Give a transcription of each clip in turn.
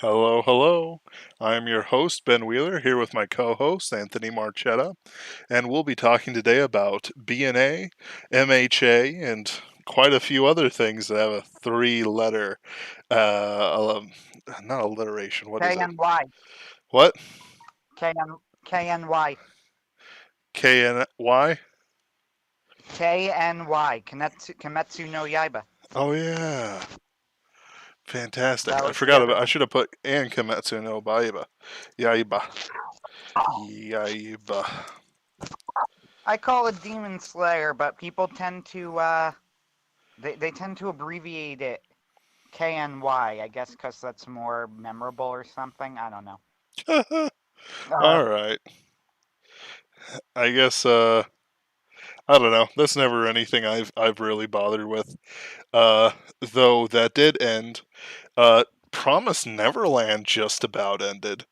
Hello, hello. I'm your host, Ben Wheeler, here with my co host, Anthony Marchetta, and we'll be talking today about BNA, MHA, and quite a few other things that have a three-letter, not alliteration, what is it? KNY. What? KNY. KNY? KNY. Kimetsu no Yaiba. Oh, yeah. Fantastic. That I was the forgot other about, I one. should have put and Kimetsu no Yaiba. Yaiba. Yaiba. I call it Demon Slayer, but people tend to they tend to abbreviate it KNY. I guess because that's more memorable or something. I don't know. Uh, Alright. I guess, I don't know. That's never anything I've really bothered with. Uh, though that did end. Promise Neverland just about ended.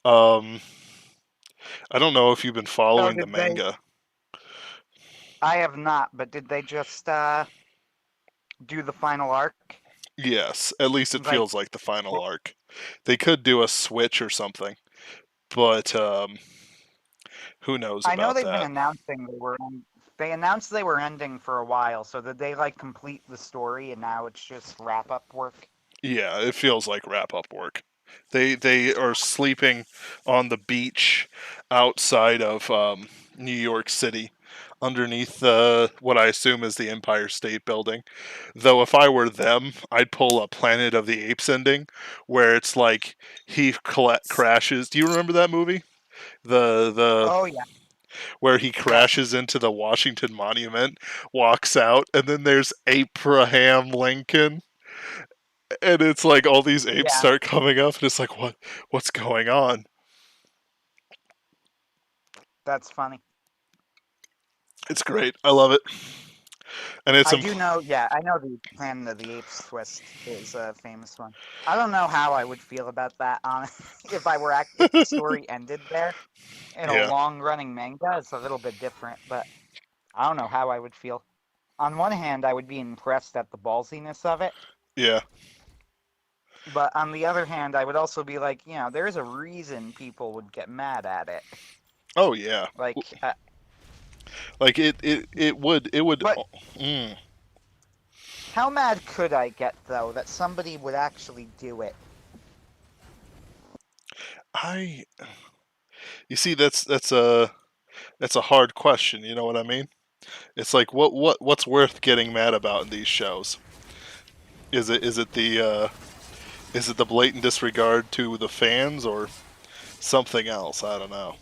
Um, I don't know if you've been so following the did they? manga. I have not, but did they just do the final arc? Yes, at least it Like, feels like the final arc. They could do a switch or something, but who knows I know about they've been that? announcing they announced they were ending for a while, so did they like complete the story and now it's just wrap up work? Yeah, it feels like wrap up work. They are sleeping on the beach outside of New York City, underneath what I assume is the Empire State Building. Though if I were them, I'd pull a Planet of the Apes ending, where it's like crashes. Do you remember that movie? The Oh yeah, where he yeah, crashes into the Washington Monument, walks out, and then there's Abraham Lincoln, and it's like all these apes yeah. start coming up, and it's like, what's going on? That's funny. It's great. I love it, and it's I do know, yeah, I know the Planet of the Apes twist is a famous one. I don't know how I would feel about that on if the story ended there in a yeah, long running manga. It's a little bit different, but I don't know how I would feel. On one hand, I would be impressed at the ballsiness of it, yeah. but on the other hand, I would also be like, there's a reason people would get mad at it. Oh yeah. Like, Like it would. but Mm, how mad could I get though that somebody would actually do it? I you see that's a hard question. You know what I mean? It's like what's worth getting mad about in these shows? Is it the blatant disregard to the fans or something else? I don't know.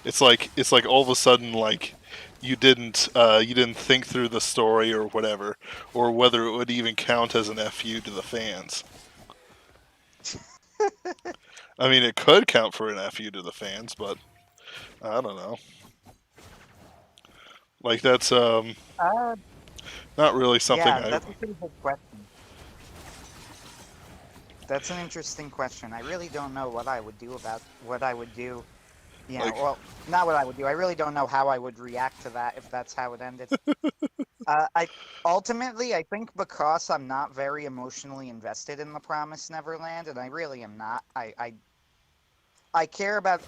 It's like all of a sudden like you didn't think through the story or whatever, or whether it would even count as an FU to the fans. I mean, it could count for an FU to the fans, but I don't know. Like that's Uh, not really something yeah, I. that's a pretty good question. That's an interesting question. I really don't know what I would do about what I would do. Like. Well, not what I would do. I really don't know how I would react to that if that's how it ended. I ultimately, I think because I'm not very emotionally invested in the Promised Neverland, and I really am not. I care about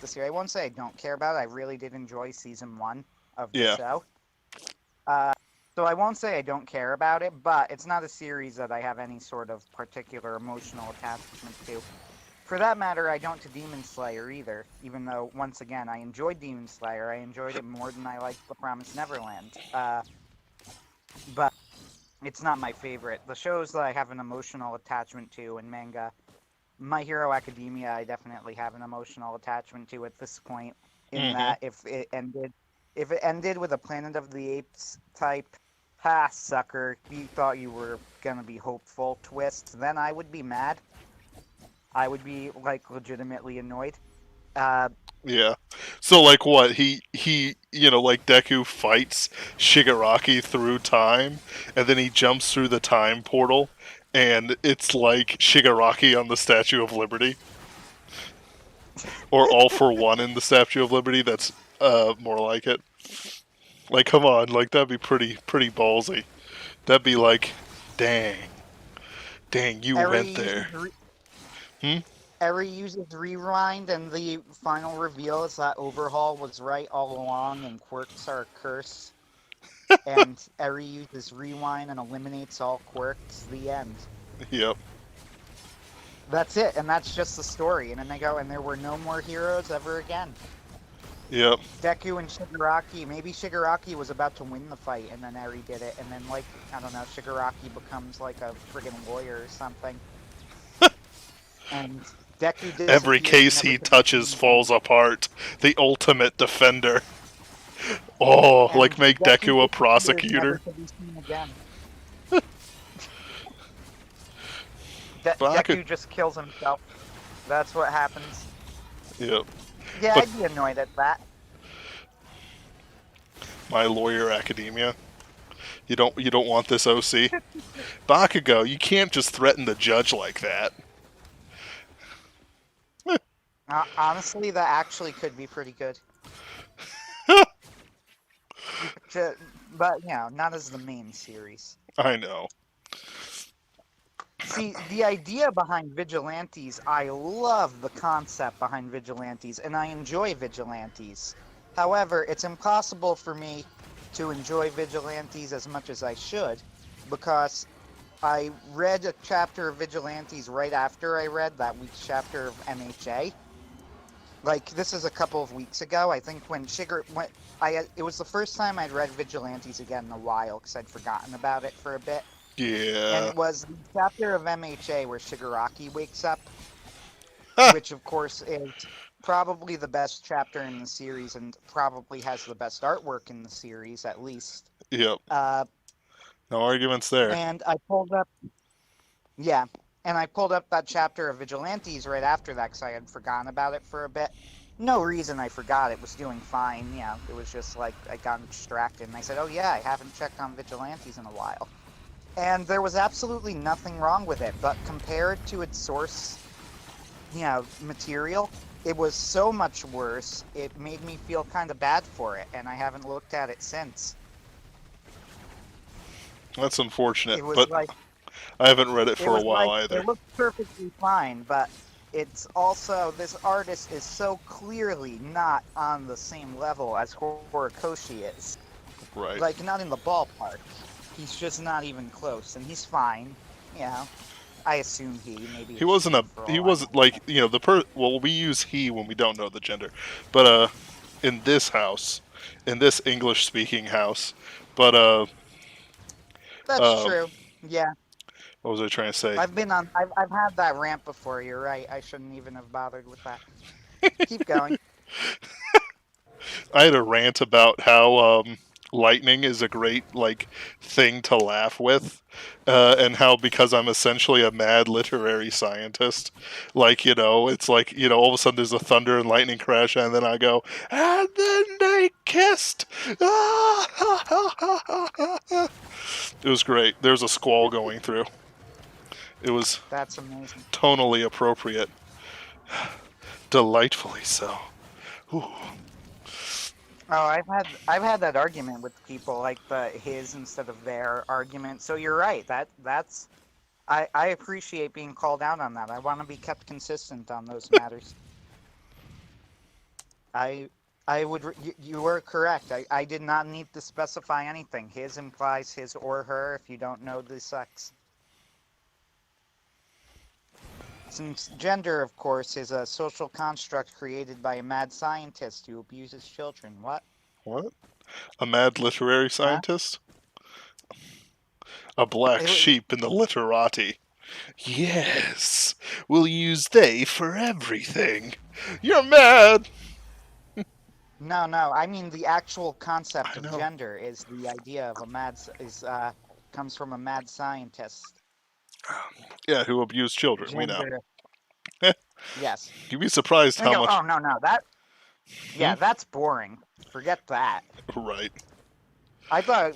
the series. I won't say I don't care about it. I really did enjoy season one of the Yeah. show. Uh, so I won't say I don't care about it, but it's not a series that I have any sort of particular emotional attachment to. For that matter, I don't to Demon Slayer either, even though, once again, I enjoyed Demon Slayer. I enjoyed it more than I liked The Promised Neverland. But it's not my favorite. The shows that I have an emotional attachment to in manga, My Hero Academia, I definitely have an emotional attachment to at this point, in Mm-hmm. that if it ended with a Planet of the Apes type, ha, sucker, you thought you were gonna be hopeful twist, then I would be mad. I would be like legitimately annoyed. Uh, Yeah. So like what like Deku fights Shigaraki through time, and then he jumps through the time portal, and it's like Shigaraki on the Statue of Liberty, or All for One in the Statue of Liberty. That's more like it. Like, come on, like that'd be pretty ballsy. That'd be like, dang, Dang, you Eri went uses there. Hmm? Eri uses rewind, and the final reveal is that Overhaul was right all along, and quirks are a curse. And Eri uses rewind and eliminates all quirks. The end. Yep. That's it, and that's just the story. And then they go, and there were no more heroes ever again. Yep. Deku and Shigaraki. Maybe Shigaraki was about to win the fight, and then Eri did it, and then like I don't know, Shigaraki becomes like a friggin' lawyer or something, and Deku Every disappears, case never he to be touches seen falls again. apart. The ultimate defender. Oh, like And make Deku Deku a disappears, never prosecutor. to be seen again. Baku. Deku just kills himself. That's what happens. Yep. Yeah, But I'd be annoyed at that. my lawyer Academia. You don't want this OC. Bakugo, you can't just threaten the judge like that. Honestly, that actually could be pretty good. But not as the main series. I know. See, the idea behind vigilantes, I love the concept behind vigilantes, and I enjoy vigilantes. However, it's impossible for me to enjoy vigilantes as much as I should, because I read a chapter of vigilantes right after I read that week's chapter of MHA. Like, this is a couple of weeks ago. I think when it was the first time I'd read vigilantes again in a while, because I'd forgotten about it for a bit. And Yeah. it was the chapter of MHA where Shigaraki wakes up, Ha! which of course is probably the best chapter in the series and probably has the best artwork in the series, at least. Yep. Uh, No arguments there. and I pulled up, yeah, and I pulled up that chapter of Vigilantes right after that because I had forgotten about it for a bit. No reason I forgot, it was doing fine. Yeah, it was just like I got distracted and I said, oh yeah, I haven't checked on Vigilantes in a while. And there was absolutely nothing wrong with it, but compared to its source, material, it was so much worse. It made me feel kind of bad for it, and I haven't looked at it since. That's unfortunate, It was but like I haven't read it it for a was while like either. it looked perfectly fine, but it's also this artist is so clearly not on the same level as Horikoshi is. Right. Like not in the ballpark. He's just not even close, and he's fine. I assume maybe He it's wasn't she a. for He all I wasn't know. like Well, we use he when we don't know the gender, but in this house, in this English-speaking house, but That's um, true. Yeah. what was I trying to say? I've had that rant before, you're right. I shouldn't even have bothered with that. Keep going. I had a rant about how lightning is a great thing to laugh with, and how because I'm essentially a mad literary scientist, it's all of a sudden there's a thunder and lightning crash, and then I go, and then they kissed. It was great. There's a squall going through. It was That's amazing. tonally appropriate, delightfully so. Ooh. Oh, I've had that argument with people, like the his instead of their argument. So you're right. I appreciate being called out on that. I want to be kept consistent on those matters. I you were correct. I did not need to specify anything. His implies his or her if you don't know the sex. Since gender, of course, is a social construct created by a mad scientist who abuses children. What? What? A mad literary Huh? scientist? A black It was, sheep in the literati. Yes, we'll use they for everything. You're mad. no. I mean, the actual concept I of know. gender is the idea of a comes from a mad scientist. Yeah, who abuse children? We know. Gender, yes. You'd be surprised And I how go, oh much. no, Hmm? that's boring. Forget that. Right.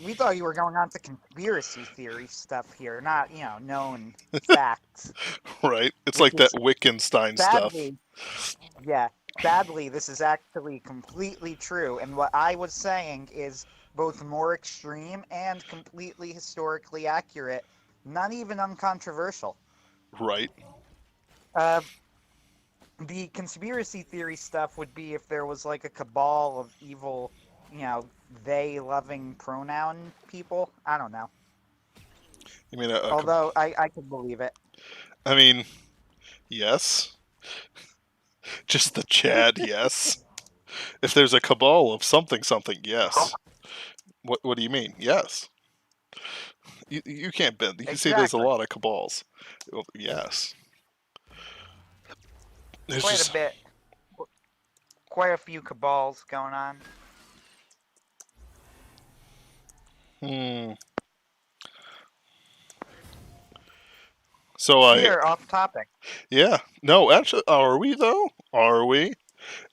We thought you were going on to conspiracy theory stuff here, not known facts, Right. It's which like that is Wittgenstein stuff. sadly, yeah, sadly, this is actually completely true. And what I was saying is both more extreme and completely historically accurate, not even uncontroversial. Right. Uh, the conspiracy theory stuff would be if there was like a cabal of evil, they loving pronoun people. I don't know. You mean Although I could believe it. I mean, yes. Just the Chad, yes. If there's a cabal of something, yes. What do you mean? Yes. You can't bend. You can see there's a Exactly. lot of cabals. Well, yes. There's Quite a just bit. Quite a few cabals going on. hmm. So We are off topic. yeah. No, actually, are we though? Are we?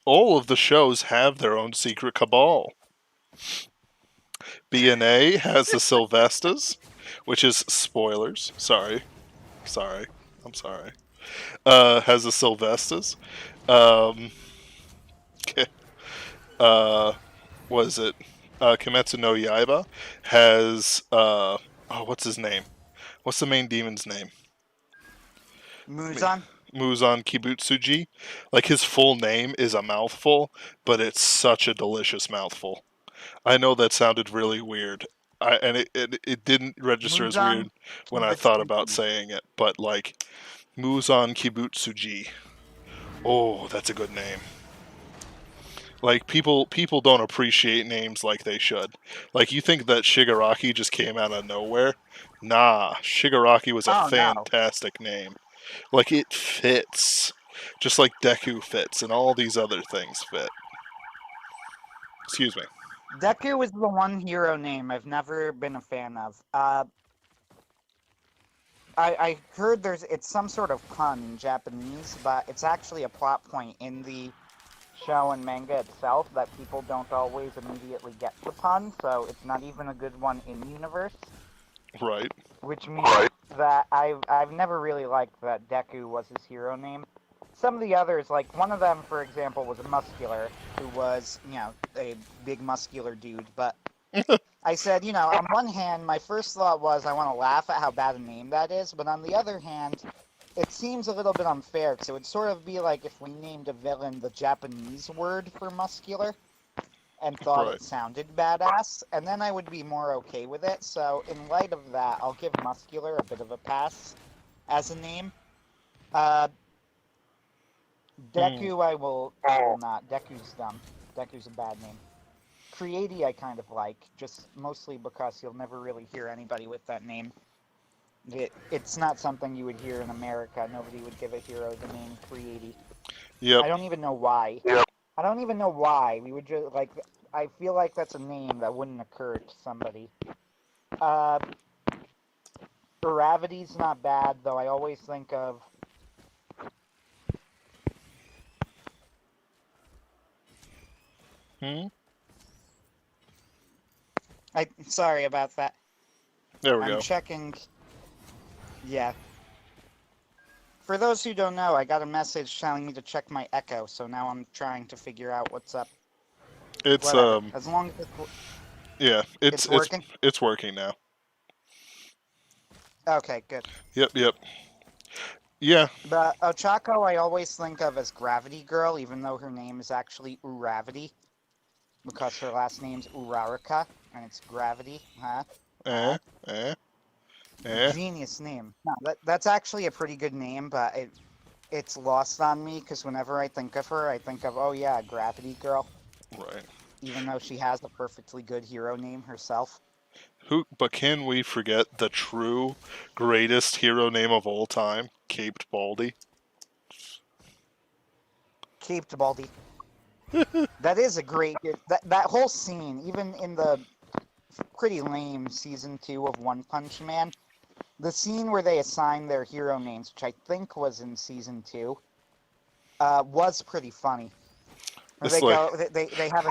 All of the shows have their own secret cabal. BNA has the Sylvesters, which is spoilers. Sorry, I'm sorry. Has the Sylvesters. Um, uh, was it? Kimetsu no Yaiba has oh, what's his name? What's the main demon's name? Muzan? Muzan Kibutsuji. Like his full name is a mouthful, but it's such a delicious mouthful. I know that sounded really weird. It didn't register as Muzan weird when I thought about Kibutsuji. saying it, but like Muzan Kibutsuji. Oh, that's a good name. Like people don't appreciate names like they should. Like you think that Shigaraki just came out of nowhere? Nah, Shigaraki was a Oh no. fantastic name. Like it fits. Just like Deku fits and all these other things fit. Excuse me. Deku is the one hero name I've never been a fan of. I heard it's some sort of pun in Japanese, but it's actually a plot point in the show and manga itself that people don't always immediately get the pun, so it's not even a good one in universe. Right. Which means that I've never really liked that Deku was his hero name. Some of the others, like one of them, for example, was a muscular who was, a big muscular dude. But I said, on one hand, my first thought was I want to laugh at how bad a name that is, but on the other hand, it seems a little bit unfair because it would sort of be like if we named a villain the Japanese word for muscular and thought Right. it sounded badass, and then I would be more okay with it. So, in light of that, I'll give muscular a bit of a pass as a name. Uh, Deku, I will not. Deku's dumb. Deku's a bad name. Creati, I kind of like, just mostly because you'll never really hear anybody with that name. It's not something you would hear in America. Nobody would give a hero the name Creati. Yep. I don't even know why. I don't even know why. We would just, like, I feel like that's a name that wouldn't occur to somebody. Gravity's not bad, though I always think of... Sorry about that. There we I'm go. checking... Yeah. For those who don't know, I got a message telling me to check my echo, so now I'm trying to figure out what's up. It's Whatever. As long as yeah, it's working? it's working now. Okay, good. Yep. Yeah. But Ochako I always think of as Gravity Girl, even though her name is actually Uravity. Because her last name's Uraraka, and it's Gravity, huh? Genius name. No, that's actually a pretty good name, but it's lost on me, because whenever I think of her, I think of, oh yeah, Gravity Girl. Right. Even though she has a perfectly good hero name herself. But can we forget the true greatest hero name of all time, Caped Baldy? Caped Baldy. That is a great... That whole scene, even in the pretty lame season 2 of One Punch Man, the scene where they assign their hero names, which I think was in season 2, was pretty funny. Where It's they like, go, they have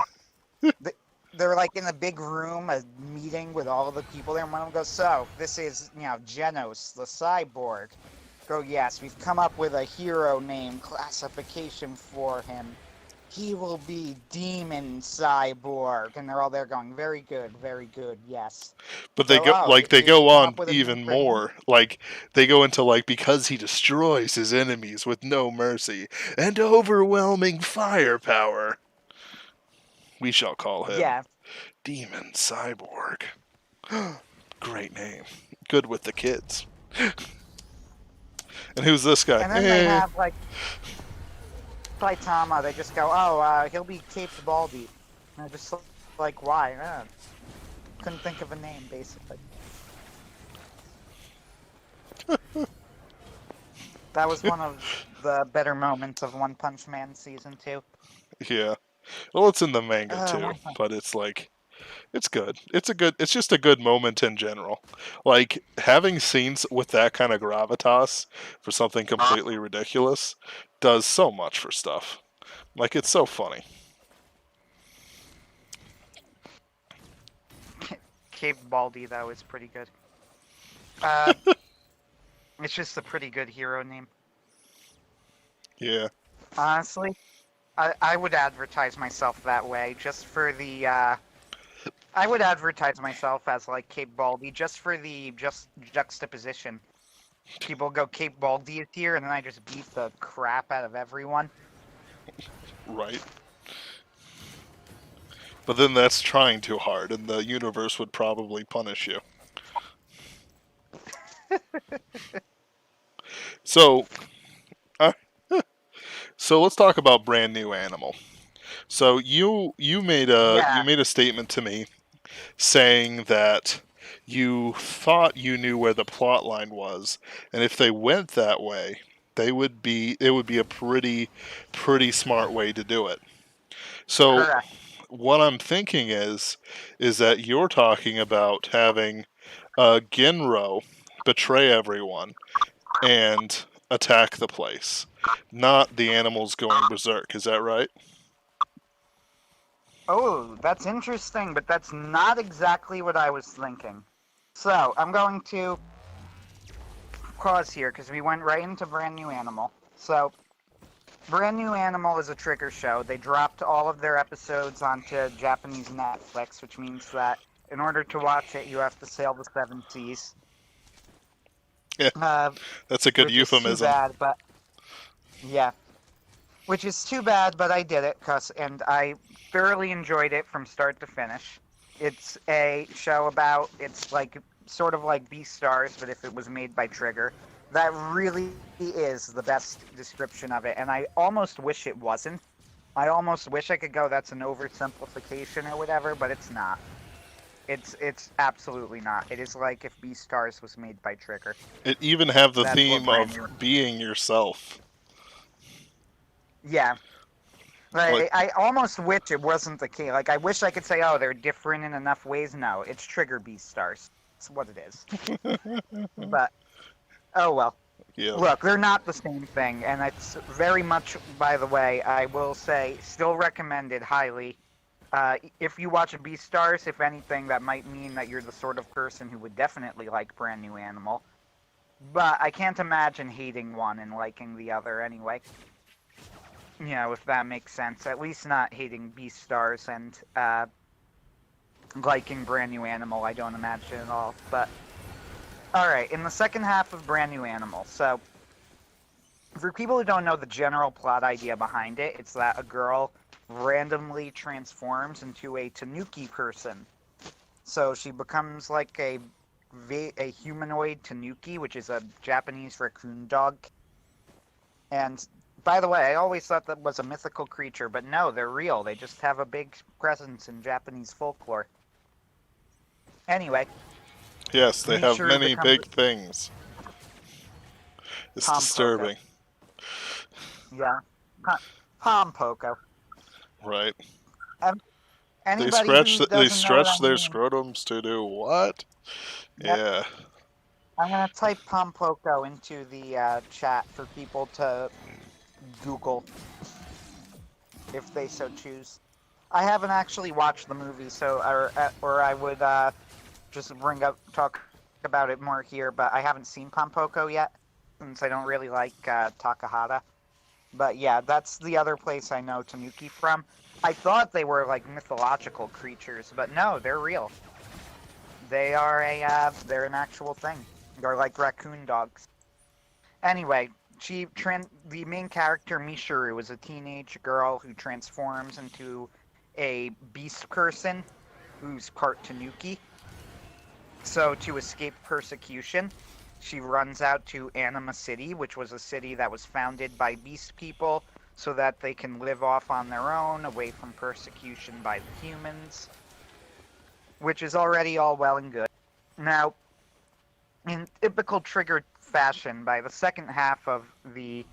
they're like in a big room, a meeting with all of the people there, and one of them goes, so, this is, Genos, the cyborg. Go, yes, we've come up with a hero name classification for him. he will be demon cyborg, and they're all there going, very good, yes. But they So, go oh, like they did he go come on up with a new even training? more. Like they go into like because he destroys his enemies with no mercy and overwhelming firepower. We shall call him Yeah. Demon Cyborg. Great name. Good with the kids. And who's this guy? And then they have, like, Saitama, they just go, oh, he'll be Caped Baldy. And they're just like, why? Couldn't think of a name, basically. That was one of the better moments of One Punch Man Season 2. Yeah. Well, it's in the manga too, One Punch. but it's like it's good. It's just a good moment in general. Like having scenes with that kind of gravitas for something completely ridiculous does so much for stuff. Like it's so funny. Caped Baldy, though, is pretty good. Uh, it's just a pretty good hero name. Yeah. Honestly, I would advertise myself that way just for the I would advertise myself as like Cape Baldy just for the just juxtaposition. People go Cape Baldy is here, and then I just beat the crap out of everyone. Right. But then that's trying too hard, and the universe would probably punish you. So, uh, so let's talk about brand new animal. So you Yeah, made a statement to me saying that you thought you knew where the plot line was, and if they went that way, it would be a pretty smart way to do it. So correct. what I'm thinking is that you're talking about having Genro betray everyone and attack the place, not the animals going berserk. Is that right? Oh, that's interesting, but that's not exactly what I was thinking. So I'm going to pause here because we went right into Brand New Animal. So Brand New Animal is a trigger show. They dropped all of their episodes onto Japanese Netflix, which means that in order to watch it, you have to sail the seven seas, Yeah, uh, that's a good which is too euphemism. bad. But yeah, which is too bad. But I did it, and I thoroughly enjoyed it from start to finish. It's a show about it's like sort of like Beastars, but if it was made by Trigger. That really is the best description of it, and I almost wish it wasn't. I almost wish I could go that's an oversimplification or whatever, but it's not. It's absolutely not. It is like if Beastars was made by Trigger. It even have the That's what theme brand of new. being yourself. Yeah. Like, I almost wish it wasn't the case. Like I wish I could say, oh, they're different in enough ways. No, it's Trigger Beastars. That's what it is. But oh well. yeah, Look, they're not the same thing, and it's very much, by the way, I will say, still recommended highly. If you watch Beastars, if anything, that might mean that you're the sort of person who would definitely like Brand New Animal. But I can't imagine hating one and liking the other anyway. You know, if that makes sense. At least not hating Beastars and liking Brand New Animal, I don't imagine at all. But, alright, in the second half of Brand New Animal, so for people who don't know the general plot idea behind it, it's that a girl randomly transforms into a tanuki person. So she becomes like a humanoid tanuki, which is a Japanese raccoon dog. And by the way, I always thought that was a mythical creature, but no, they're real. They just have a big presence in Japanese folklore. Anyway, yes, they have Mishuru many becomes big things. It's Tom Poco. disturbing, Yeah, Tom Poco. right? Um, Anybody who They doesn't know what I stretch their mean, scrotums to do what? yep. Yeah, I'm gonna type Pompoko into the chat for people to Google if they so choose. I haven't actually watched the movie, so or I would just talk about it more here, but I haven't seen Pompoko yet since I don't really like Takahata. But yeah, that's the other place I know Tanuki from. I thought they were like mythological creatures, but no, they're real. They're an actual thing. They're like raccoon dogs. Anyway, the main character Mishuru is a teenage girl who transforms into a beast person who's part Tanuki. So to escape persecution, she runs out to Anima City, which was a city that was founded by beast people so that they can live off on their own, away from persecution by the humans, which is already all well and good. Now, in typical Trigger fashion, by the second half of the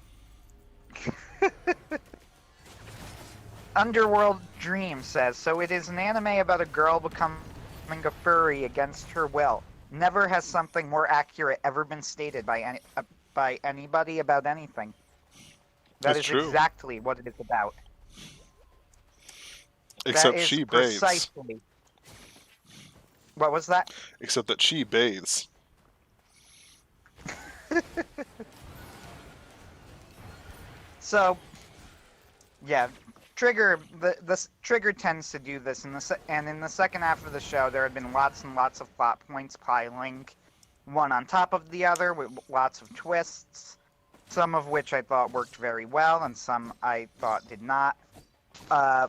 Underworld Dream says, so it is an anime about a girl becoming a furry against her will. Never has something more accurate ever been stated by anybody about anything. That It's is true. exactly what it is about. That Except is she bathes. precisely. What was that? Except that she bathes. So, yeah, the Trigger tends to do this, and in the second half of the show, there had been lots and lots of plot points piling one on top of the other with lots of twists, some of which I thought worked very well, and some I thought did not. Uh,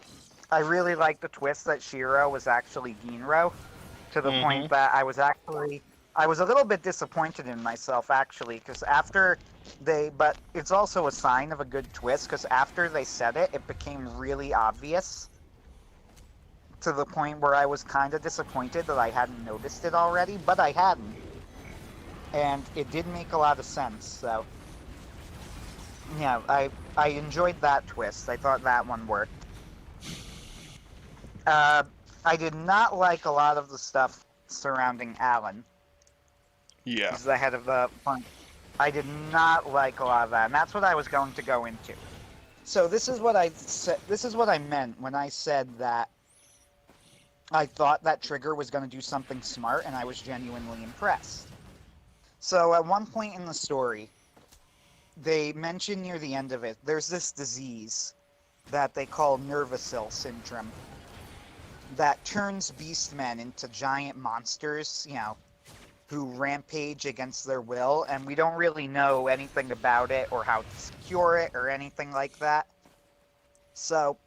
I really liked the twist that Shiro was actually Ginro, to the Mm-hmm. point that I was a little bit disappointed in myself actually, because but it's also a sign of a good twist, because after they said it, it became really obvious to the point where I was kind of disappointed that I hadn't noticed it already, but I hadn't. And it did make a lot of sense, so yeah, I enjoyed that twist. I thought that one worked. Uh, I did not like a lot of the stuff surrounding Alan. Yeah. He's the head of the fund. I did not like a lot of that, and that's what I was going to go into. So this is what I said. This is what I meant when I said that I thought that Trigger was going to do something smart, and I was genuinely impressed. So at one point in the story, they mention near the end of it, there's this disease that they call Nervicil syndrome that turns beastmen into giant monsters, who rampage against their will, and we don't really know anything about it or how to cure it or anything like that. So,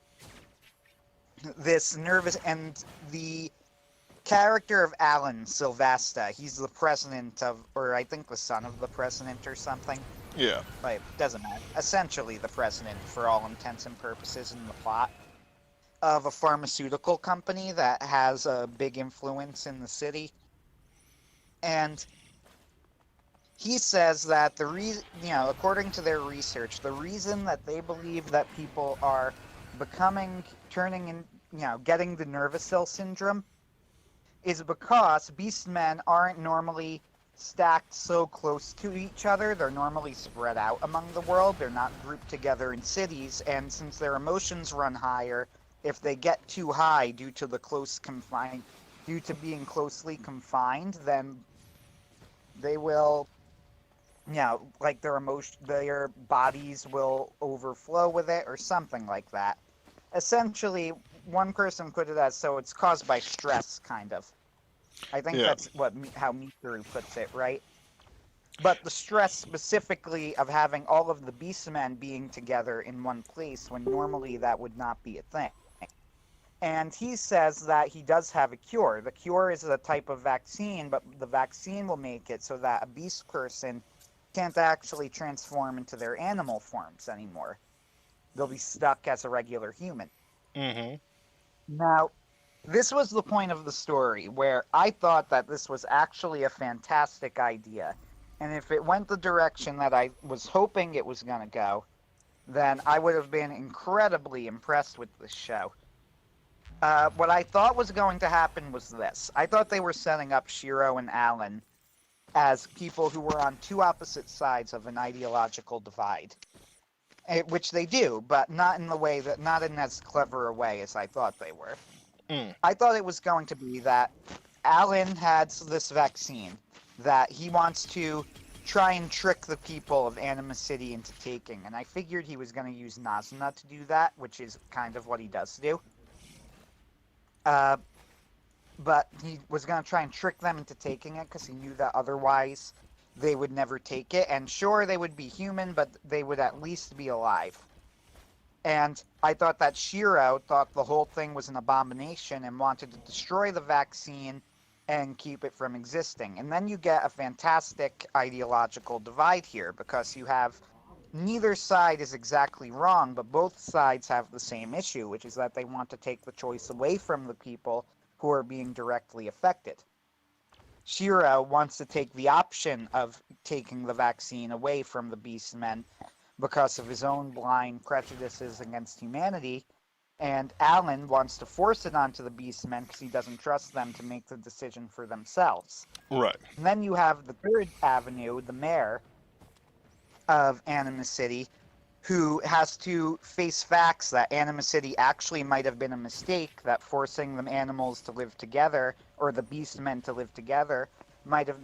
the character of Alan Silvesta, he's the president of, or I think the son of the president or something. Yeah. Like, doesn't matter. Essentially the president for all intents and purposes in the plot of a pharmaceutical company that has a big influence in the city. And he says that according to their research, the reason that they believe that people are getting the Nervicil syndrome is because beastmen aren't normally stacked so close to each other. They're normally spread out among the world. They're not grouped together in cities, and since their emotions run higher, if they get too high due to being closely confined, then they will, like their bodies will overflow with it or something like that. Essentially, one person put it as, so it's caused by stress, kind of. I think Yeah. that's how Mikuru puts it, right? But the stress specifically of having all of the beastmen being together in one place when normally that would not be a thing. And he says that he does have a cure. The cure is a type of vaccine, but the vaccine will make it so that a beast person can't actually transform into their animal forms anymore. They'll be stuck as a regular human. Mm-hmm. Now, this was the point of the story where I thought that this was actually a fantastic idea. And if it went the direction that I was hoping it was going to go, then I would have been incredibly impressed with this show. What I thought was going to happen was this. I thought they were setting up Shiro and Alan as people who were on two opposite sides of an ideological divide. Which they do, but not in as clever a way as I thought they were. Mm. I thought it was going to be that Alan had this vaccine that he wants to try and trick the people of Anima City into taking. And I figured he was going to use Nazuna to do that, which is kind of what he does do. But he was going to try and trick them into taking it because he knew that otherwise they would never take it. And sure, they would be human, but they would at least be alive. And I thought that Shiro thought the whole thing was an abomination and wanted to destroy the vaccine and keep it from existing. And then you get a fantastic ideological divide here because you have neither side is exactly wrong, but both sides have the same issue, which is that they want to take the choice away from the people who are being directly affected. Shiro wants to take the option of taking the vaccine away from the Beastmen because of his own blind prejudices against humanity, and Alan wants to force it onto the Beastmen because he doesn't trust them to make the decision for themselves. Right. And then you have the third avenue, the mayor of Anima City, who has to face facts that Anima City actually might have been a mistake, that forcing the animals to live together, or the Beastmen to live together, might have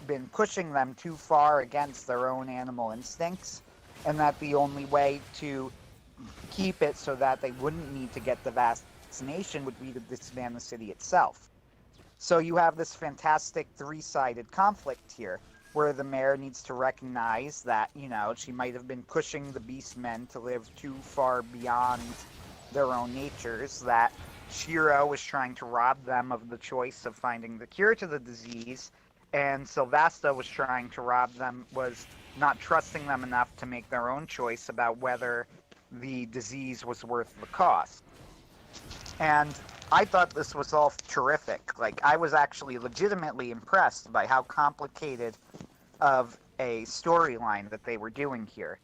been pushing them too far against their own animal instincts, and that the only way to keep it so that they wouldn't need to get the vaccination would be to disband the city itself. So you have this fantastic three-sided conflict here, where the mayor needs to recognize that, she might have been pushing the Beastmen to live too far beyond their own natures, that Shiro was trying to rob them of the choice of finding the cure to the disease, and Sylvasta was not trusting them enough to make their own choice about whether the disease was worth the cost. And I thought this was all terrific. Like, I was actually legitimately impressed by how complicated of a storyline that they were doing here.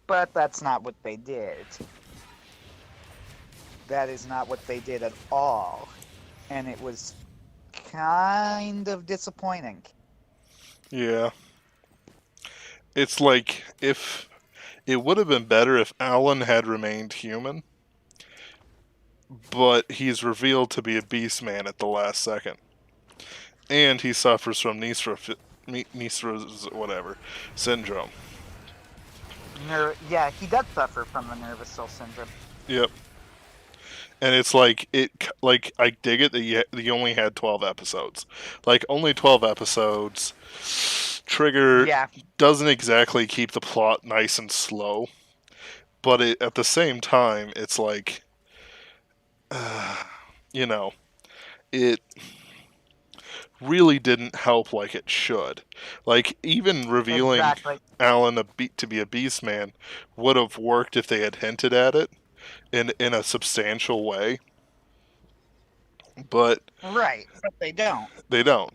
But that's not what they did. That is not what they did at all. And it was kind of disappointing. Yeah. It's like if it would have been better if Alan had remained human, but he's revealed to be a beast man at the last second. And he suffers from Nisra's whatever syndrome. Yeah, he does suffer from the nervous cell syndrome. Yep. And it's like I dig it that you only had 12 episodes. Like only 12 episodes. Trigger Yeah. doesn't exactly keep the plot nice and slow, but at the same time, it's like, it really didn't help like it should. Like even revealing Exactly. Alan to be a beast man would have worked if they had hinted at it in a substantial way, but Right, but they don't. they don't.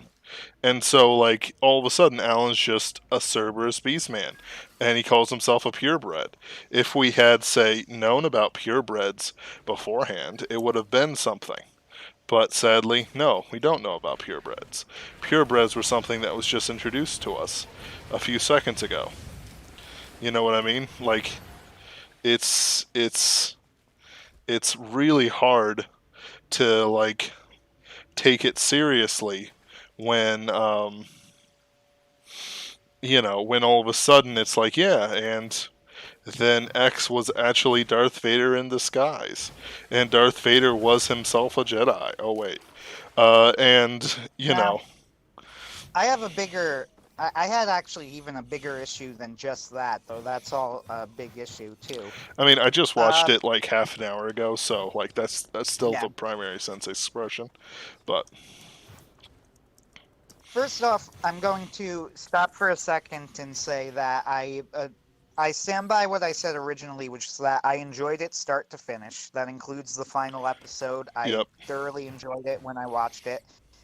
And so, like, all of a sudden, Alan's just a Cerberus beastman, and he calls himself a purebred. If we had, say, known about purebreds beforehand, it would have been something. But sadly, no, we don't know about purebreds. Purebreds were something that was just introduced to us a few seconds ago. You know what I mean? Like, it's really hard to like take it seriously when when all of a sudden it's like, yeah, and then X was actually Darth Vader in disguise, and Darth Vader was himself a Jedi. Oh wait, and Now, I have a bigger. I had actually even a bigger issue than just that, though. That's all a big issue too. I mean, I just watched Uh, it like half an hour ago, so like that's still yeah. the primary sense expression, but First off, I'm going to stop for a second and say that I stand by what I said originally, which is that I enjoyed it start to finish. That includes the final episode. I yep, thoroughly enjoyed it when I watched it.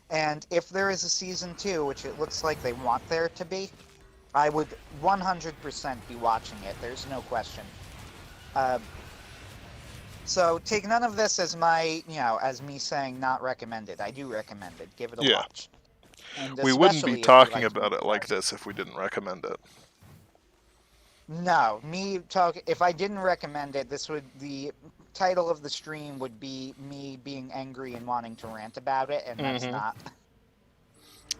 And if there is a season 2, which it looks like they want there to be, I would 100% be watching it. There's no question. Uh, so take none of this as as me saying not recommended. I do recommend it. Give it a yeah. watch. And We wouldn't be especially if you talking like about it like Superversive. this if we didn't recommend it. No, if I didn't recommend it, the title of the stream would be me being angry and wanting to rant about it, and that's Mm-hmm. not.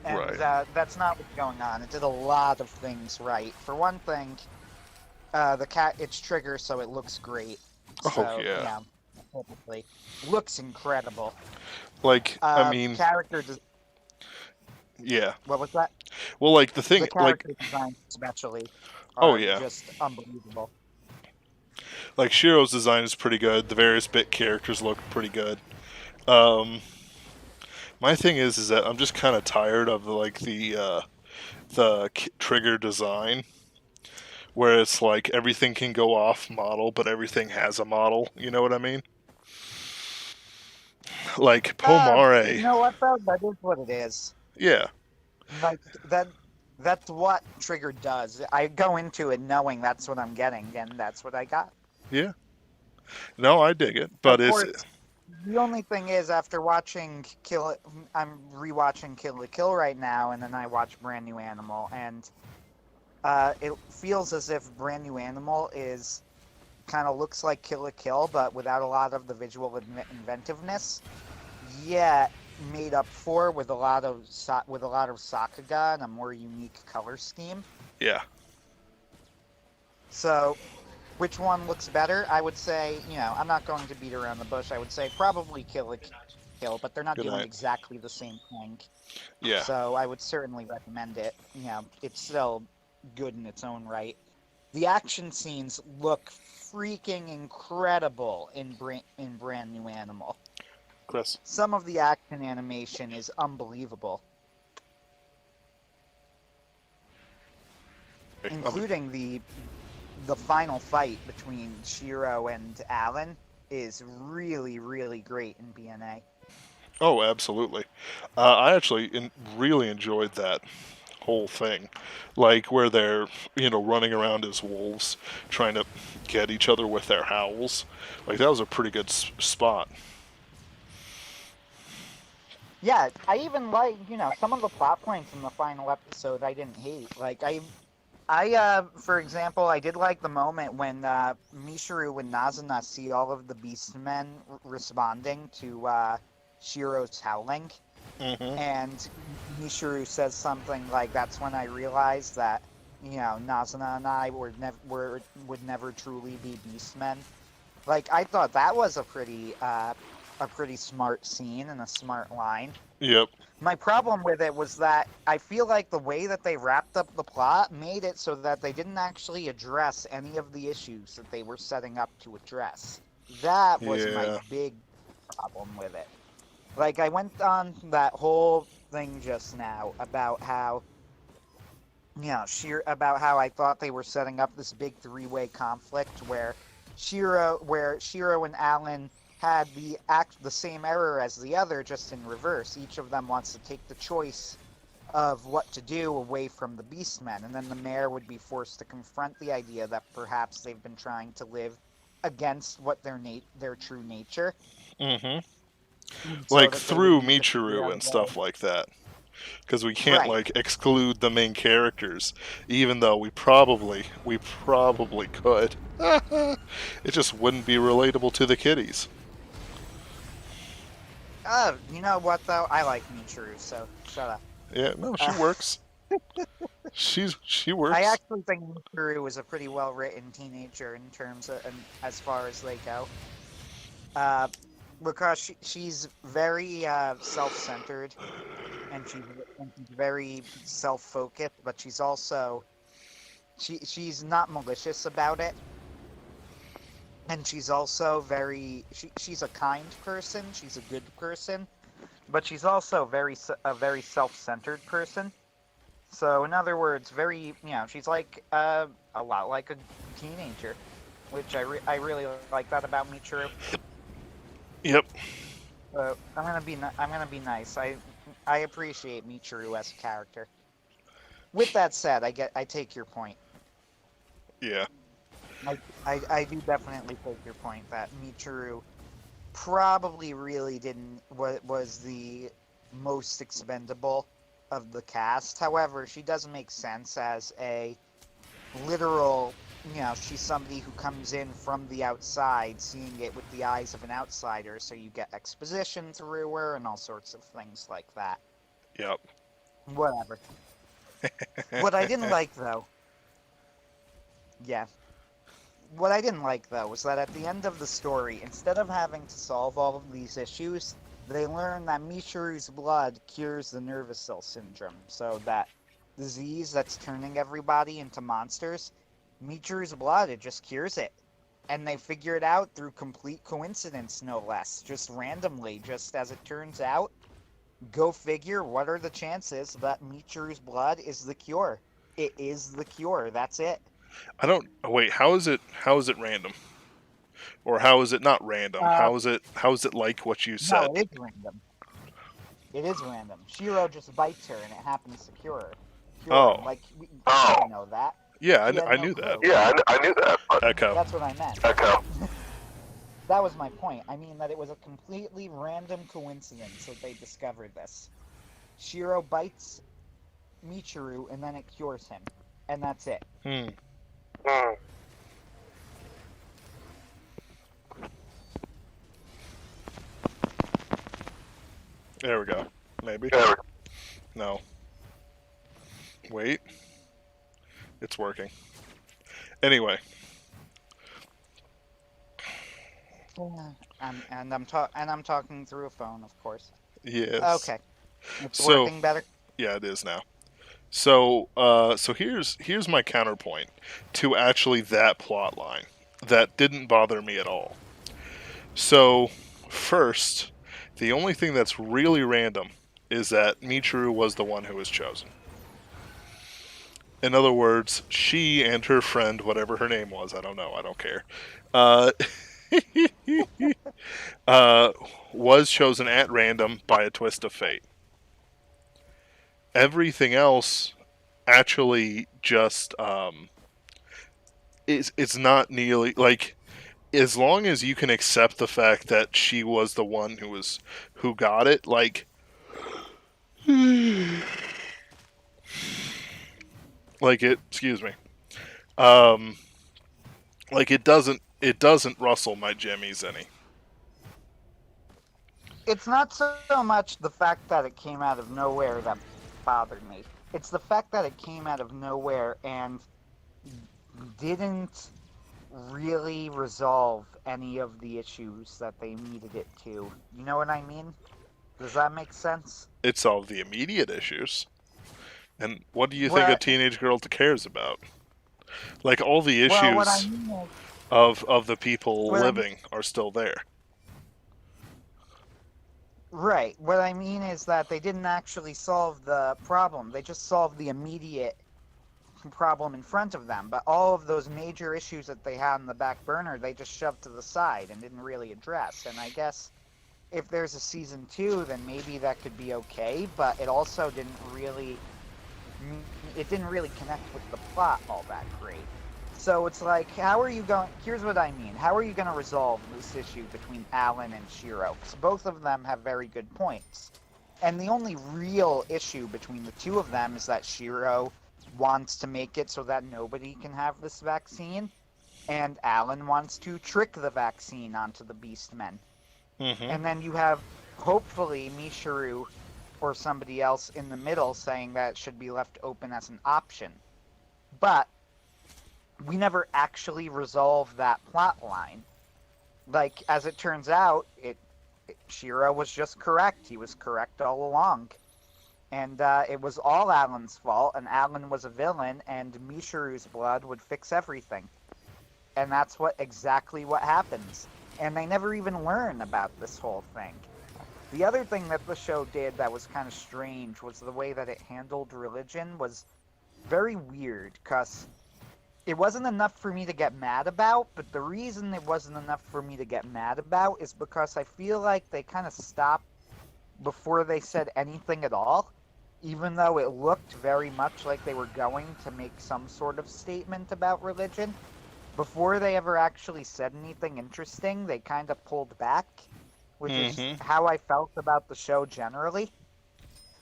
and Right. that's not what's going on. It did a lot of things right. For one thing, the cat it's trigger, so it looks great. Oh So yeah. yeah, typically looks incredible. Like I mean, Character, yeah. what was that? Well, like the The thing, like character designs, especially, oh are yeah, just unbelievable. like Shiro's design is pretty good. The various bit characters look pretty good. Um, my thing is that I'm just kind of tired of like the trigger design where it's like everything can go off model, but everything has a model. You know what I mean? Like You Pomare, know what though? That is what it is. yeah, Like that. That's what Trigger does. I go into it knowing that's what I'm getting, and that's what I got. yeah. No, I dig it, but Of it's course, the only thing is, after watching I'm rewatching Kill la Kill right now, and then I watch Brand New Animal, and it feels as if Brand New Animal is kind of looks like Kill la Kill, but without a lot of the visual inventiveness. Yet made up for with a lot of Sakuga and a more unique color scheme. yeah, So, which one looks better? I would say, I'm not going to beat around the bush. I would say probably Kill la Kill, but they're not good doing night. exactly the same thing. Yeah, So I would certainly recommend it. It's still good in its own right. The action scenes look freaking incredible in Brand New Animal. Chris. Some of the action animation is unbelievable, I'm, including the final fight between Shiro and Alan is really, really great in BNA. oh, absolutely. I actually really enjoyed that whole thing, like where they're running around as wolves, trying to get each other with their howls. Like that was a pretty good spot. Yeah, I even like, some of the plot points in the final episode I didn't hate. Like for example, I did like the moment when Mishuru and Nazuna see all of the Beastmen responding to Shiro's howling, Hmm. and Mishuru says something like, "That's when I realized that, Nazuna and I would never truly be Beastmen." Like I thought that was a pretty smart scene and a smart line. Yep. My problem with it was that I feel like the way that they wrapped up the plot made it so that they didn't actually address any of the issues that they were setting up to address. That was my Yeah. big problem with it. Like I went on that whole thing just now about how about how I thought they were setting up this big three-way conflict where Shiro and Alan had the same error as the other, just in reverse. Each of them wants to take the choice of what to do away from the Beastmen, and then the mayor would be forced to confront the idea that perhaps they've been trying to live against what their true nature, Hmm. so Like that they would through need to figure Michiru out a and way. stuff like that. Because we can't Right. like exclude the main characters, even though we probably could. It just wouldn't be relatable to the kiddies. You know what though? I like Michiru, so shut up. Yeah, no, she Uh, works. She I works. actually think Michiru is a pretty well written teenager in terms of, and as far as they go. Uh, because she's very self-centered, and she's very self-focused, but she's also she's not malicious about it, and she's also she's a kind person, she's a good person, but she's also a very self-centered person. So in other words, she's like a lot like a teenager, which I really like that about Michiru. Yep. So I'm gonna be nice. I appreciate Michiru as a character. With that said, I take your point. Yeah. I do definitely take your point that Michiru probably really didn't was the most expendable of the cast. However, she does make sense as a literal, she's somebody who comes in from the outside, seeing it with the eyes of an outsider, so you get exposition through her and all sorts of things like that. Yep. Whatever. What I didn't like, though, yeah, what I didn't like, though, was that at the end of the story, instead of having to solve all of these issues, they learn that Michiru's blood cures the nervous cell syndrome. So that disease that's turning everybody into monsters, Michiru's blood, it just cures it. And they figure it out through complete coincidence, no less. Just randomly, just as it turns out. Go figure, what are the chances that Michiru's blood is the cure? It is the cure, that's it. I don't. Wait. How is it? How is it random? Or how is it not random? Uh, How is it? How is it like what you no, said? it is random. It is random. Shiro just bites her and it happens to cure him. Oh, Like, we didn't know that. yeah. She had I no knew that. clue. Yeah, I knew that, but Echo. That's what I meant. Echo. That was my point. I mean that it was a completely random coincidence that they discovered this. Shiro bites Michiru and then it cures him. And that's it. Hmm. Hmm. There we go. Maybe. Yeah, No. Wait. It's working. Anyway. And I'm talking through a phone, of course. Yes. Okay. It's So working better. yeah, it is now. So so here's my counterpoint to actually that plot line that didn't bother me at all. So first, the only thing that's really random is that Michiru was the one who was chosen. In other words, she and her friend, whatever her name was, I don't know, I don't care, uh, uh, was chosen at random by a twist of fate. Everything else actually just it's not nearly like, as long as you can accept the fact that she was the one who got it, like it, excuse me, um like it doesn't rustle my jimmies any. It's not so much the fact that it came out of nowhere that bothered me. It's the fact that it came out of nowhere and didn't really resolve any of the issues that they needed it to. You know what I mean? Does that make sense? It solved the immediate issues. And what do you think a What? teenage girl cares about? Like, all the Well, what I issues mean is, of the people what I mean, living are still there. right. What I mean is that they didn't actually solve the problem. They just solved the immediate problem in front of them. But all of those major issues that they had in the back burner, they just shoved to the side and didn't really address. And I guess if there's a season 2, then maybe that could be okay. But it also didn't really connect with the plot all that great. So it's like, how are you going? Here's what I mean. How are you going to resolve this issue between Alan and Shiro? Because both of them have very good points. And the only real issue between the two of them is that Shiro wants to make it so that nobody can have this vaccine, and Alan wants to trick the vaccine onto the Beastmen. Mm-hmm. And then you have, hopefully, Michiru or somebody else in the middle saying that it should be left open as an option. But we never actually resolved that plot line. Like, as it turns out, Shiro was just correct. He was correct all along. And it was all Alan's fault, and Alan was a villain, and Michiru's blood would fix everything. And that's exactly what happens. And they never even learn about this whole thing. The other thing that the show did that was kind of strange was the way that it handled religion was very weird, because it wasn't enough for me to get mad about, but the reason it wasn't enough for me to get mad about is because I feel like they kind of stopped before they said anything at all, even though it looked very much like they were going to make some sort of statement about religion. Before they ever actually said anything interesting, they kind of pulled back, which is how I felt about the show generally.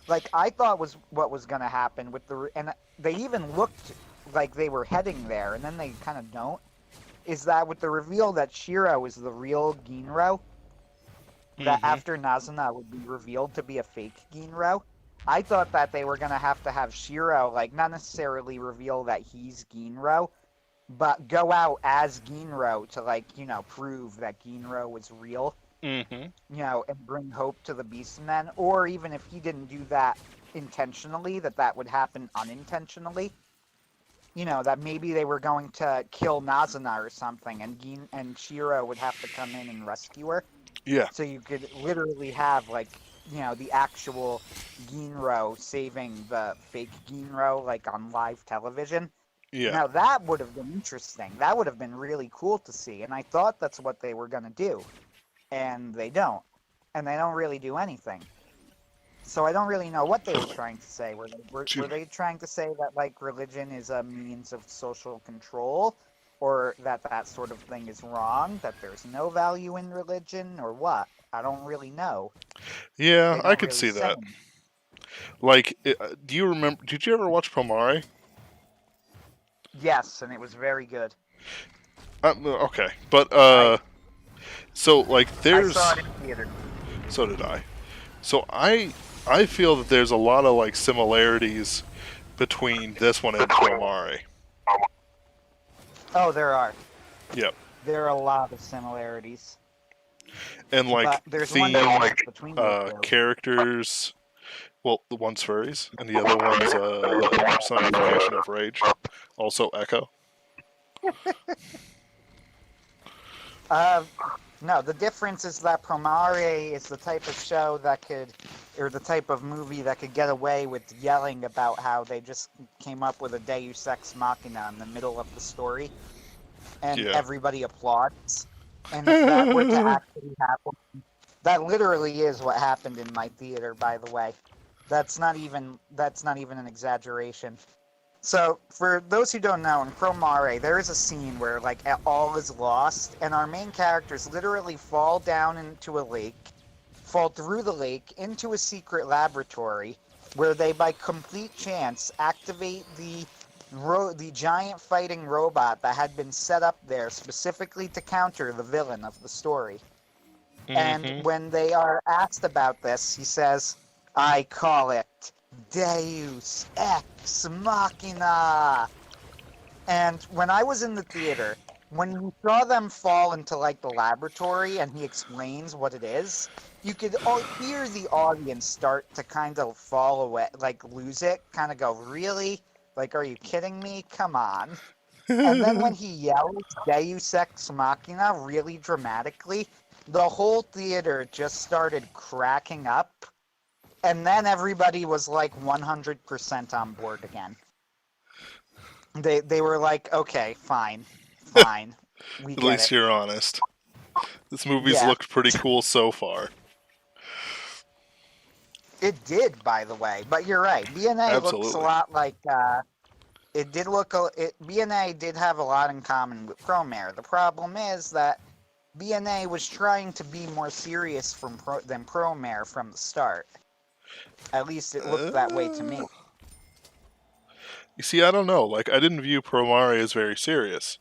Like, I thought was what was going to happen with and they even looked like they were heading there, and then they kind of don't, is that with the reveal that Shiro is the real Ginro, that after Nazuna would be revealed to be a fake Ginro, I thought that they were going to have Shiro, like, not necessarily reveal that he's Ginro, but go out as Ginro to, like, prove that Ginro was real, Mm-hmm. and bring hope to the Beastmen. Or even if he didn't do that intentionally, that would happen unintentionally. That maybe they were going to kill Nazuna or something, and Shiro would have to come in and rescue her. Yeah. So you could literally have, like, the actual Ginro saving the fake Ginro, like, on live television. Yeah. Now, that would have been interesting. That would have been really cool to see. And I thought that's what they were going to do. And they don't. And they don't really do anything. So I don't really know what they were trying to say. Were they trying to say that, like, religion is a means of social control? Or that sort of thing is wrong? That there's no value in religion? Or what? I don't really know. Yeah, They I don't could really see say that. Like, do you remember? Did you ever watch Promare? Yes, and it was very good. Okay, but so like I there's. saw it in theater. So did I. So I feel that there's a lot of like similarities between this one and Promare. Oh, there are. Yep. There are a lot of similarities. And like But there's one difference between those two. characters. Well, the one's furries, and the other one's personification of rage. Also Echo. No, the difference is that Promare is the type of show that or the type of movie that could get away with yelling about how they just came up with a Deus Ex Machina in the middle of the story, and everybody applauds. And if that were to actually happen, that literally is what happened in my theater, by the way. That's not even an exaggeration. So, for those who don't know, in Promare, there is a scene where, like, all is lost, and our main characters literally fall down into a lake, fall through the lake into a secret laboratory, where they, by complete chance, activate the giant fighting robot that had been set up there specifically to counter the villain of the story. Mm-hmm. And when they are asked about this, he says, "I call it Deus Ex Machina." And when I was in the theater, when you saw them fall into, like, the laboratory and he explains what it is, you could hear the audience start to kind of fall away, like, lose it, kind of go, "Really? Like, are you kidding me? Come on." And then when he yells Deus Ex Machina really dramatically, the whole theater just started cracking up. And then everybody was, like, 100% on board again. They were like, "Okay, fine. We get it." At least you're honest. This movie's looked pretty cool so far. It did, by the way. But you're right. BNA looks a lot like... It did look... BNA did have a lot in common with Promare. The problem is that BNA was trying to be more serious than Promare from the start. At least it looked that way to me. You see, I don't know. Like, I didn't view Promare as very serious.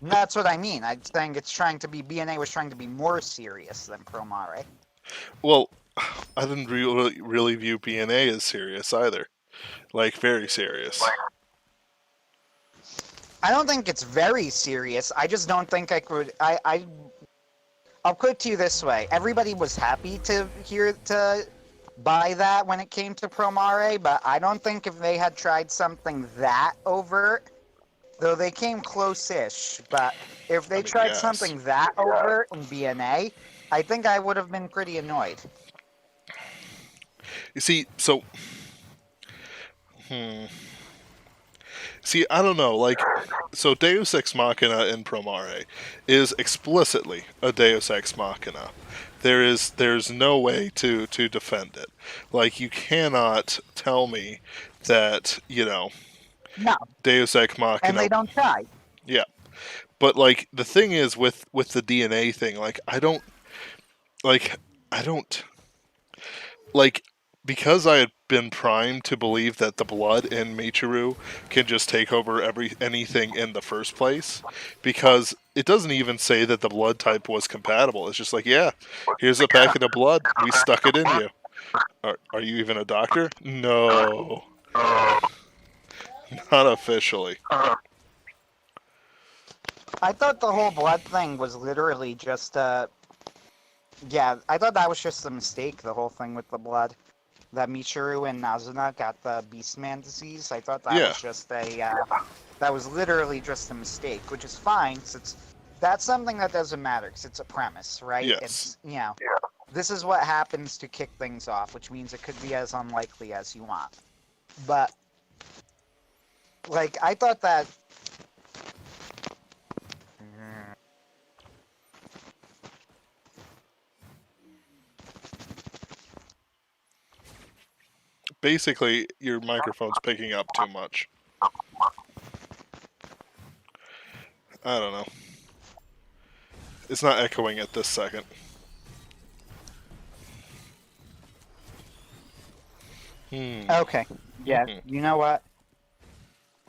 That's what I mean. I think BNA was trying to be more serious than Promare. Well, I didn't really view BNA as serious either. Like, very serious. I don't think it's very serious. I just don't think I could... I'll put it to you this way. Everybody was happy to buy that when it came to Promare, but I don't think if they had tried something that overt, though they came close-ish, but if they tried something that overt in BNA, I think I would have been pretty annoyed. You see, so... See, I don't know, like, so Deus Ex Machina in Promare is explicitly a Deus Ex Machina. There's no way to defend it. Like, you cannot tell me that, No. Deus Ex Machina... And they don't try. Yeah. But, like, the thing is with the DNA thing, like, I don't... Like, because I had been primed to believe that the blood in Michiru can just take over anything in the first place, because it doesn't even say that the blood type was compatible. It's just like, yeah, here's a packet of blood, we stuck it in you. Are you even a doctor? No, not officially. I thought the whole blood thing was literally just yeah, I thought that was just a mistake, the whole thing with the blood. That Michiru and Nazuna got the Beastman disease. I thought that Yeah. was just that was literally just a mistake, which is fine, since that's something that doesn't matter, because it's a premise, right? Yes. It's, this is what happens to kick things off, which means it could be as unlikely as you want. But, like, I thought that... Basically, your microphone's picking up too much. I don't know. It's not echoing at this second. Okay. Yeah, you know what?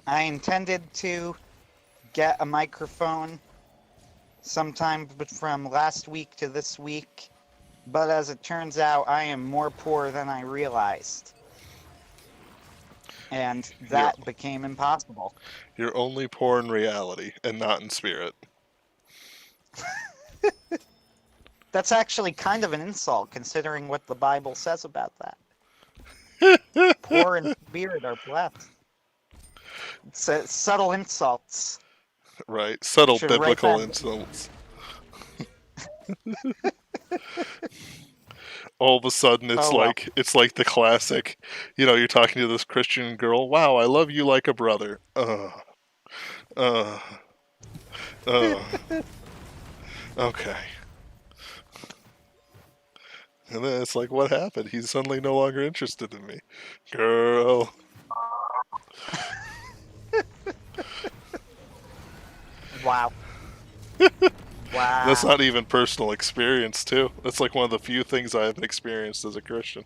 I intended to get a microphone sometime from last week to this week, but as it turns out, I am more poor than I realized. And that became impossible. You're only poor in reality and not in spirit. That's actually kind of an insult, considering what the Bible says about that. Poor in spirit are blessed. It's subtle insults. Right. Subtle Should biblical write insults. All of a sudden, it's it's like the classic. You're talking to this Christian girl. Wow, I love you like a brother. Okay. And then it's like, what happened? He's suddenly no longer interested in me. Girl. Wow. Wow. That's not even personal experience, too. That's like one of the few things I haven't experienced as a Christian.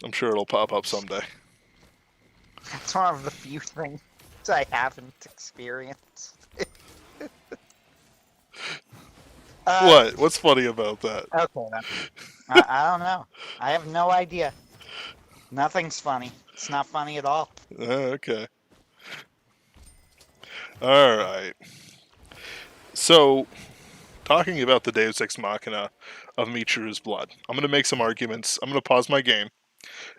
I'm sure it'll pop up someday. It's one of the few things I haven't experienced. What? What's funny about that? Okay, then. I don't know. I have no idea. Nothing's funny. It's not funny at all. Okay. Alright. So, talking about the Deus Ex Machina of Michiru's blood, I'm going to make some arguments. I'm going to pause my game,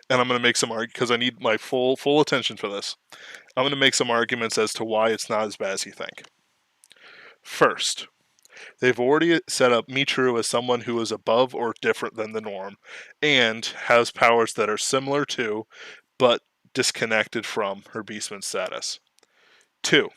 and I'm going to make some arguments, because I need my full attention for this. I'm going to make some arguments as to why it's not as bad as you think. First, they've already set up Michiru as someone who is above or different than the norm, and has powers that are similar to, but disconnected from, her Beastman status. 2,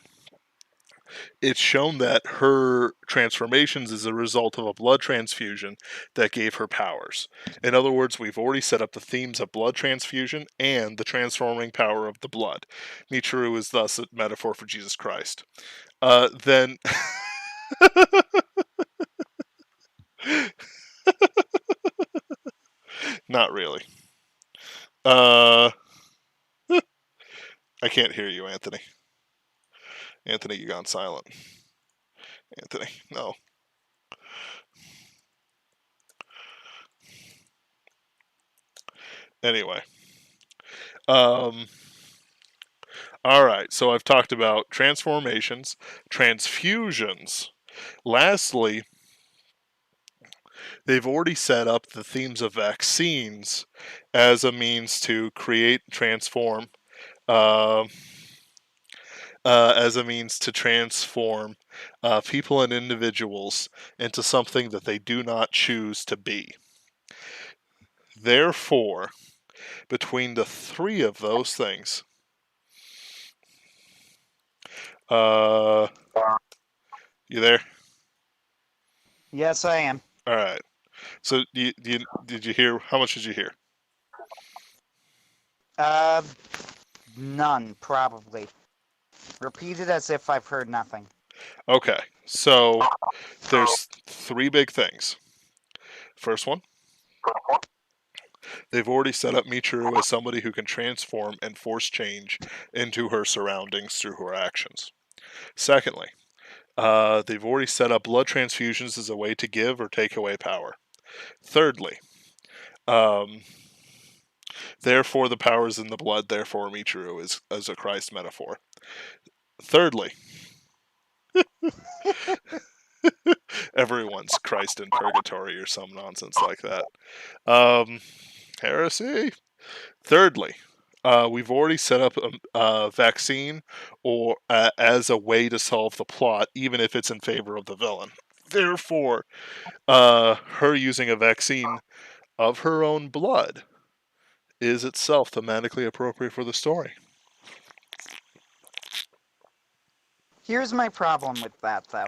it's shown that her transformations is a result of a blood transfusion that gave her powers. In other words, we've already set up the themes of blood transfusion and the transforming power of the blood. Michiru is thus a metaphor for Jesus Christ. Then... Not really. I can't hear you, Anthony. Anthony, you gone silent. Anthony, no. Anyway. Alright, so I've talked about transformations, transfusions. Lastly, they've already set up the themes of vaccines as a means to create, transform, as a means to transform people and individuals into something that they do not choose to be. Therefore, between the 3 of those things, you there? Yes, I am. All right. So, did you hear? How much did you hear? None, probably. Repeat it as if I've heard nothing. Okay. So, there's 3 big things. First one, they've already set up Michiru as somebody who can transform and force change into her surroundings through her actions. Secondly, they've already set up blood transfusions as a way to give or take away power. Thirdly, Therefore, the power is in the blood. Therefore, Michiru is a Christ metaphor. Thirdly, everyone's Christ in purgatory or some nonsense like that. Heresy. Thirdly, we've already set up a vaccine or as a way to solve the plot, even if it's in favor of the villain. Therefore, her using a vaccine of her own blood is itself thematically appropriate for the story. Here's my problem with that, though.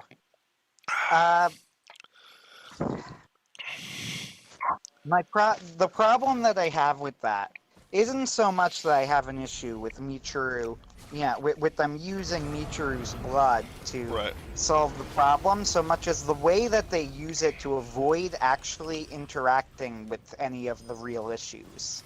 The problem that I have with that isn't so much that I have an issue with Michiru, with them using Michiru's blood to solve the problem, so much as the way that they use it to avoid actually interacting with any of the real issues.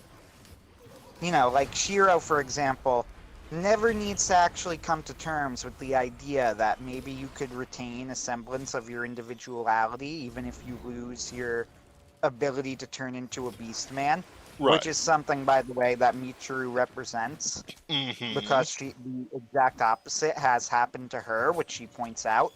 Like Shiro, for example, never needs to actually come to terms with the idea that maybe you could retain a semblance of your individuality even if you lose your ability to turn into a beast man, which is something, by the way, that Michiru represents, because the exact opposite has happened to her, which she points out.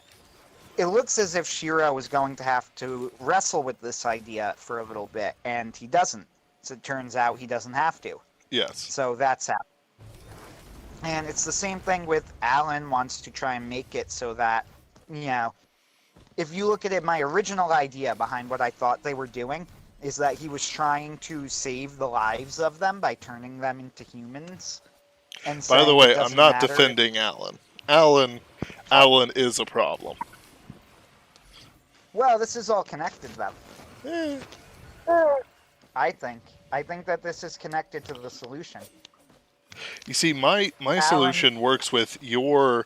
It looks as if Shiro is going to have to wrestle with this idea for a little bit, and he doesn't. So it turns out he doesn't have to. Yes. So that's happening. And it's the same thing with Alan wants to try and make it so that, if you look at it, my original idea behind what I thought they were doing is that he was trying to save the lives of them by turning them into humans. And by the way, I'm not defending Alan. Alan is a problem. Well, this is all connected, though. I think that this is connected to the solution. You see, my solution works with your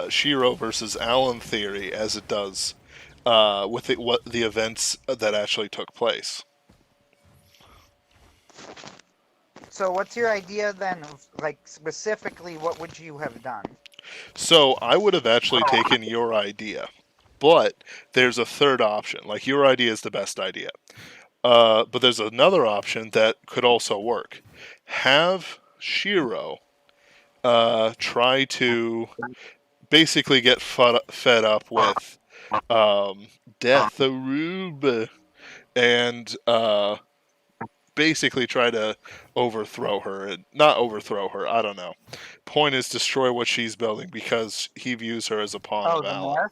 Shiro versus Alan theory as it does with what the events that actually took place. So what's your idea then of, specifically, what would you have done? So I would have actually taken your idea, but there's a third option. Like, your idea is the best idea. But there's another option that could also work. Have Shiro try to basically get fed up with Deatharub and basically try to overthrow her. Not overthrow her, I don't know. Point is, destroy what she's building because he views her as a pawn of Alan. Mayor?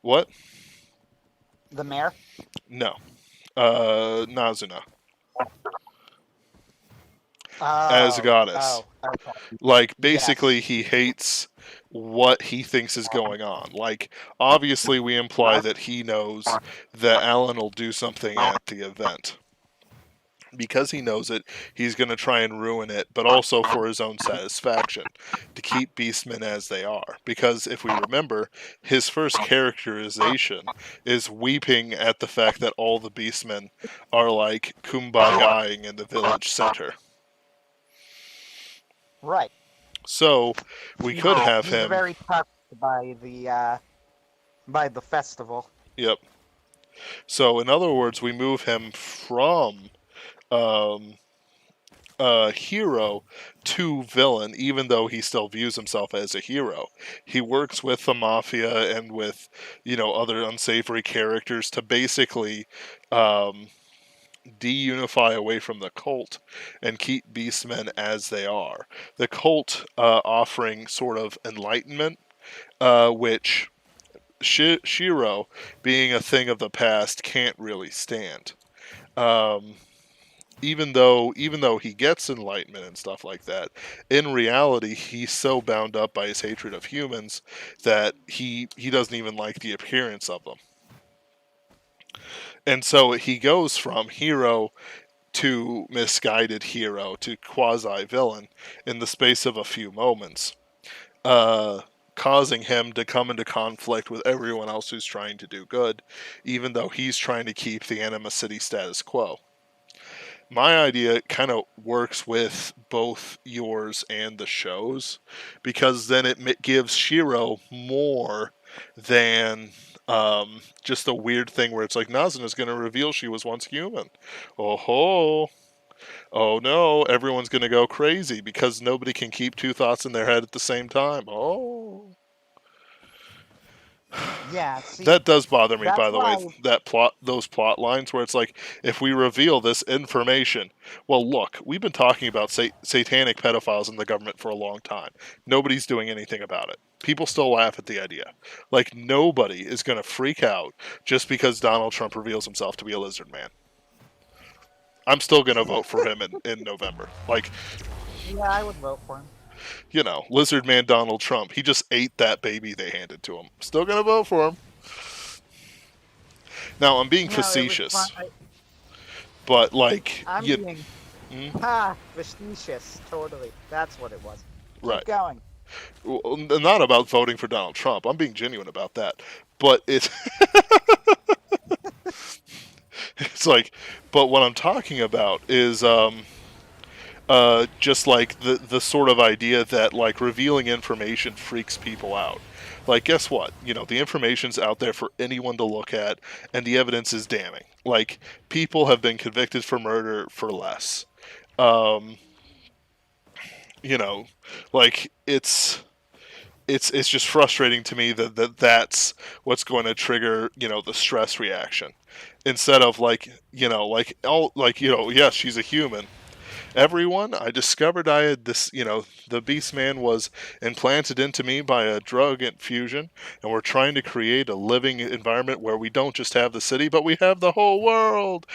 What? The mayor? No. Nazuna. As a goddess. Okay. Like, basically, he hates what he thinks is going on. Like, obviously, we imply that he knows that Alan will do something at the event. Because he knows it, he's going to try and ruin it, but also for his own satisfaction, to keep Beastmen as they are. Because if we remember, his first characterization is weeping at the fact that all the Beastmen are like kumbayaing in the village center. Right. So we could have he's him very touched by the festival. Yep. So in other words, we move him from hero to villain, even though he still views himself as a hero. He works with the mafia and with, other unsavory characters to basically de-unify away from the cult and keep Beastmen as they are. The cult offering sort of enlightenment, which Shiro, being a thing of the past, can't really stand. Even though he gets enlightenment and stuff like that, in reality, he's so bound up by his hatred of humans that he doesn't even like the appearance of them. And so he goes from hero to misguided hero to quasi-villain in the space of a few moments, causing him to come into conflict with everyone else who's trying to do good, even though he's trying to keep the Anima City status quo. My idea kind of works with both yours and the show's, because then it gives Shiro more than just a weird thing where it's like, Nazuna's going to reveal she was once human. Oh-ho! Oh no, everyone's going to go crazy because nobody can keep two thoughts in their head at the same time. Oh. Yeah, see, That does bother me, that's by the way, why. those plot lines where it's like, if we reveal this information, well, look, we've been talking about satanic pedophiles in the government for a long time. Nobody's doing anything about it. People still laugh at the idea. Like, nobody is going to freak out just because Donald Trump reveals himself to be a lizard man. I'm still going to vote for him in November. Like, Yeah, I would vote for him. you know, lizard man Donald Trump. He just ate that baby they handed to him. Still going to vote for him. Now, I'm being No, it was fun. facetious. But like, I'm you, being mm, facetious. Totally, that's what it was. Keep right? going. Well, not about voting for Donald Trump. I'm being genuine about that. But it's like, but what I'm talking about is just like the sort of idea that like revealing information freaks people out. Like, guess what? You know, the information's out there for anyone to look at, and the evidence is damning. Like, people have been convicted for murder for less. Um, you know, like it's just frustrating to me that's what's going to trigger, you know, the stress reaction, instead of like, you know, like, oh, like, you know, yes, she's a human. Everyone, I discovered I had this, you know, the beast man was implanted into me by a drug infusion, and we're trying to create a living environment where we don't just have the city, but we have the whole world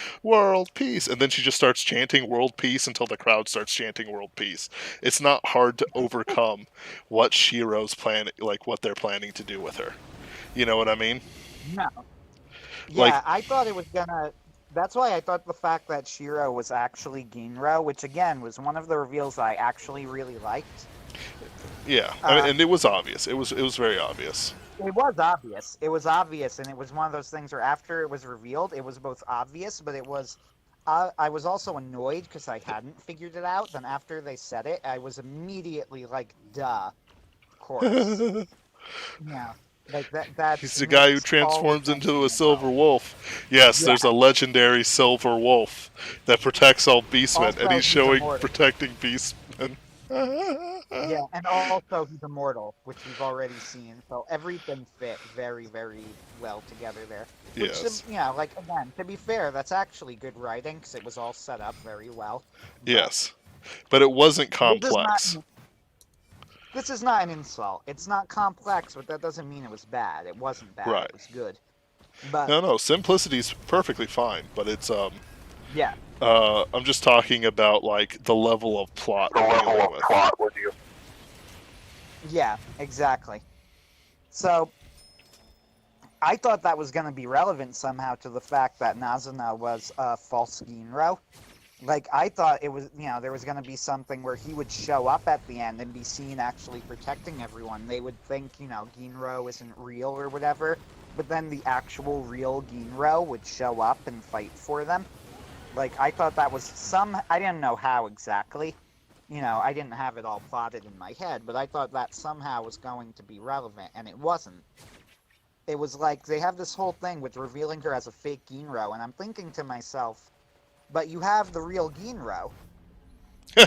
peace. And then she just starts chanting world peace until the crowd starts chanting world peace. It's not hard to overcome what Shiro's plan, like what they're planning to do with her. You know what I mean? No. Like, Yeah, I thought it was gonna. That's why I thought the fact that Shiro was actually Ginro, which again was one of the reveals I actually really liked. yeah, I mean, Uh, and it was obvious. It was very obvious. it was obvious. It was obvious, and it was one of those things where after it was revealed, it was both obvious, but it was. I was also annoyed because I hadn't figured it out. Then after they said it, I was immediately like, "Duh, of course." Yeah, like that. He's That the guy who makes all the transforms sense into in a the world. silver wolf. Yes, Yeah. there's a legendary silver wolf that protects all beastmen, and Also, he's he's showing immortal. protecting beastmen. Yeah, and also he's immortal, which we've already seen. So everything fit very, very well together there. Which, Yes, like again, to be fair, that's actually good writing because it was all set up very well. But yes, but it wasn't this is not complex. this is not an insult. It's not complex, but that doesn't mean it was bad. It wasn't bad. Right? It was good. But No, simplicity's perfectly fine, but it's yeah, I'm just talking about like the level of plot The we're level dealing of with. plot with you. yeah, exactly. So I thought that was going to be relevant somehow to the fact that Nazuna was a false Ginro. Like, I thought it was, there was going to be something where he would show up at the end and be seen actually protecting everyone. They would think, Ginro isn't real or whatever, but then the actual real Ginro would show up and fight for them. Like, I thought that was I didn't know how exactly. I didn't have it all plotted in my head, but I thought that somehow was going to be relevant, and it wasn't. It was like, they have this whole thing with revealing her as a fake Ginro, and I'm thinking to myself, but you have the real Ginro.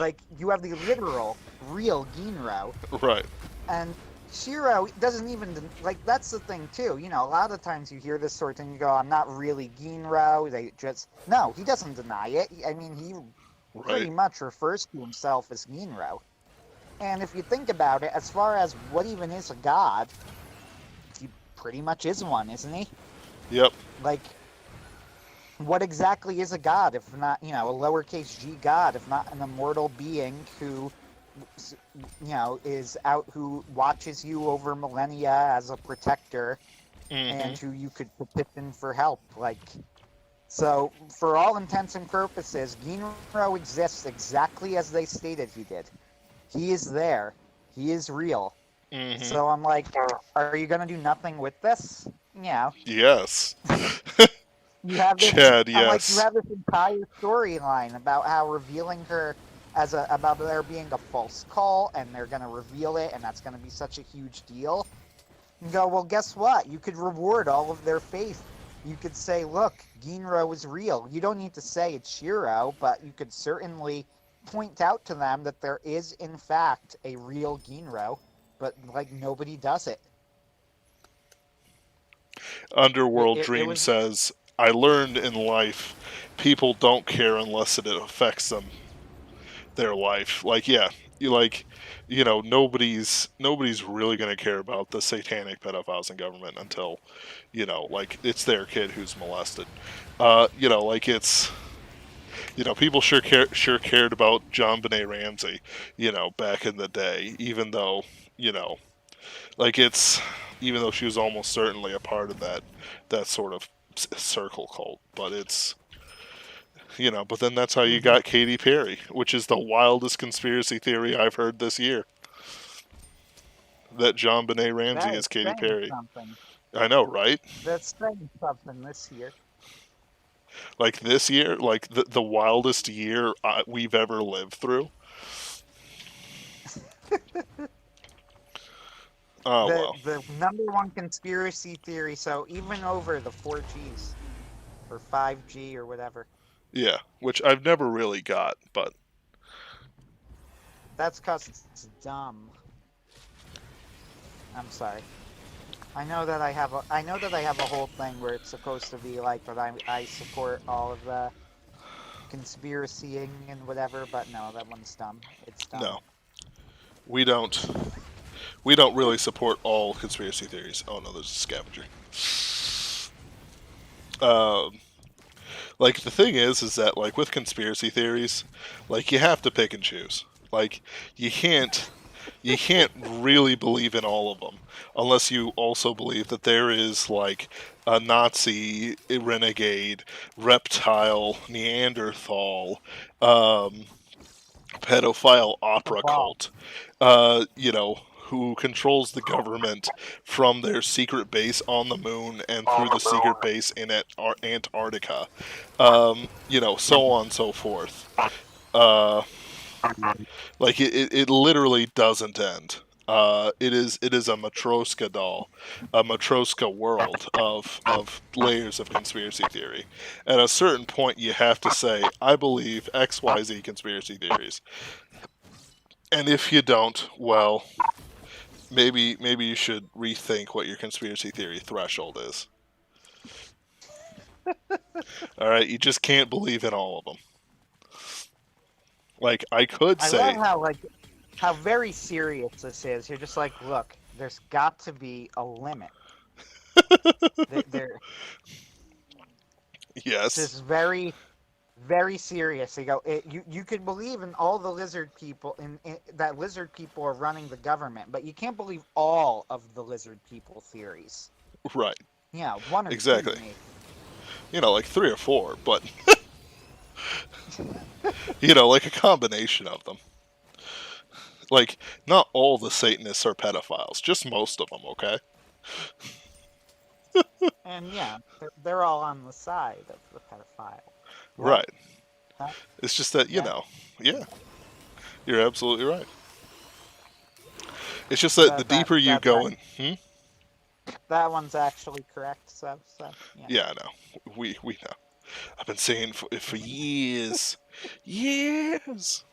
Like, you have the literal, real Ginro. Right. And Shiro doesn't even, like, that's the thing, too. A lot of times you hear this sort of thing, you go, I'm not really Ginro. They just, no, he doesn't deny it. I mean, he pretty Right. much refers to himself as Ginro. And if you think about it, as far as what even is a god, he pretty much is one, isn't he? Yep. Like, what exactly is a god if not, a lowercase g god, if not an immortal being who, is out, who watches you over millennia as a protector, and who you could petition for help? Like, so for all intents and purposes, Ginro exists exactly as they stated he did. He is there. He is real. So I'm like, are you gonna do nothing with this? Yes. You have this. Chad, I'm like, you yes. have this entire storyline about how revealing her about there being a false call, and they're gonna reveal it, and that's gonna be such a huge deal. And go, well, guess what? You could reward all of their faith You could say, look, Ginro is real. You don't need to say it's Shiro, but you could certainly point out to them that there is, in fact, a real Ginro, but, like, nobody does it. Underworld It Dream was says, I learned in life people don't care unless it affects them, their life. Like, yeah, nobody's really going to care about the satanic pedophiles in government until, like, it's their kid who's molested. Like, it's, people sure cared about John Benet Ramsey, back in the day, even though, you know, like, it's, even though she was almost certainly a part of that sort of circle cult, but it's, but then that's how you Mhm. got Katy Perry, which is the wildest conspiracy theory I've heard this year. That John Benet Ramsey that is is Katy saying Perry. something. I know, right? That's saying something this year. Like this year, like the wildest year we've ever lived through. Oh The well, the number one conspiracy theory, so even over the 4Gs or 5G or whatever. yeah, which I've never really got, but That's because it's dumb. I'm sorry. I know that I have a whole thing where it's supposed to be like that I support all of the conspiracying and whatever, but no, that one's dumb. It's dumb. no, we don't. We don't really support all conspiracy theories. Oh no, there's a scavenger. Um, like the thing is that like with conspiracy theories, like you have to pick and choose. Like you can't you can't really believe in all of them unless you also believe that there is like a Nazi, a renegade, reptile, Neanderthal, um, pedophile opera Cabal. cult, who controls the government from their secret base on the moon and On through the the secret moon. base in Antarctica, so on and so forth. Uh, like it literally doesn't end. It is a Matroska doll, a Matroska world of layers of conspiracy theory. At a certain point, you have to say, I believe XYZ conspiracy theories, and if you don't, well, maybe you should rethink what your conspiracy theory threshold is. All right, you just can't believe in all of them. Like I could I love say, how very serious this is. You're just like, look, there's got to be a limit. There, it's yes, just very, very serious. You go, you could believe in all the lizard people, in that lizard people are running the government, but you can't believe all of the lizard people theories. right, Yeah, one or two exactly. maybe. Like 3 or 4, but like a combination of them. Like, not all the Satanists are pedophiles, just most of them, okay? And yeah, they're all on the side of the pedophile. What? Right. Huh? It's just that, Yeah, yeah, you're absolutely right. It's just that the that that deeper you that's go in, that one's actually correct. So yeah. yeah, I know. We know. I've been saying for years. Years.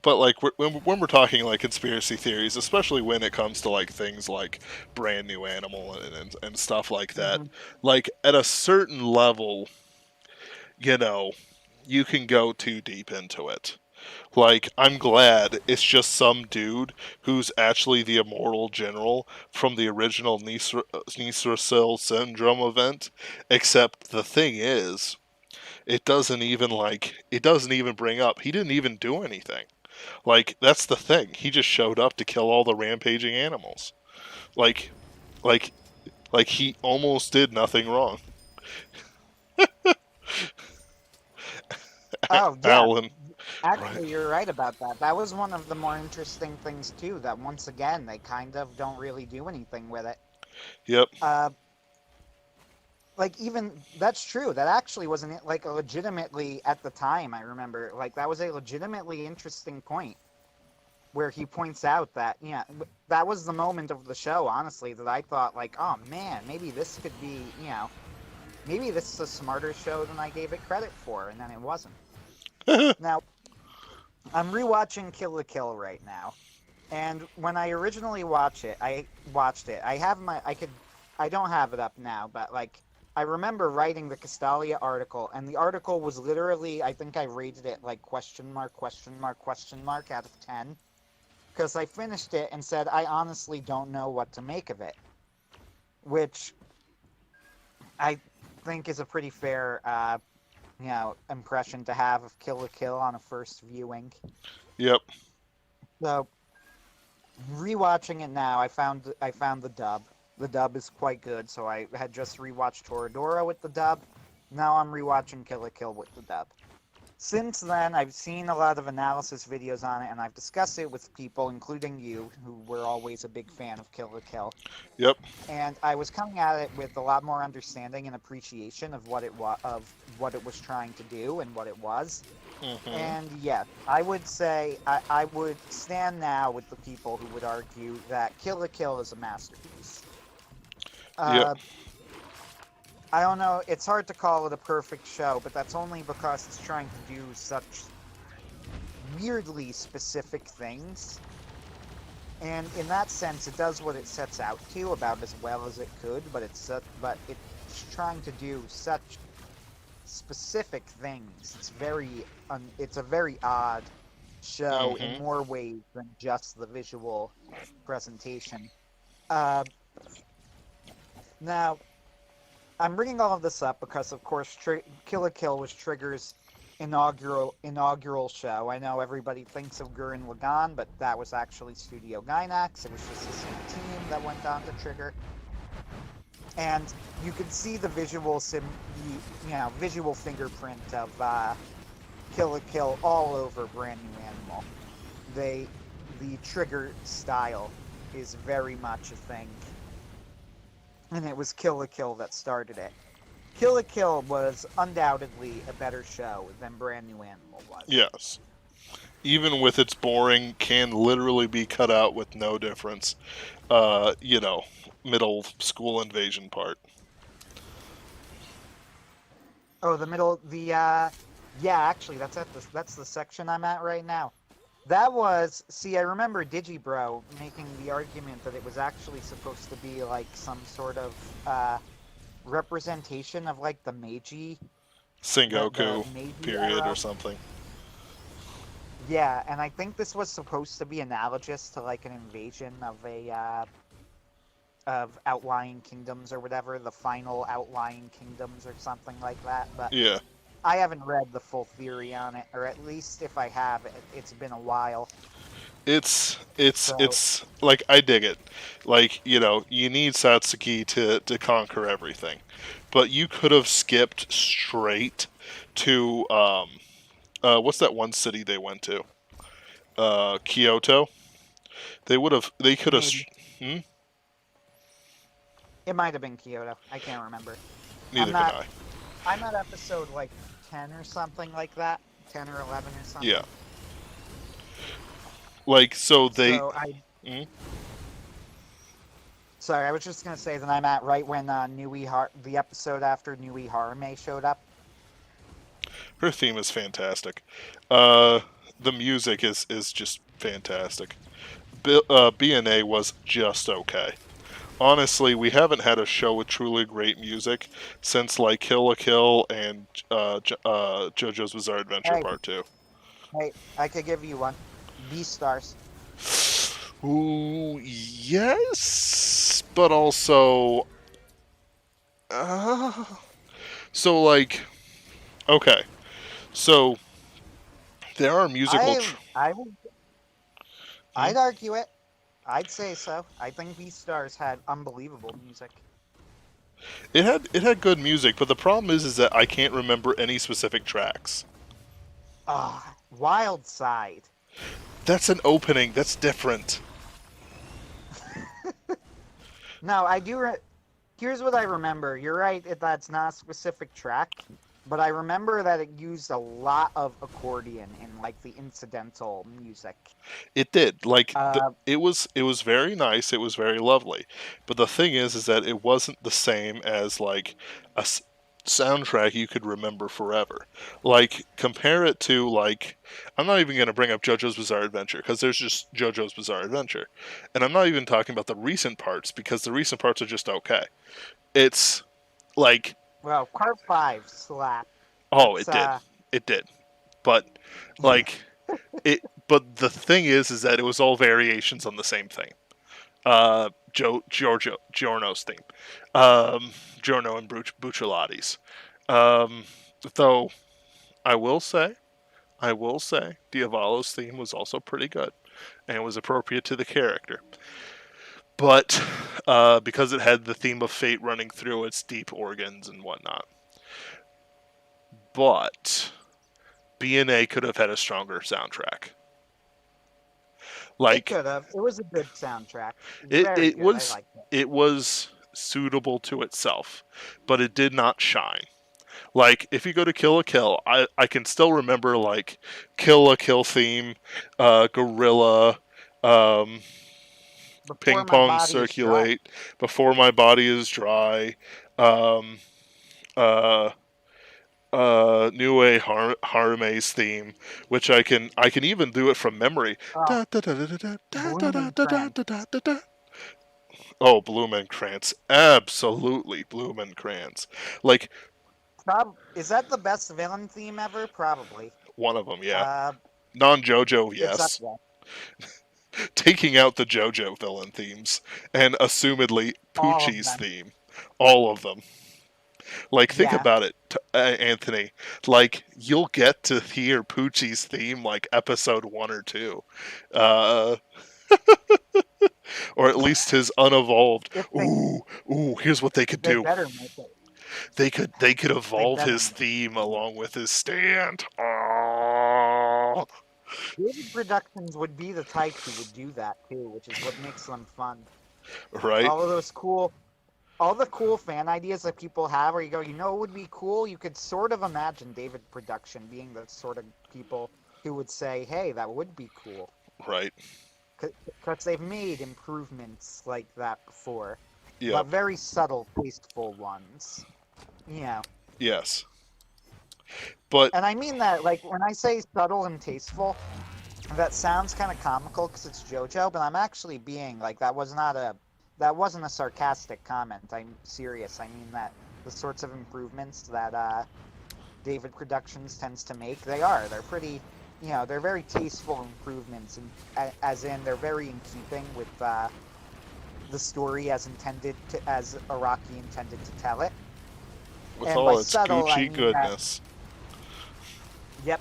But like when we're talking like conspiracy theories, especially when it comes to like things like Brand New Animal and stuff like that, Hmm. like at a certain level, you know, you can go too deep into it. Like I'm glad it's just some dude who's actually the immortal general from the original Nisrasil syndrome event. Except the thing is, it doesn't even bring up he didn't even do anything. Like that's the thing. He just showed up to kill all the rampaging animals. Like like like he almost did nothing wrong. Oh yeah, Alan, right? actually, you're right about that. That was one of the more interesting things too. That once again, they kind of don't really do anything with it. Yep. Uh, like even that's true. That actually wasn't like a legitimately at the time. I remember like that was a legitimately interesting point. where he points out that, that was the moment of the show, honestly, that I thought, like, oh man, maybe this could be, maybe this is a smarter show than I gave it credit for, and then it wasn't. Now, I'm rewatching Kill la Kill right now, and when I originally watched it, I don't have it up now, but like, I remember writing the Castalia article, and the article was literally, I think I rated it like question mark, question mark, question mark out of 10, because I finished it and said, I honestly don't know what to make of it, which I think is a pretty fair, impression to have of Kill la Kill on a first viewing. Yep. So, rewatching it now, I found the dub. The dub is quite good, so I had just rewatched Toradora with the dub. Now I'm rewatching Kill la Kill with the dub. Since then, I've seen a lot of analysis videos on it, and I've discussed it with people, including you, who were always a big fan of Kill la Kill. Yep. And I was coming at it with a lot more understanding and appreciation of what it was trying to do and what it was. Mm-hmm. And yeah, I would say I would stand now with the people who would argue that Kill la Kill is a masterpiece. Yep. I don't know, it's hard to call it a perfect show, but that's only because it's trying to do such weirdly specific things. And in that sense, it does what it sets out to about as well as it could, but it's trying to do such specific things. It's a very odd show in more ways than just the visual presentation. Now, I'm bringing all of this up because, of course, Kill la Kill was Trigger's inaugural show. I know everybody thinks of Gurren Lagann, but that was actually Studio Gainax. It was just the same team that went on to Trigger. And you could see the visual fingerprint of Kill la Kill all over Brand New Animal. The Trigger style is very much a thing. And it was Kill la Kill that started it. Kill la Kill was undoubtedly a better show than Brand New Animal was. Yes. Even with its boring, can literally be cut out with no difference, middle school invasion part. Oh, actually, that's the section I'm at right now. I remember Digibro making the argument that it was actually supposed to be like some sort of representation of like the Meiji Sengoku period era. or something. Yeah, and I think this was supposed to be analogous to like an invasion of of outlying kingdoms or whatever, the final outlying kingdoms or something like that. But yeah, I haven't read the full theory on it, or at least if I have, it's been a while. It's like, I dig it. Like, you need Satsuki to conquer everything, but you could have skipped straight to what's that one city they went to? Kyoto. They could have. It might have been Kyoto. I can't remember. Neither can I. I'm at episode like 10 or something like that. 10 or 11 or something. Yeah. Like, so they... Sorry, I was just going to say that I'm at right when the episode after Nui Harume showed up. Her theme is fantastic. The music is just fantastic. BNA was just okay. Honestly, we haven't had a show with truly great music since, like, Kill la Kill and JoJo's Bizarre Adventure Part 2. Hey, I could give you one. Beastars. Ooh, yes, but also... so, like... Okay, so... There are musical... I'd argue it. I'd say so. I think Beastars had unbelievable music. It had good music, but the problem is that I can't remember any specific tracks. Wild Side. That's an opening. That's different. No, I do. Here's what I remember. You're right. That's not a specific track, But I remember that it used a lot of accordion in like the incidental music. It did. Like Uh, it was very nice. It was very lovely. But the thing is that it wasn't the same as like a soundtrack you could remember forever. Like compare it to like I'm not even going to bring up JoJo's Bizarre Adventure because there's just JoJo's Bizarre Adventure. And I'm not even talking about the recent parts because the recent parts are just okay. It's like well, Part 5 slap. oh, That's it did. It did. But like it but the thing is that it was all variations on the same thing. Giorno's theme. Giorno and Bucciolati's. Um, though I will say, Diavolo's theme was also pretty good and was appropriate to the character. But because it had the theme of fate running through its deep organs and whatnot. But BNA could have had a stronger soundtrack. it Like could have. It was a good soundtrack. it, Very it good. I was liked it. it was suitable to itself, but it did not shine. Like if you go to Kill la Kill, I can still remember like Kill la Kill theme, Gorilla, Before Ping My Pong Body Is Dry. Circulate, Before My Body Is Dry, um, uh, Nue Harume's theme, which I can even do it from memory. Oh, Da, da, da, da, da, da, da, da, da, da, Blumenkrantz. da, da, da. Oh, Blumenkrantz, absolutely Blumenkrantz. Like Is that the best villain theme ever? Probably. one of them, yeah. Uh, Non JoJo, it's up yes. there. Taking out the JoJo villain themes and assumedly All of Poochie's them. theme, all of them. Like think Yeah. about it, Anthony. Like you'll get to hear Poochie's theme like episode 1 or 2, uh, or at least his unevolved. If Ooh! Here's what they could they do. better make it. They could They evolve better his make theme it. along with his stand. Oh, David Productions would be the type who would do that too, which is what makes them fun. right? All the cool fan ideas that people have where you go, you know, it would be cool. You could sort of imagine David Production being the sort of people who would say, hey, that would be cool. Right. Because they've made improvements like that before. Yeah. But very subtle, tasteful ones. You know. Yes. But And I mean that, like, when I say subtle and tasteful, that sounds kind of comical because it's JoJo, but I'm actually being, like, that wasn't a sarcastic comment. I'm serious. I mean that the sorts of improvements that David Productions tends to make, they're pretty, you know, they're very tasteful improvements, and as in they're very in keeping with the story as Araki intended to tell it. with And all by its subtle, I Gucci mean goodness. Yep.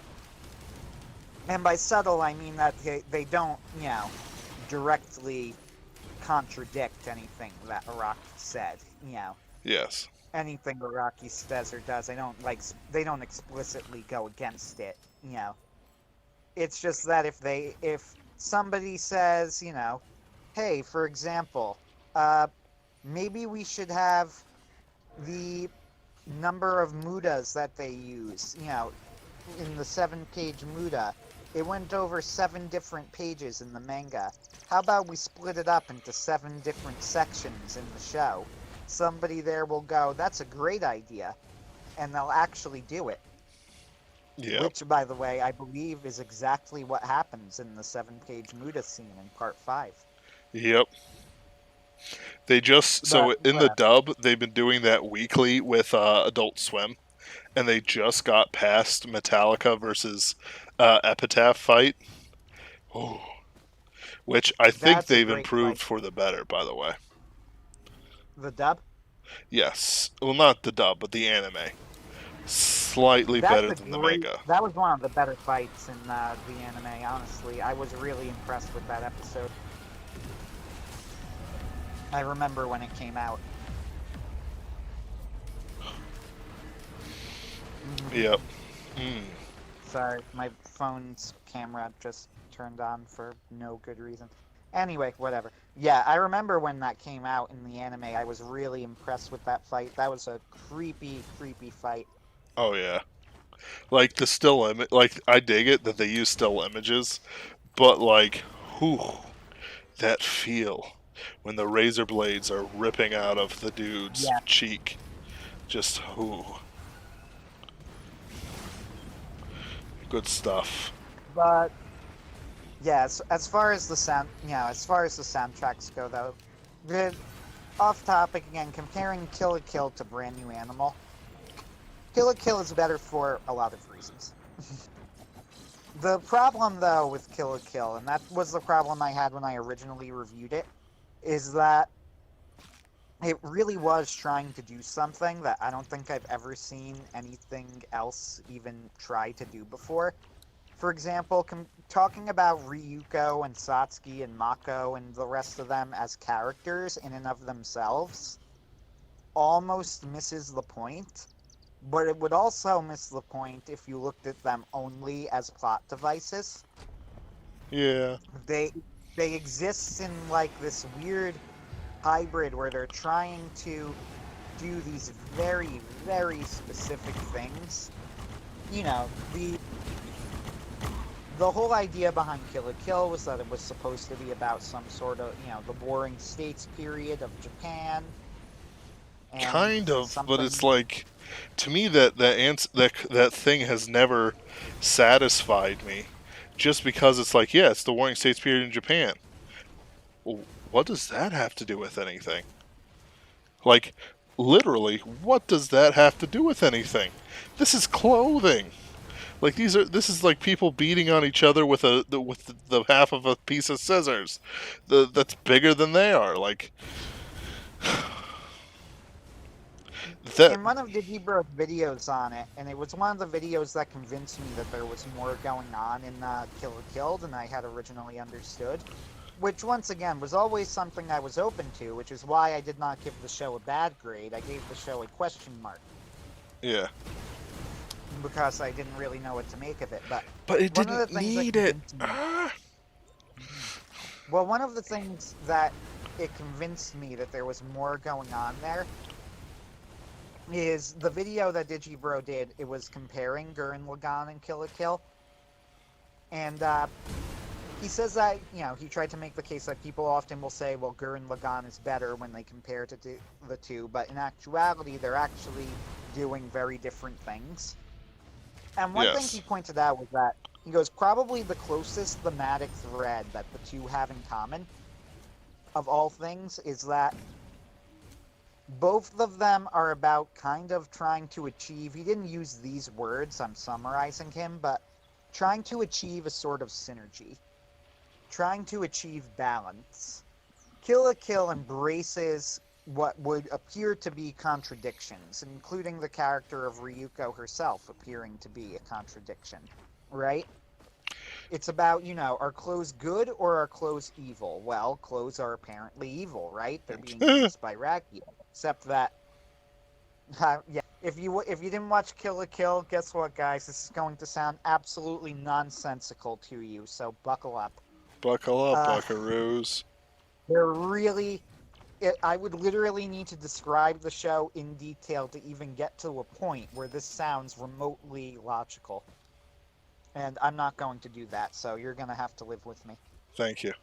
And by subtle, I mean that they don't, you know, directly contradict anything that Araki said. You know, Yes. anything Araki says or does, they don't explicitly go against it. You know, it's just that if somebody says, you know, hey, for example, maybe we should have the number of mudas that they use, you know, in the 7-page muda. It went over 7 different pages in the manga. How about we split it up into 7 different sections in the show? Somebody there will go, that's a great idea. And they'll actually do it. Yeah. Which, by the way, I believe is exactly what happens in the 7-page muda scene in part 5. Yep. They just so But in the whatever. dub they've been doing that weekly with Adult Swim, and they just got past Metallica versus Epitaph fight. Oh, which I think That's a they've great improved fight. for the better, by the way. The dub? Yes. Well, not the dub, but the anime. Slightly That's better a than the great. manga. That was one of the better fights in the anime. Honestly, I was really impressed with that episode. I remember when it came out. Yep. Mm. Sorry, my phone's camera just turned on for no good reason. Anyway, whatever. Yeah, I remember when that came out in the anime. I was really impressed with that fight. That was a creepy, creepy fight. Oh yeah, like the still image. Like I dig it that they use still images, but like, whew, that feel when the razor blades are ripping out of the dude's Yeah, cheek, just whew, good stuff. but yes, as far as the as far as the soundtracks go, though, the off topic again, comparing Kill la Kill to Brand New Animal. Kill la Kill is better for a lot of reasons. The problem, though, with Kill la Kill, and that was the problem I had when I originally reviewed it, is that it really was trying to do something that I don't think I've ever seen anything else even try to do before. For example, talking about Ryuko and Satsuki and Mako and the rest of them as characters in and of themselves almost misses the point, but it would also miss the point if you looked at them only as plot devices. Yeah, They they exist in like this weird hybrid where they're trying to do these very, very specific things. You know, the whole idea behind Kill la Kill was that it was supposed to be about some sort of, the warring states period of Japan and kind of, but it's something. like, to me that thing has never satisfied me, just because it's like, yeah, it's the Warring States period in Japan. Well, what does that have to do with anything? Like, literally, what does that have to do with anything? This is clothing. Like this is like people beating on each other with the half of a piece of scissors, that's bigger than they are. Like that. In one of Digibro's videos on it, and it was one of the videos that convinced me that there was more going on in Kill la Kill than I had originally understood. Which, once again, was always something I was open to, which is why I did not give the show a bad grade. I gave the show a question mark. Yeah, Because I didn't really know what to make of it. But but it one of the didn't things that need it. convinced me, well, one of the things that it convinced me that there was more going on there is the video that Digibro did. It was comparing Gurren Lagann and Kill la Kill, and he says that he tried to make the case that people often will say, well, Gurren Lagann is better when they compare to the two, but in actuality, they're actually doing very different things. And one thing he Yes. pointed out was that he goes, probably the closest thematic thread that the two have in common, of all things, is that both of them are about kind of trying to achieve, he didn't use these words, I'm summarizing him, but trying to achieve a sort of synergy, trying to achieve balance. Kill la Kill embraces what would appear to be contradictions, including the character of Ryuko herself appearing to be a contradiction, right? It's about, are clothes good or are clothes evil? Well, clothes are apparently evil, right? They're being used by Rakia. Except that, yeah, if you didn't watch Kill la Kill, guess what, guys? This is going to sound absolutely nonsensical to you, so buckle up. Buckle up, Uh, buckaroos. they're really I would literally need to describe the show in detail to even get to a point where this sounds remotely logical. And I'm not going to do that, so you're going to have to live with me. Thank you.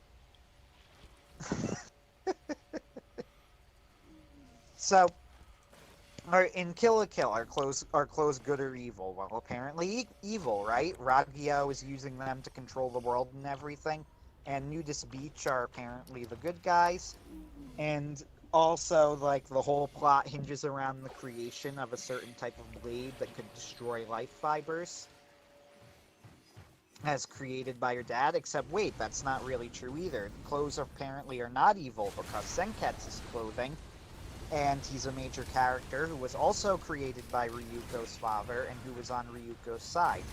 So, in Kill la Kill, are clothes good or evil? Well, apparently evil, right? Raggio is using them to control the world and everything. And Nudist Beach are apparently the good guys. And also, like, the whole plot hinges around the creation of a certain type of blade that could destroy life fibers, as created by your dad. Except, wait, that's not really true either. Clothes apparently are not evil because Senketsu is clothing, and he's a major character who was also created by Ryuko's father and who was on Ryuko's side.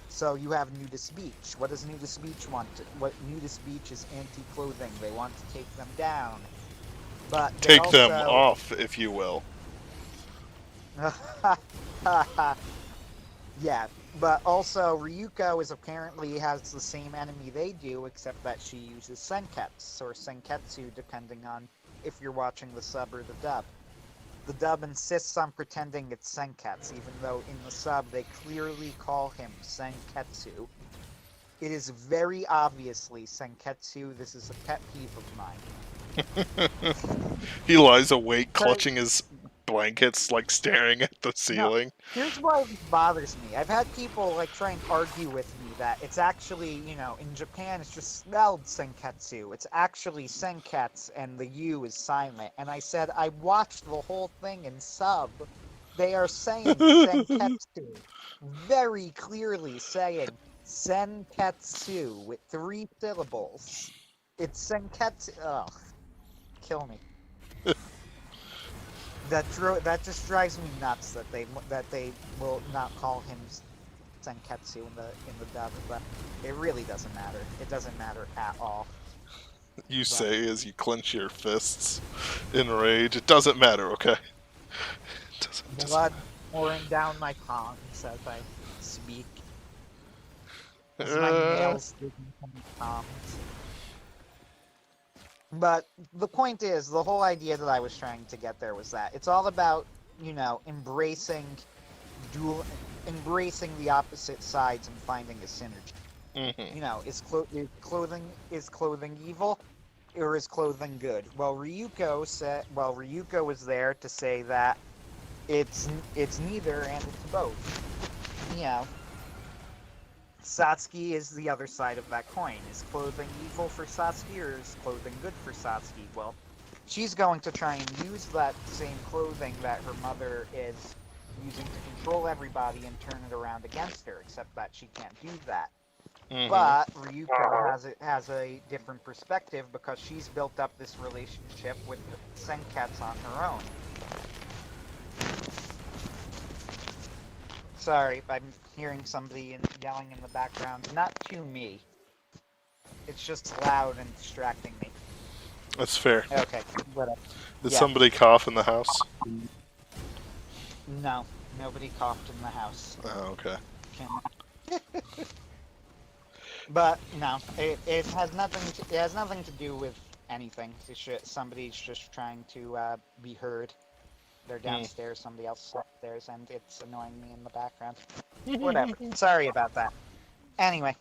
So you have Nudist Beach. What does Nudist Beach want? What Nudist Beach is anti-clothing. They want to take them down. But they Take them also... off, if you will. Yeah, but also Ryuko apparently has the same enemy they do, except that she uses Senketsu, or Senketsu, depending on if you're watching the sub or the dub. the dub insists on pretending it's Senketsu, even though in the sub they clearly call him Senketsu. It is very obviously Senketsu. This is a pet peeve of mine. He lies awake, clutching his blankets, like staring at the ceiling. Here's why this bothers me. I've had people like try and argue with me that it's actually, in Japan it's just spelled Senketsu. It's actually Senketsu and the U is silent. And I said I watched the whole thing in sub. They are saying Senketsu. Very clearly saying Senketsu with 3 syllables. It's Senketsu. Ugh. Kill me. That just drives me nuts that they will not call him Senketsu in the dub, but it really doesn't matter. It doesn't matter at all. You say as you clench your fists in rage. It doesn't matter, okay? It doesn't. Blood pouring down my palms as I speak. As my nails digging into my palms. But the point is, the whole idea that I was trying to get there was that it's all about, embracing the opposite sides and finding a synergy. Mm-hmm. Is clothing evil, or is clothing good? Well, Ryuko was there to say that it's neither and it's both. Satsuki is the other side of that coin. Is clothing evil for Satsuki, or is clothing good for Satsuki? Well, she's going to try and use that same clothing that her mother is using to control everybody and turn it around against her, except that she can't do that. Mm-hmm. But Ryuko has a different perspective because she's built up this relationship with Senketsu on her own. Sorry if I'm hearing somebody yelling in the background. Not to me. It's just loud and distracting me. That's fair. Okay, whatever. Did somebody cough in the house? No, nobody coughed in the house. Oh, okay. But no, it has nothing to do with anything. Somebody's just trying to be heard. They're downstairs, somebody else is upstairs, and it's annoying me in the background. Whatever. Sorry about that. Anyway.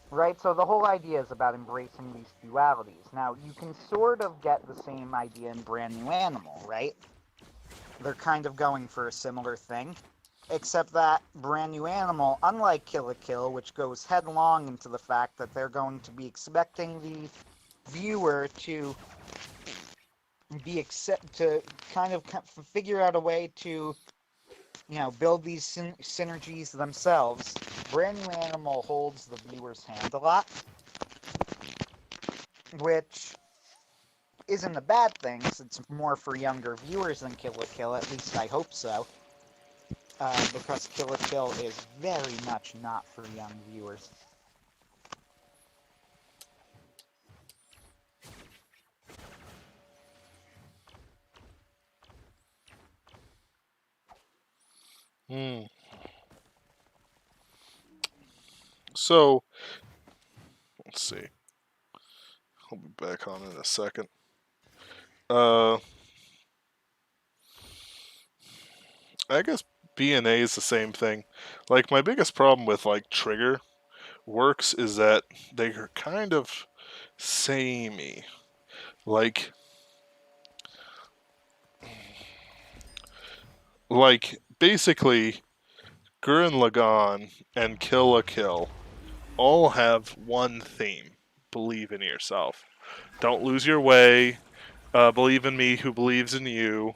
Right, so the whole idea is about embracing these dualities. Now, you can sort of get the same idea in Brand New Animal, right? They're kind of going for a similar thing. Except that Brand New Animal, unlike Kill la Kill, which goes headlong into the fact that they're going to be expecting the viewer to kind of figure out a way to, build these synergies themselves. Brand New Animal holds the viewer's hand a lot, which isn't a bad thing, since it's more for younger viewers than Kill la Kill, at least I hope so. Because Kill la Kill is very much not for young viewers. So, let's see. I'll be back on in a second. I guess BNA is the same thing. Like, my biggest problem with, like, Trigger works is that they are kind of samey. Like, basically, Gurren Lagann and Kill la Kill all have one theme. Believe in yourself. Don't lose your way. Believe in me who believes in you,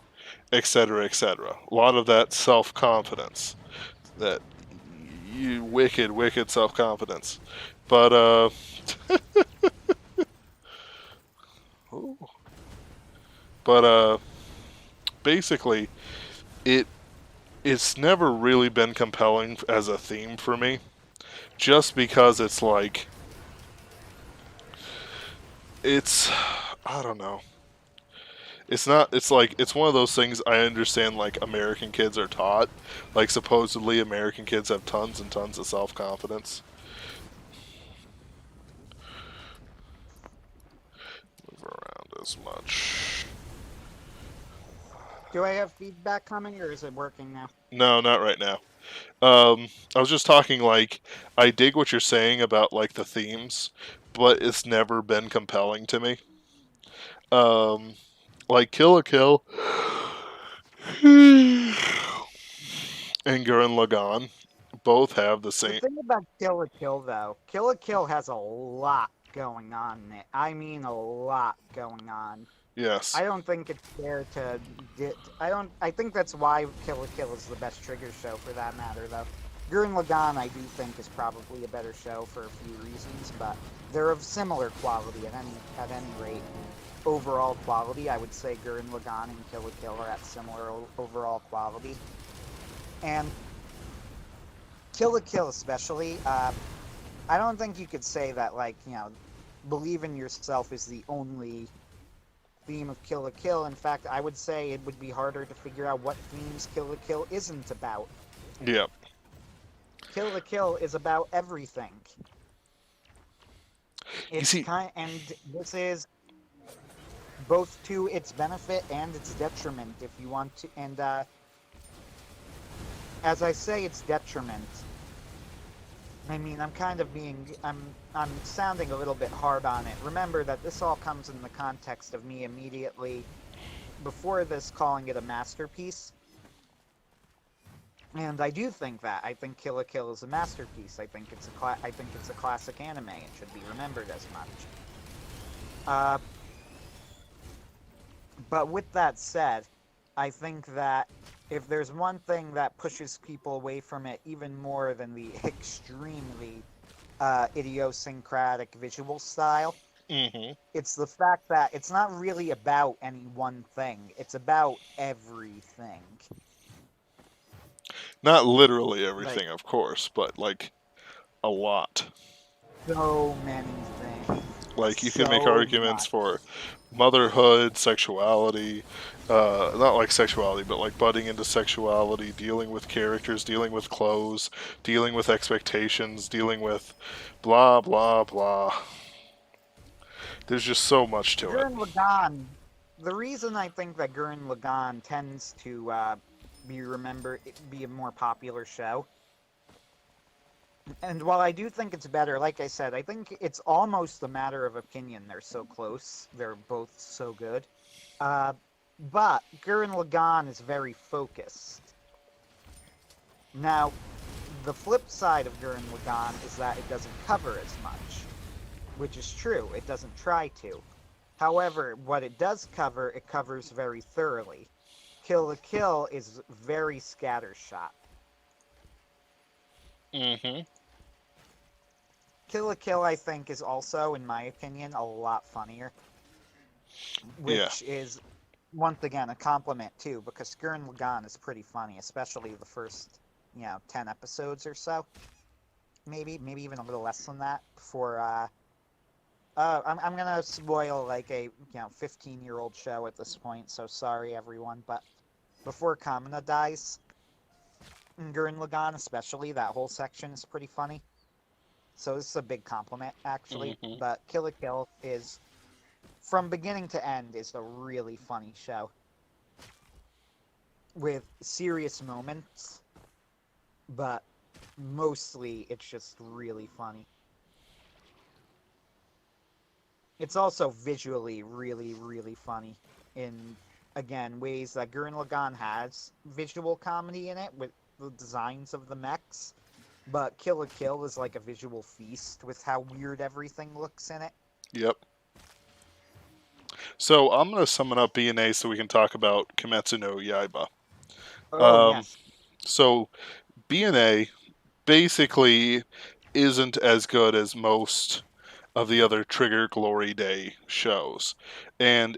etc., etc. A lot of that self-confidence. That you wicked, wicked self-confidence. But, basically, it's never really been compelling as a theme for me. Just because it's like, I don't know. It's one of those things I understand, like, American kids are taught. Like, supposedly American kids have tons and tons of self-confidence. Move around as much. Do I have feedback coming, or is it working now? No, not right now. I was just talking like I dig what you're saying about like the themes, but it's never been compelling to me. Um, like Kill a Kill and Gurren Lagann both have the The same. thing about Kill la Kill, though, Kill la Kill has a lot going on in it. I mean, a lot going on. Yes. I don't think it's fair to. I don't. I think that's why Kill la Kill is the best trigger show, for that matter, though. Gurren Lagann, I do think, is probably a better show for a few reasons, but they're of similar quality at any rate. Overall quality, I would say Gurren Lagann and Kill la Kill are at similar overall quality. And Kill la Kill, especially, I don't think you could say that, like, believe in yourself is the only theme of Kill la Kill. In fact, I would say it would be harder to figure out what themes Kill la Kill isn't about. Yep. Kill la Kill is about everything. You see, And this is both to its benefit and its detriment, if you want to. And as I say, its detriment, I mean, I'm sounding a little bit hard on it. Remember that this all comes in the context of me immediately before this calling it a masterpiece. And I do think that. I think Kill la Kill is a masterpiece. I think it's a classic anime. It should be remembered as much. But with that said, I think that if there's one thing that pushes people away from it even more than the extremely idiosyncratic visual style, mm-hmm. it's the fact that it's not really about any one thing. It's about everything. Not literally everything, Like, of course, but like a lot. so many things. Like you can make So arguments much. for motherhood, sexuality, not like sexuality, but like budding into sexuality, dealing with characters, dealing with clothes, dealing with expectations, dealing with blah blah blah. There's just so much to it. Gurren Lagann. The reason I think that Gurren Lagann tends to be a more popular show, and while I do think it's better, like I said, I think it's almost a matter of opinion. They're so close. They're both so good. Uh, but Gurren Lagann is very focused. Now, the flip side of Gurren Lagann is that it doesn't cover as much, which is true. It doesn't try to. However, what it does cover, it covers very thoroughly. Kill la Kill is very scattershot. Mm-hmm. Kill la Kill, I think, is also, in my opinion, a lot funnier. Which is, once again, a compliment, too, because Gurren Lagann is pretty funny, especially the first, 10 episodes or so. Maybe even a little less than that before, I'm gonna spoil, like, a, 15-year-old show at this point, so sorry, everyone, but before Kamina dies, in Gurren Lagann especially, that whole section is pretty funny. So this is a big compliment, actually. Mm-hmm. But Kill la Kill is, from beginning to end, is a really funny show. With serious moments, but mostly it's just really funny. It's also visually really, really funny in, again, ways that Gurren Lagann has visual comedy in it with the designs of the mechs. But Kill la Kill is like a visual feast with how weird everything looks in it. Yep. So I'm gonna summon up BNA so we can talk about Kimetsu no Yaiba. Oh, yes. So BNA basically isn't as good as most of the other Trigger Glory Day shows. And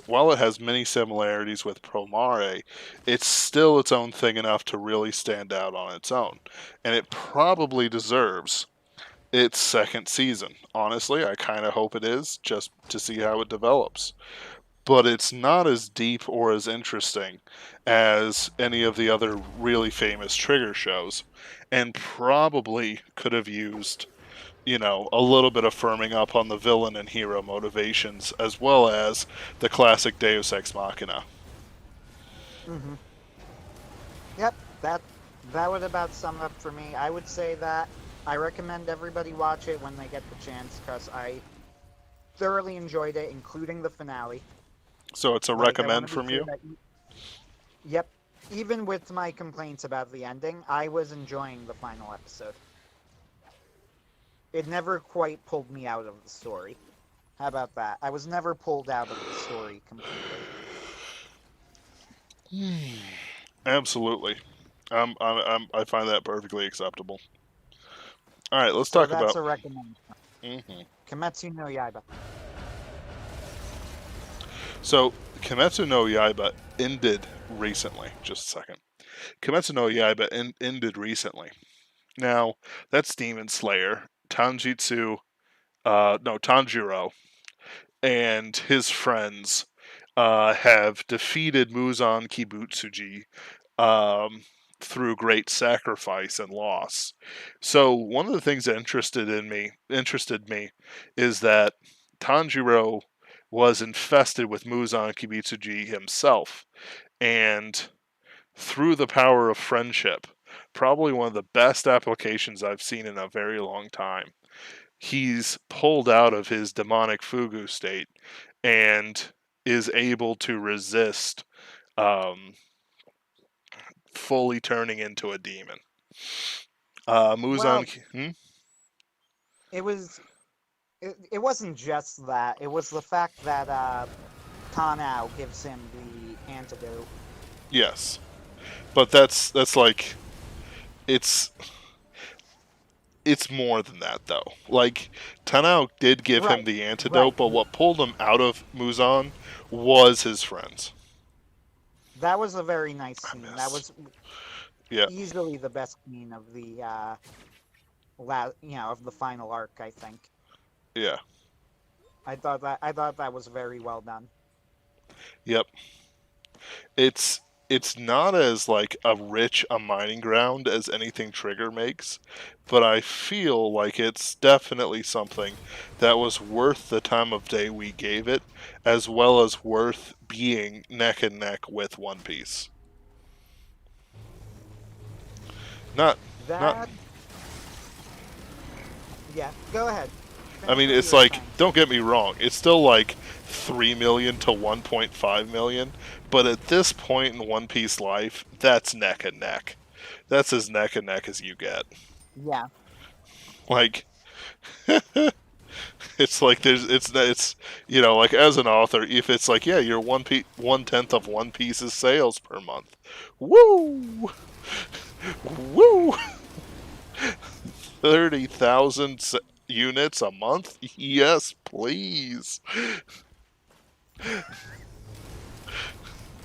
while it has many similarities with Promare, it's still its own thing enough to really stand out on its own. And it probably deserves its second season. Honestly, I kind of hope it is, just to see how it develops. But it's not as deep or as interesting as any of the other really famous Trigger shows, and probably could have used a little bit of firming up on the villain and hero motivations, as well as the classic Deus Ex Machina. Mm-hmm. Yep, that would about sum it up for me. I would say that I recommend everybody watch it when they get the chance because I thoroughly enjoyed it, including the finale. So it's a Like, I want recommend to be from clear you? that, yep, even with my complaints about the ending, I was enjoying the final episode. It never quite pulled me out of the story. How about that? I was never pulled out of the story completely. Absolutely. I find that perfectly acceptable. All right, let's So talk that's about. a recommend. Mhm. Kimetsu no Yaiba. So, Kimetsu no Yaiba ended recently. Just a second. Kimetsu no Yaiba ended recently. Now, that's Demon Slayer, Tanjiro, and his friends have defeated Muzan Kibutsuji um, through great sacrifice and loss. So one of the things that interested me is that Tanjiro was infested with Muzan Kibutsuji himself, and through the power of friendship, probably one of the best applications I've seen in a very long time, he's pulled out of his demonic fugu state and is able to resist um, fully turning into a demon. Muzan. Well, it was it wasn't just that. It was the fact that Tanao gives him the antidote. Yes, but that's like it's it's more than that though. Like Tanao did give him Right, the right. antidote, but what pulled him out of Muzan was his friends. That was a very nice I scene. That miss. was Yeah, easily the best scene of the of the final arc, I think. yeah, I thought that was very well done. yep. it's it's not as like a rich a mining ground as anything Trigger makes, but I feel like it's definitely something that was worth the time of day we gave it, as well as worth being neck and neck with One Piece. Not not That Yeah, go ahead. I Finish mean what you it's were like, saying. don't get me wrong, it's still like 3 million to 1.5 million, but at this point in One Piece life, that's neck and neck. That's as neck and neck as you get. Yeah. Like it's like it's like as an author, if it's like, yeah, you're 1/10 of One Piece's sales per month, woo, woo, 30,000 units a month, yes please.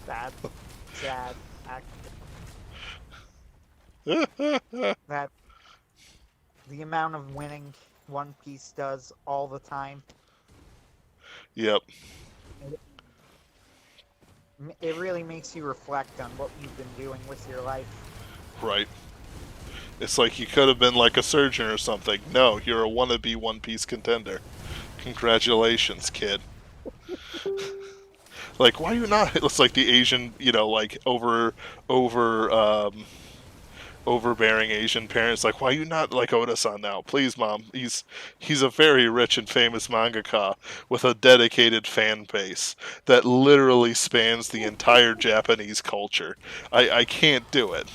That's sad. That the amount of winning One Piece does all the time. Yep, It, it really makes you reflect on what you've been doing with your life. right. It's like you could have been like a surgeon or something. No, you're a wannabe One Piece contender. Congratulations, kid. Like, why are you not? It's like the Asian, like over overbearing Asian parents. Like, why are you not like Oda-san now? Please, mom. He's a very rich and famous mangaka with a dedicated fan base that literally spans the entire Japanese culture. I can't do it.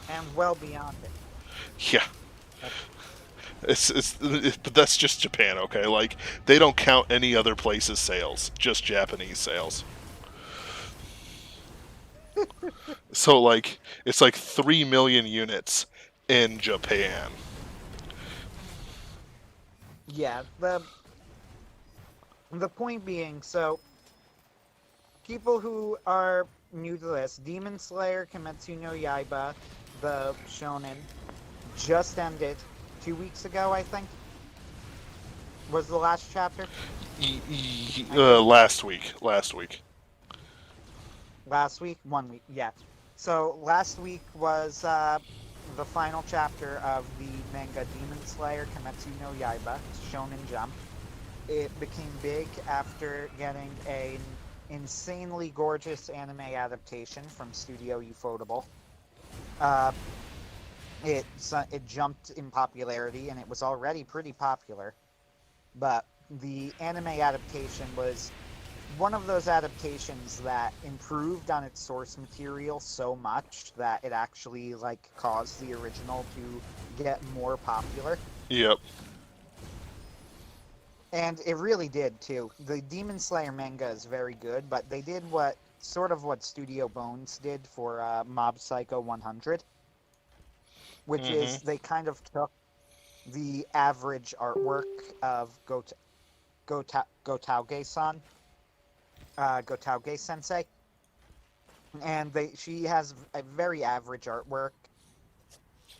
And well beyond it. Yeah. But that's just Japan, okay? Like, they don't count any other place's sales, just Japanese sales. So like, it's like 3 million units in Japan. Yeah, the point being, so people who are new to this, Demon Slayer Kimetsu no Yaiba, the shonen, just ended 2 weeks ago, I think. Was the last chapter? I think Last week. Last week. last week, 1 week, yeah. So last week was the final chapter of the manga Demon Slayer Kimetsu no Yaiba, Shonen Jump. It became big after getting a insanely gorgeous anime adaptation from Studio Ufotable. Uh, it jumped in popularity, and it was already pretty popular. But the anime adaptation was one of those adaptations that improved on its source material so much that it actually like caused the original to get more popular. Yep. And it really did too. The Demon Slayer manga is very good, but they did what Studio Bones did for Mob Psycho 100, which Hmm. is they kind of took the average artwork of Gotauge-san, Gotauge Sensei, and she has a very average artwork,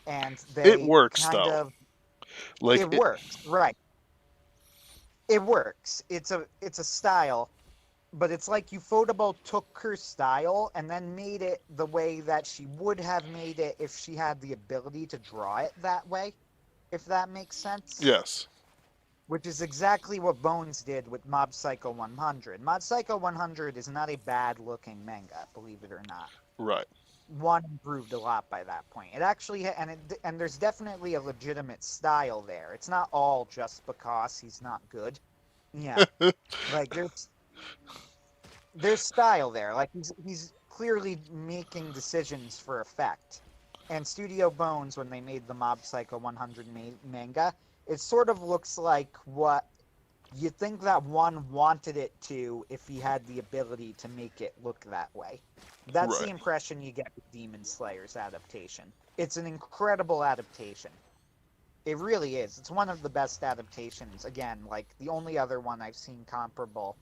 and It they works kind though. of Like it works, right? It works. It's a style, but it's like Ufotable took her style and then made it the way that she would have made it if she had the ability to draw it that way, if that makes sense. yes. Which is exactly what Bones did with Mob Psycho 100. Mob Psycho 100 is not a bad looking manga, believe it or not. Right. One improved a lot by that point. It actually and there's definitely a legitimate style there. It's not all just because he's not good. Yeah, like there's style there. Like he's clearly making decisions for effect. And Studio Bones, when they made the Mob Psycho 100 manga, it sort of looks like what you think that one wanted it to if he had the ability to make it look that way. That's the Right. impression you get with Demon Slayer's adaptation. It's an incredible adaptation. It really is. It's one of the best adaptations. Again, like the only other one I've seen comparable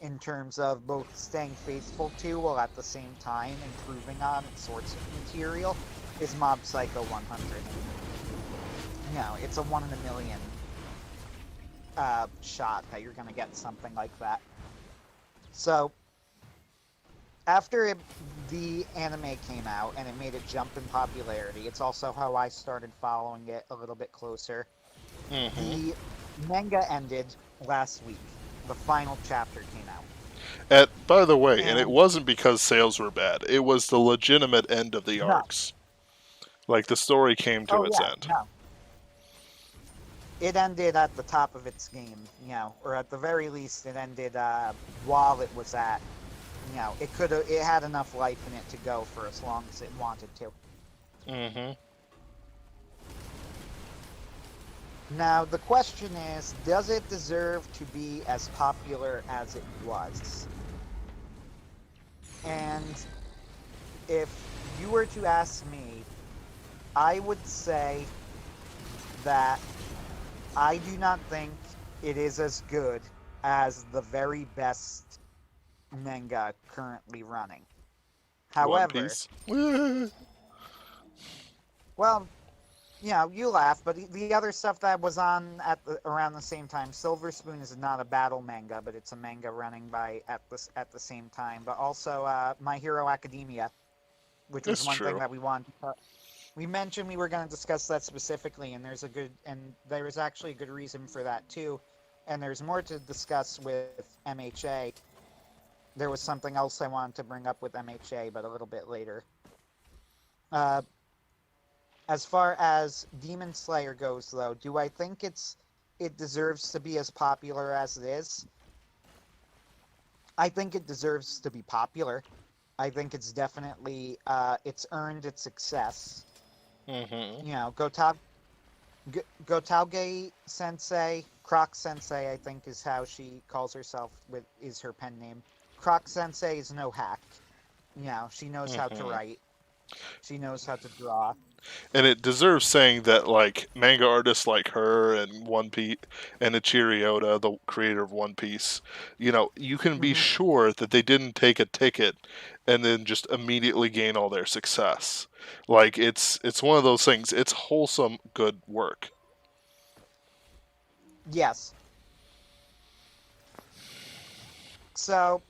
in terms of both staying faithful to while at the same time improving on its source material is Mob Psycho 100. It's a 1 in a million shot that you're going to get something like that. So after the anime came out and it made it jump in popularity, it's also how I started following it a little bit closer. Hmm. The manga ended last week. The final chapter came out. By the way, and it And wasn't because sales were bad. It was the legitimate end of the no. arcs. Like the story came to Oh, its yeah, end. no. It ended at the top of its game, or at the very least, it ended while it was at, it had enough life in it to go for as long as it wanted to. Hmm. Now, the question is, does it deserve to be as popular as it was? And if you were to ask me, I would say that I do not think it is as good as the very best manga currently running. One However, Piece. well, you laugh, but the other stuff that was on around the same time, Silver Spoon is not a battle manga, but it's a manga running at the same time. But also, My Hero Academia, which was It's one thing true. that we mentioned we were going to discuss that specifically, and there is actually a good reason for that too. And there's more to discuss with MHA. There was something else I wanted to bring up with MHA, but a little bit later. Uh, as far as Demon Slayer goes, though, do I think it deserves to be as popular as it is? I think it deserves to be popular. I think it's definitely it's earned its success. Hmm. You know, Gotauge Sensei, Croc Sensei, I think is how she calls herself is her pen name. Croc Sensei is no hack. She knows how to Hmm. write. She knows how to draw. And it deserves saying that like manga artists like her and One Piece and Ichiro Oda, the creator of One Piece, you can be Hmm. sure that they didn't take a ticket and then just immediately gain all their success. Like it's one of those things. It's wholesome good work. Yes. So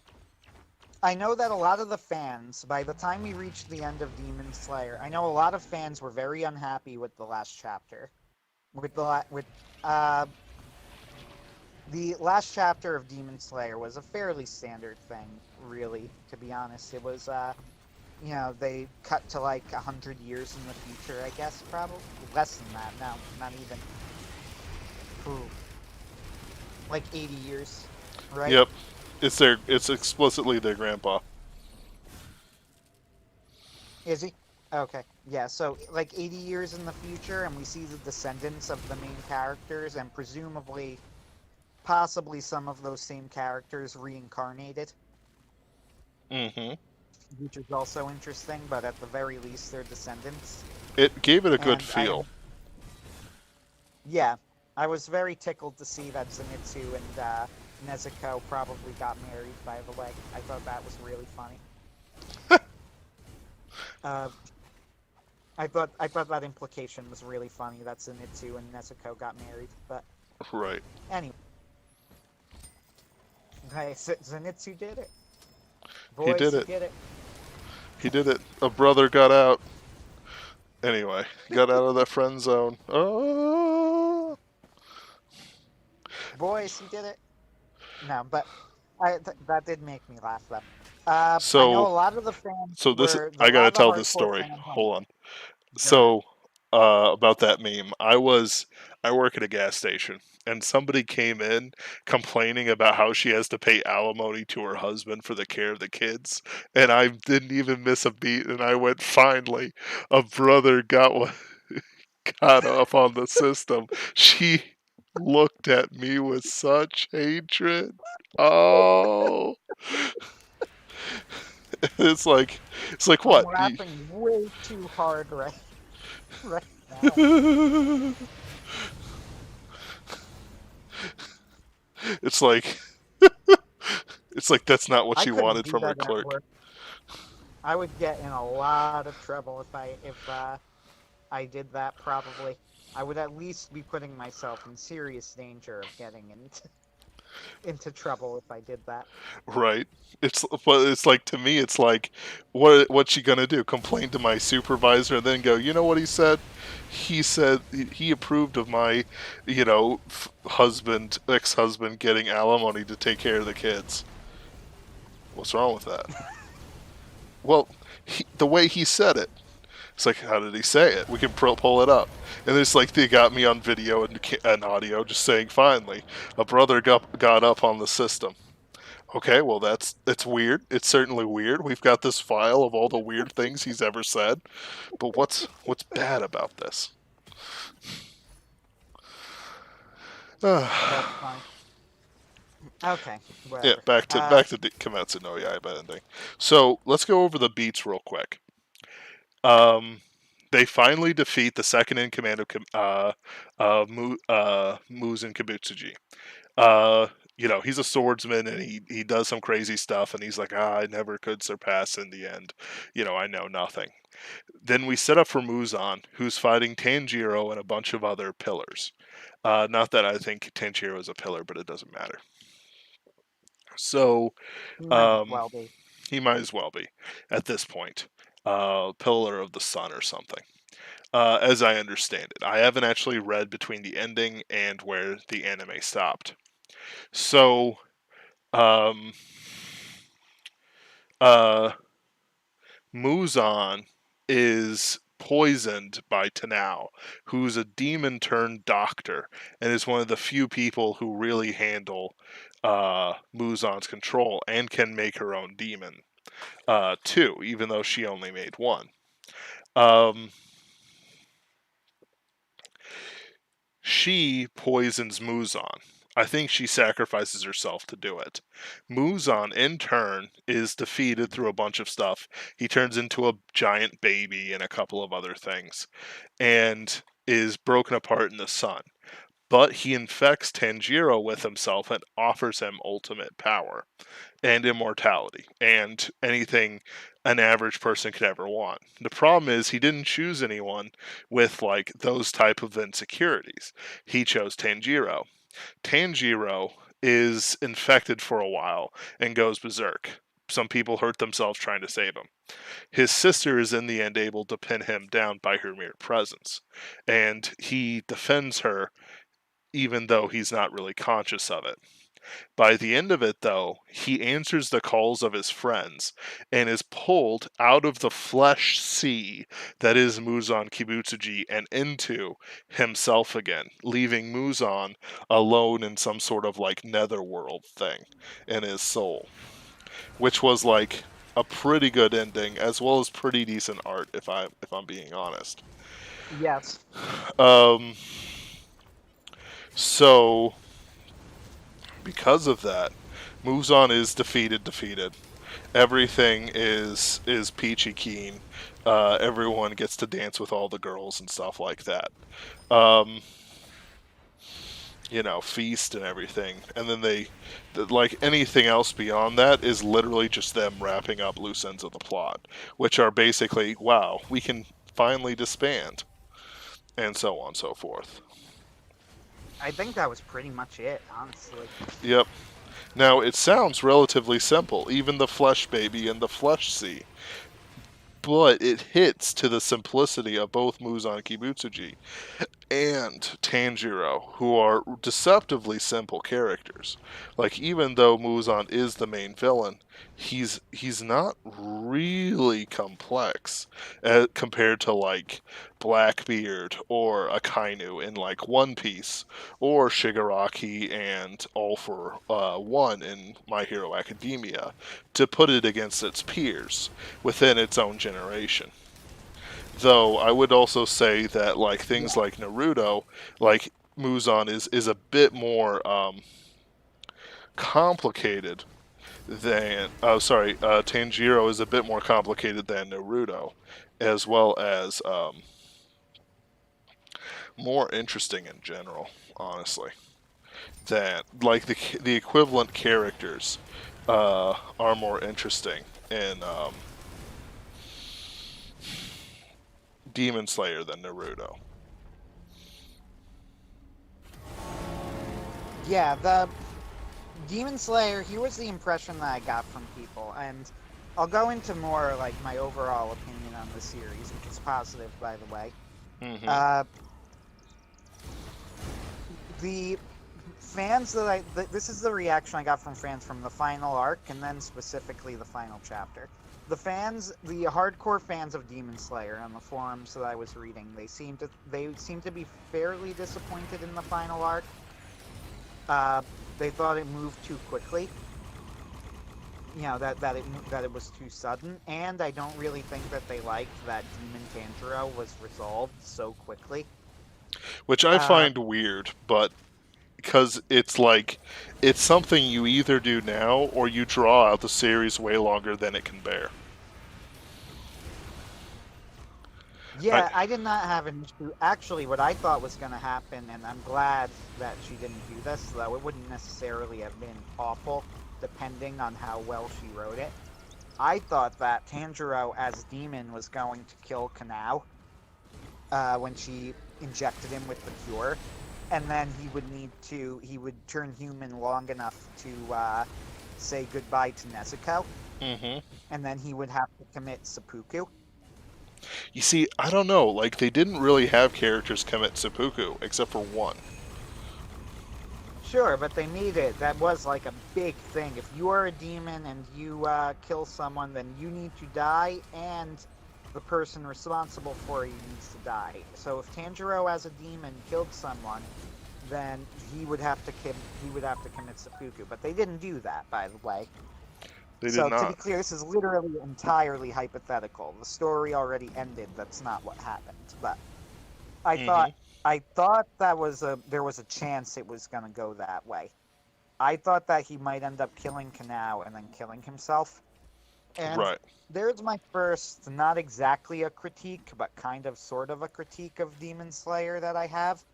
I know that a lot of the fans, by the time we reached the end of Demon Slayer, I know a lot of fans were very unhappy with the last chapter. Uh, the last chapter of Demon Slayer was a fairly standard thing. really, to be honest. It was, they cut to like 100 years in the future, I guess, probably. Less than that, no, not even. Ooh, like 80 years, right? Yep. It's explicitly their grandpa. Is he? Okay, yeah, so like 80 years in the future, and we see the descendants of the main characters, and presumably, possibly some of those same characters reincarnated, Mm-hmm. which is also interesting, but at the very least, they're descendants. It gave it a good And feel. yeah, I was very tickled to see that Zenitsu and Nezuko probably got married, by the way. I thought that was really funny. uh, I thought that implication was really funny that Zenitsu and Nezuko got married. But Right. anyway, hey, Zenitsu did it. He Boys, did he it. did it. He did it. A brother got out. Anyway, got out of that friend zone. Oh. Boys, he did it. No, but that did make me laugh though. I know a So, lot of the fans so this were a I lot gotta of the tell this hardcore story. fans. Hold on. Go ahead. So, about that meme, I work at a gas station, and somebody came in complaining about how she has to pay alimony to her husband for the care of the kids, and I didn't even miss a beat, and I went, finally, a brother got one, got up on the system. She looked at me with such hatred. Oh, it's like, I'm what? laughing way too hard right now. It's like it's like that's not what I she couldn't wanted do from her that at clerk. work. I would get in a lot of trouble if I did that. Probably, I would at least be putting myself in serious danger of getting into trouble if I did that. Right. It's like, to me it's like, what's she gonna do? Complain to my supervisor and then go, you know what he said? He said he approved of my, husband, ex-husband getting alimony to take care of the kids. What's wrong with that? Well, the way he said it. It's like, how did he say it? We can pull it up. And it's like they got me on video and audio just saying, finally, a brother got up on the system. Okay, well it's weird. It's certainly weird. We've got this file of all the weird things he's ever said. But what's bad about this? That's fine. Okay, Yeah, whatever. back to Kimetsu no Yaiba ending. So let's go over the beats real quick. They finally defeat the second in command of Muzan Kibutsuji. He's a swordsman and he does some crazy stuff, and he's like, I never could surpass in the end. I know nothing. Then we set up for Muzan, who's fighting Tanjiro and a bunch of other pillars. Not that I think Tanjiro is a pillar, but it doesn't matter. So, He might as um, well be. he might as well be at this point. Pillar of the Sun or something. As I understand it, I haven't actually read between the ending and where the anime stopped. So, um, uh, Muzan is poisoned by Tanao, who's a demon turned doctor and is one of the few people who really handle Muzan's control and can make her own demon too, even though she only made one. She poisons Muzan. I think she sacrifices herself to do it. Muzan, in turn, is defeated through a bunch of stuff. He turns into a giant baby and a couple of other things, and is broken apart in the sun. But he infects Tanjiro with himself and offers him ultimate power and immortality and anything an average person could ever want. The problem is he didn't choose anyone with like those type of insecurities. He chose Tanjiro. Tanjiro is infected for a while and goes berserk. Some people hurt themselves trying to save him. His sister is in the end able to pin him down by her mere presence, and he defends her even though he's not really conscious of it. By the end of it, though, he answers the calls of his friends and is pulled out of the flesh sea that is Muzan Kibutsuji and into himself again, leaving Muzan alone in some sort of like netherworld thing in his soul, which was like a pretty good ending as well as pretty decent art if I'm being honest. Yes. Um so because of that, Muzan is defeated. Everything is peachy keen. Everyone gets to dance with all the girls and stuff like that. Um, feast and everything. And then like anything else beyond that is literally just them wrapping up loose ends of the plot, which are basically, wow, we can finally disband, and so on and so forth. I think that was pretty much it, honestly. Yep. Now, it sounds relatively simple, even the flesh baby and the flesh sea, but it hits to the simplicity of both Muzan Kibutsuji and Tanjiro, who are deceptively simple characters. Like, even though Muzan is the main villain, he's not really complex compared to like Blackbeard or Akainu in like One Piece, or Shigaraki and All for One in My Hero Academia, to put it against its peers within its own generation. Though I would also say that like things like Naruto, like Muzan is a bit more complicated than Tanjiro is a bit more complicated than Naruto, as well as more interesting in general, honestly. That like the equivalent characters are more interesting in Demon Slayer than Naruto. Yeah, the Demon Slayer, here was the impression that I got from people, and I'll go into more like my overall opinion on the series, which is positive, by the way. Mm-hmm. The fans that this is the reaction I got from fans from the final arc, and then specifically the final chapter. The hardcore fans of Demon Slayer on the forums that I was reading, they seem to be fairly disappointed in the final arc. They thought it moved too quickly. That it was too sudden, and I don't really think that they liked that Demon Tanjiro was resolved so quickly. Which I find weird, but because it's like it's something you either do now or you draw out the series way longer than it can bear. Yeah, I did not have an issue. Actually, what I thought was going to happen, and I'm glad that she didn't do this, though it wouldn't necessarily have been awful, depending on how well she wrote it. I thought that Tanjiro as Demon was going to kill Kanao when she injected him with the cure, and then he would turn human long enough to say goodbye to Nezuko, and then he would have to commit seppuku. You see, I don't know. Like, they didn't really have characters commit seppuku, except for one. Sure, but they made it. That was like a big thing. If you are a demon and you kill someone, then you need to die, and the person responsible for you needs to die. So if Tanjiro as a demon killed someone, then he would have to commit seppuku. But they didn't do that, by the way. They did so not. To be clear, this is literally entirely hypothetical. The story already ended. That's not what happened. But I thought there was a chance it was going to go that way. I thought that he might end up killing Kanao and then killing himself. And there's my first, not exactly a critique, but kind of sort of a critique of Demon Slayer that I have.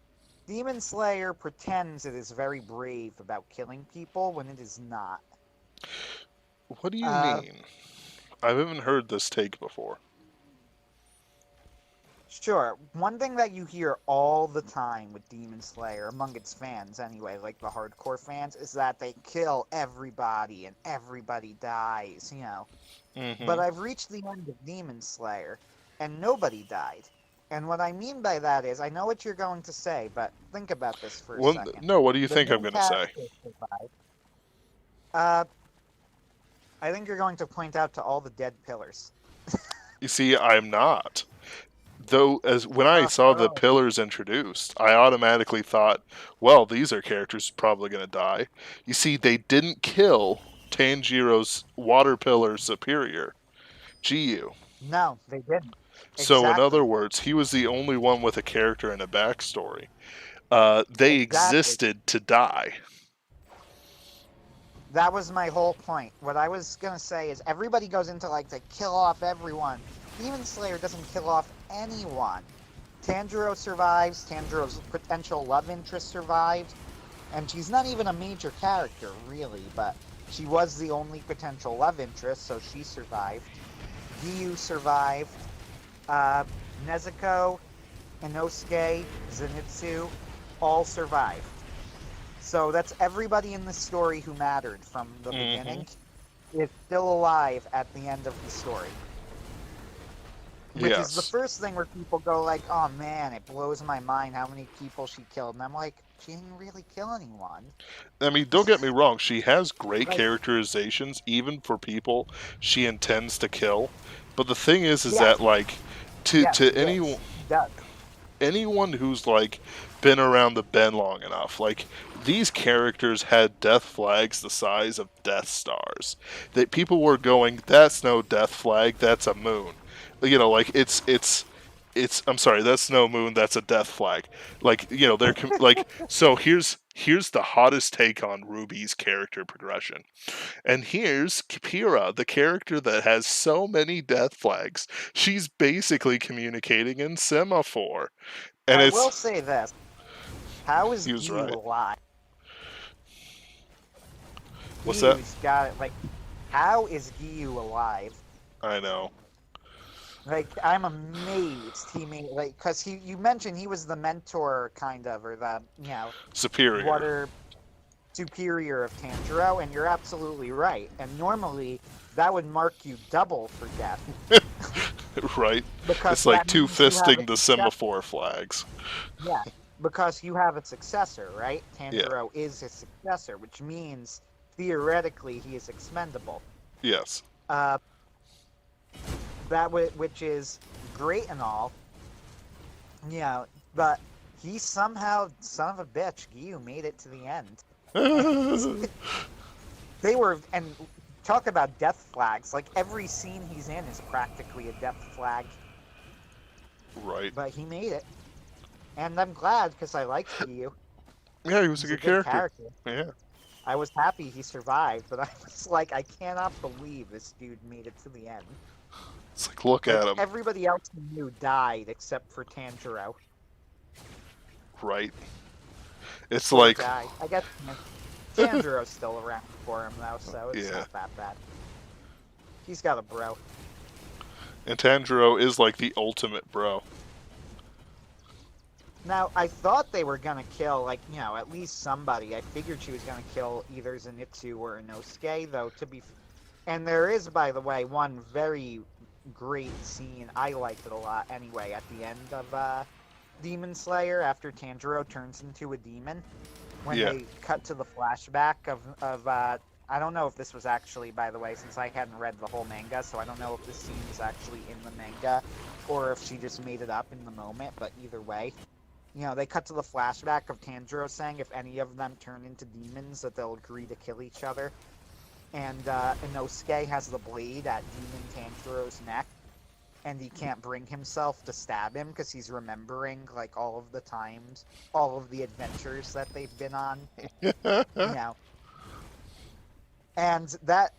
Demon Slayer pretends it is very brave about killing people when it is not. What do you mean? I haven't heard this take before. Sure. One thing that you hear all the time with Demon Slayer, among its fans anyway, like the hardcore fans, is that they kill everybody and everybody dies, But I've reached the end of Demon Slayer, and nobody died. And what I mean by that is, I know what you're going to say, but think about this for a second. No, what do you think I'm going to say? I think you're going to point out to all the dead pillars. You see, I'm not. Though, as when I saw the Oh. pillars introduced, I automatically thought, well, these are characters probably going to die. You see, they didn't kill Tanjiro's water pillar superior, Giyu. No, they didn't. So, in other Exactly. words, he was the only one with a character and a backstory. They Exactly. existed to die. That was my whole point. What I was gonna say is everybody goes into like to kill off everyone. Demon Slayer doesn't kill off anyone. Tanjiro survives, Tanjiro's potential love interest survived, and she's not even a major character, really, but she was the only potential love interest, so she survived. Giyu survived. Uh, Nezuko, Inosuke, Zenitsu all survived. So that's everybody in the story who mattered from the beginning is still alive at the end of the story. Which is the Yes. first thing where people go like, oh man, it blows my mind how many people she killed. And I'm like, she didn't really kill anyone. I mean, don't get me wrong, she has great Like, characterizations, even for people she intends to kill. But the thing is yes, that, like, yes, to she is. She does. anyone who's like been around the bend long enough, like these characters had death flags the size of Death Stars. That people were going, that's no death flag, that's a moon. You know, like it's I'm sorry, that's no moon, that's a death flag. Like, you know, they're like, so here's the hottest take on Ruby's character progression. And here's Kipira, the character that has so many death flags. She's basically communicating in semaphore. And I it's will say this. How is he was Giyu right. alive? What's that? Giyu's got it. Like, how is Giyu alive? I know. Like, I'm amazed he made, like, because you mentioned he was the mentor, kind of, or the, Superior. water superior of Tanjiro, and you're absolutely right. And normally, that would mark you double for death. Right? Because It's like that means you have a two-fisting the successor. semaphore flags. Yeah, because you have a successor, right? Yeah. Tanjiro is his successor, which means, theoretically, he is expendable. Yes. Which is great and all, but he somehow, son of a bitch, Giyu made it to the end. They were, and talk about death flags. Like every scene he's in is practically a death flag. Right. But he made it, and I'm glad because I liked Giyu. Yeah, he was He's a good character. Yeah. I was happy he survived, but I was like, I cannot believe this dude made it to the end. It's like, look Like, at him. everybody else he knew died except for Tanjiro. Right. It's Poor like, guy. I guess Tanjiro's still around for him though, so it's Yeah. not that bad. He's got a bro. and Tanjiro is like the ultimate bro. Now, I thought they were gonna kill, like, at least somebody. I figured she was gonna kill either Zenitsu or Inosuke, though, and there is, by the way, one very great scene. I liked it a lot anyway, at the end of Demon Slayer, after Tanjiro turns into a demon. When Yeah. they cut to the flashback of I don't know if this was actually, by the way, since I hadn't read the whole manga, so I don't know if this scene is actually in the manga or if she just made it up in the moment, but either way. They cut to the flashback of Tanjiro saying if any of them turn into demons that they'll agree to kill each other. And Inosuke has the blade at Demon Tanjiro's neck, and he can't bring himself to stab him because he's remembering, like, all of the times, all of the adventures that they've been on. And that,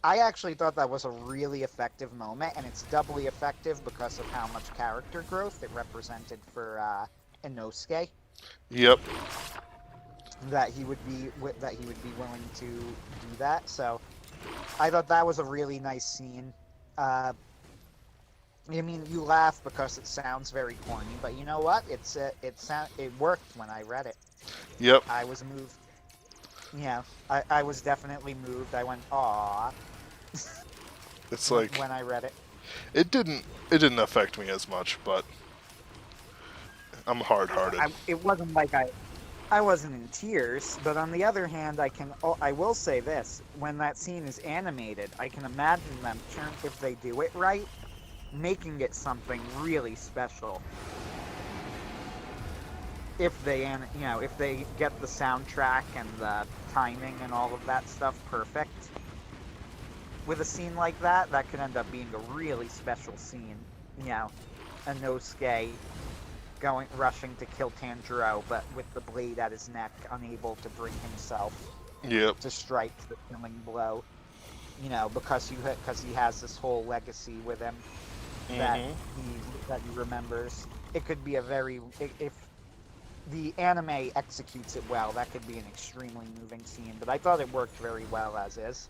I actually thought that was a really effective moment, and it's doubly effective because of how much character growth it represented for Inosuke. Yep. That he would be willing to do that. So I thought that was a really nice scene. I mean, you laugh because it sounds very corny, but you know what? It worked when I read it. Yep. I was moved. I was definitely moved. I went, "Aw." It's like when I read it. It didn't affect me as much, but I'm hard-hearted. It wasn't like I wasn't in tears, but on the other hand, I will say this: when that scene is animated, I can imagine them, if they do it right, making it something really special. If they, if they get the soundtrack and the timing and all of that stuff perfect, with a scene like that, that could end up being a really special scene. Inosuke rushing to kill Tanjiro, but with the blade at his neck, unable to bring himself Yep. to strike the killing blow. Because he has this whole legacy with him that he remembers. It could be if the anime executes it well, that could be an extremely moving scene. But I thought it worked very well as is.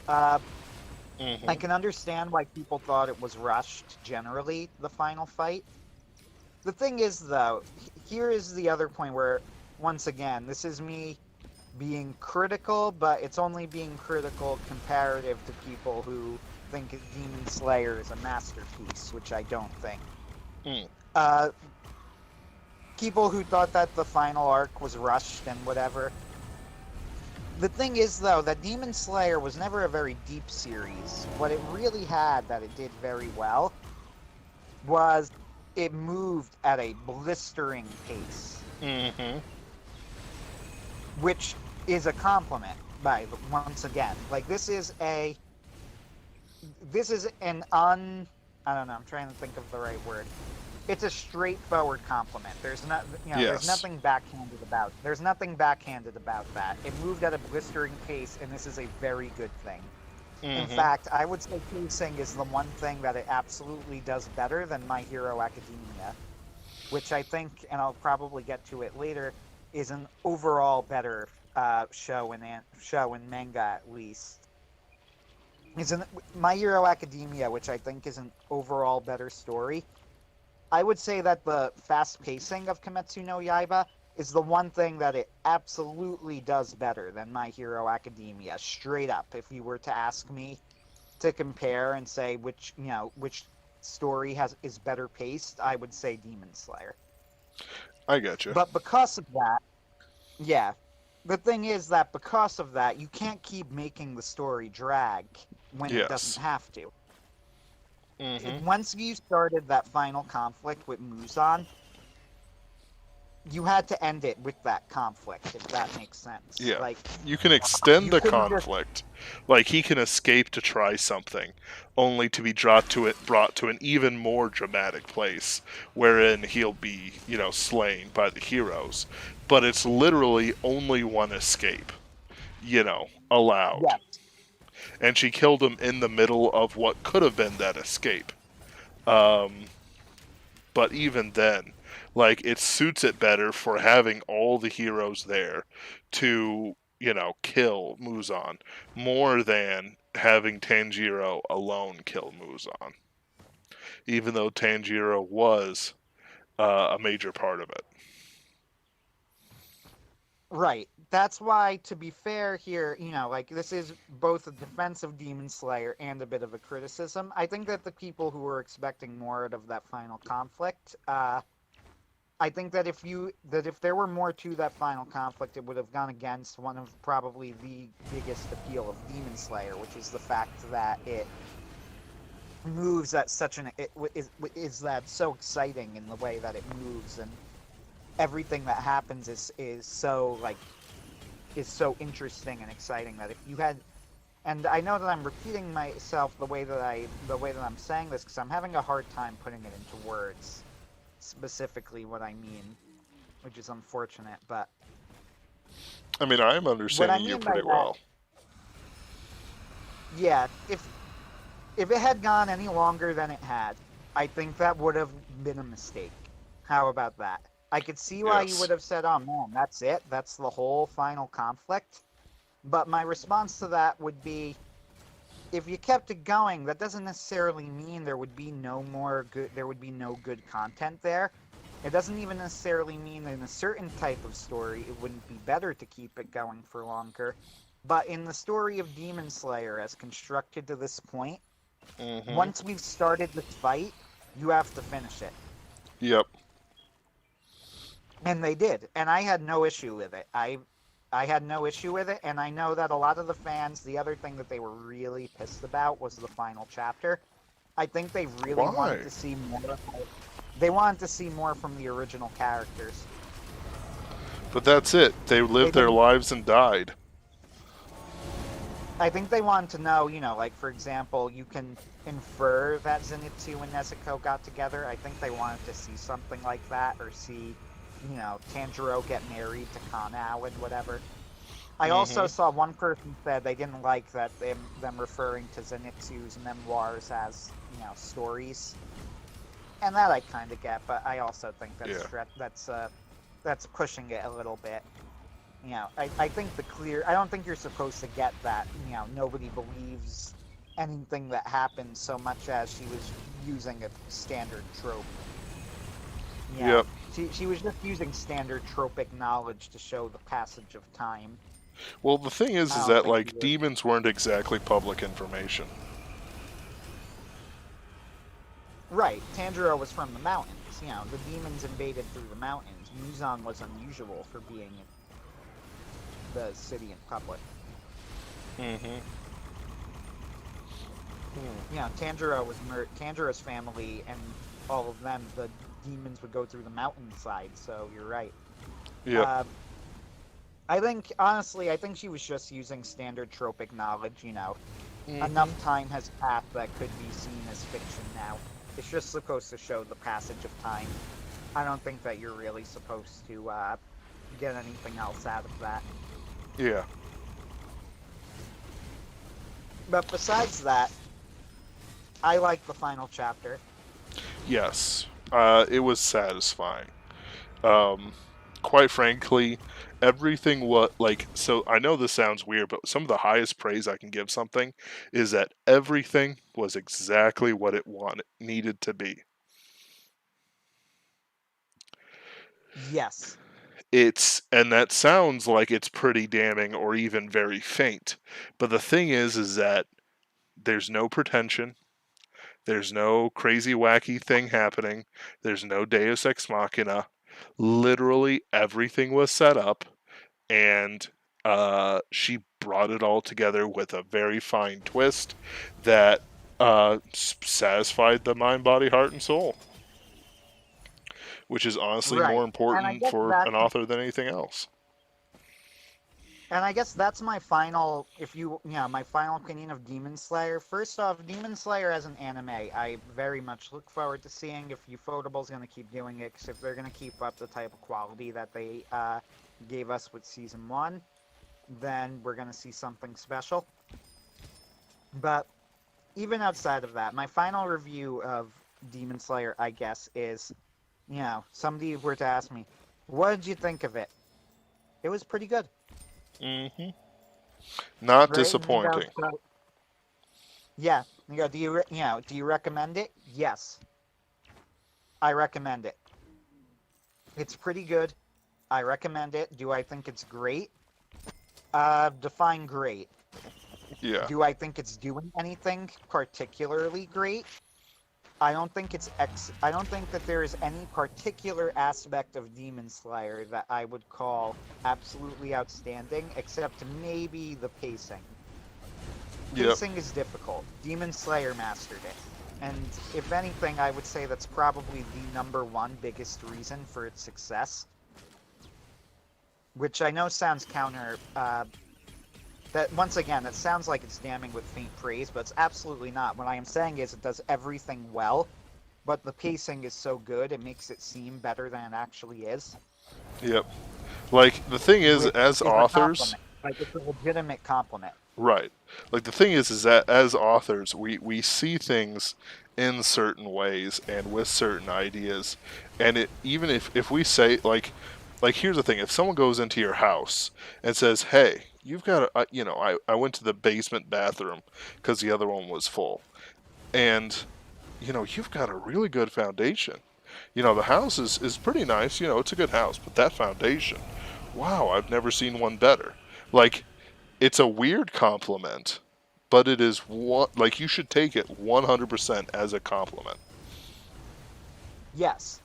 I can understand why people thought it was rushed generally, the final fight. The thing is, though, here is the other point where, once again, this is me being critical, but it's only being critical comparative to people who think Demon Slayer is a masterpiece, which I don't think. People who thought that the final arc was rushed and whatever. The thing is, though, that Demon Slayer was never a very deep series. What it really had that it did very well was it moved at a blistering pace. Which is a compliment, once again. Like, this is an I don't know, I'm trying to think of the right word. It's a straightforward compliment. There's there's nothing backhanded about it. There's nothing backhanded about that. It moved at a blistering pace, and this is a very good thing. In fact, I would say pacing is the one thing that it absolutely does better than My Hero Academia, which I think, and I'll probably get to it later, is an overall better show in manga, at least. My Hero Academia, which I think is an overall better story. I would say that the fast pacing of Kimetsu no Yaiba is the one thing that it absolutely does better than My Hero Academia. Straight up, if you were to ask me to compare and say which story is better paced, I would say Demon Slayer. I gotcha. But because of that, yeah, the thing is that because of that, you can't keep making the story drag when it doesn't have to. Once you started that final conflict with Muzan, you had to end it with that conflict, if that makes sense. Yeah. Like, you can extend the conflict. Like, he can escape to try something, only to be brought to an even more dramatic place, wherein he'll be, slain by the heroes. But it's literally only one escape, allowed. Yes. And she killed him in the middle of what could have been that escape. But even then, like, it suits it better for having all the heroes there to, kill Muzan, more than having Tanjiro alone kill Muzan. Even though Tanjiro was a major part of it. Right. That's why, to be fair here, this is both a defense of Demon Slayer and a bit of a criticism. I think that the people who were expecting more out of that final conflict, I think that if there were more to that final conflict, it would have gone against one of probably the biggest appeal of Demon Slayer, which is the fact that it moves at is that so exciting in the way that it moves, and everything that happens is so interesting and exciting that if you had, and I know that I'm repeating myself the way that I'm saying this because I'm having a hard time putting it into words, specifically what I mean, which is unfortunate, but I mean, I'm understanding you pretty well. Yeah, if it had gone any longer than it had, I think that would have been a mistake. How about that? I could see why you would have said, oh man, that's it? That's the whole final conflict? But my response to that would be, if you kept it going, that doesn't necessarily mean there would be no good content there. It doesn't even necessarily mean that in a certain type of story it wouldn't be better to keep it going for longer. But in the story of Demon Slayer, as constructed to this point, once we've started this fight, you have to finish it. Yep. And they did, and I had no issue with it. I had no issue with it, and I know that a lot of the fans, the other thing that they were really pissed about was the final chapter. I think they really wanted Why? to see more. They wanted to see more from the original characters. But that's it. They They lived their didn't. lives and died. I think they wanted to know, like for example, you can infer that Zenitsu and Nezuko got together. I think they wanted to see something like that, or see, Tanjiro get married to Kanao and whatever. I also Hmm. saw one person said they didn't like that them referring to Zenitsu's memoirs as, stories, and that I kind of get, but I also think Yeah. that's pushing it a little bit. I think I don't think you're supposed to get that, nobody believes anything that happens so much as she was using a standard trope. Yep. She was just using standard tropic knowledge to show the passage of time. Well, the thing is I don't that think she like was. demons weren't exactly public information. Right, Tanjiro was from the mountains. The demons invaded through the mountains. Muzan was unusual for being in the city in public. Hmm. Tanjiro's family and all of them, the demons would go through the mountainside, so you're right. Yep. Uh, I think she was just using standard tropic knowledge, Hmm. Enough time has passed that could be seen as fiction now. It's just supposed to show the passage of time. I don't think that you're really supposed to get anything else out of that. Yeah. But besides that, I like the final chapter. Yes. It was satisfying. Um, quite frankly, everything what like so I know this sounds weird, but some of the highest praise I can give something is that everything was exactly what it needed to be. Yes. And that sounds like it's pretty damning or even very faint. But the thing is that there's no pretension. There's no crazy wacky thing happening. There's no Deus Ex Machina. Literally everything was set up, and she brought it all together with a very fine twist that satisfied the mind, body, heart, and soul, which is honestly more Right. And I important guess for that's an author than anything else. And I guess that's my final, my final opinion of Demon Slayer. First off, Demon Slayer as an anime, I very much look forward to seeing if Ufotable's going to keep doing it, because if they're going to keep up the type of quality that they gave us with season one, then we're going to see something special. But even outside of that, my final review of Demon Slayer, I guess, is, somebody were to ask me, what did you think of it? It was pretty good, Hmm. Not right? And you go, disappointing. so yeah. You go, do you recommend it? Yes, I recommend it. It's pretty good. I recommend it. Do I think it's great? Define great. Yeah. Do I think it's doing anything particularly great? I don't think that there is any particular aspect of Demon Slayer that I would call absolutely outstanding, except maybe the pacing. Yep. Pacing is difficult. Demon Slayer mastered it. And if anything, I would say that's probably the number one biggest reason for its success. Which I know sounds counter. That once again, that sounds like it's damning with faint praise, but it's absolutely not. What I am saying is it does everything well, but the pacing is so good it makes it seem better than it actually is. Yep. Like the thing is, Which as is a authors, compliment. Like it's a legitimate compliment. right? Like the thing is that as authors, we see things in certain ways and with certain ideas, and it even if we say like here's the thing: if someone goes into your house and says, "Hey, you've got a," I went to the basement bathroom because the other one was full, and you've got a really good foundation. The house is pretty nice. It's a good house, but that foundation, wow, I've never seen one better. Like, it's a weird compliment, but it is like you should take it 100% as a compliment. Yes.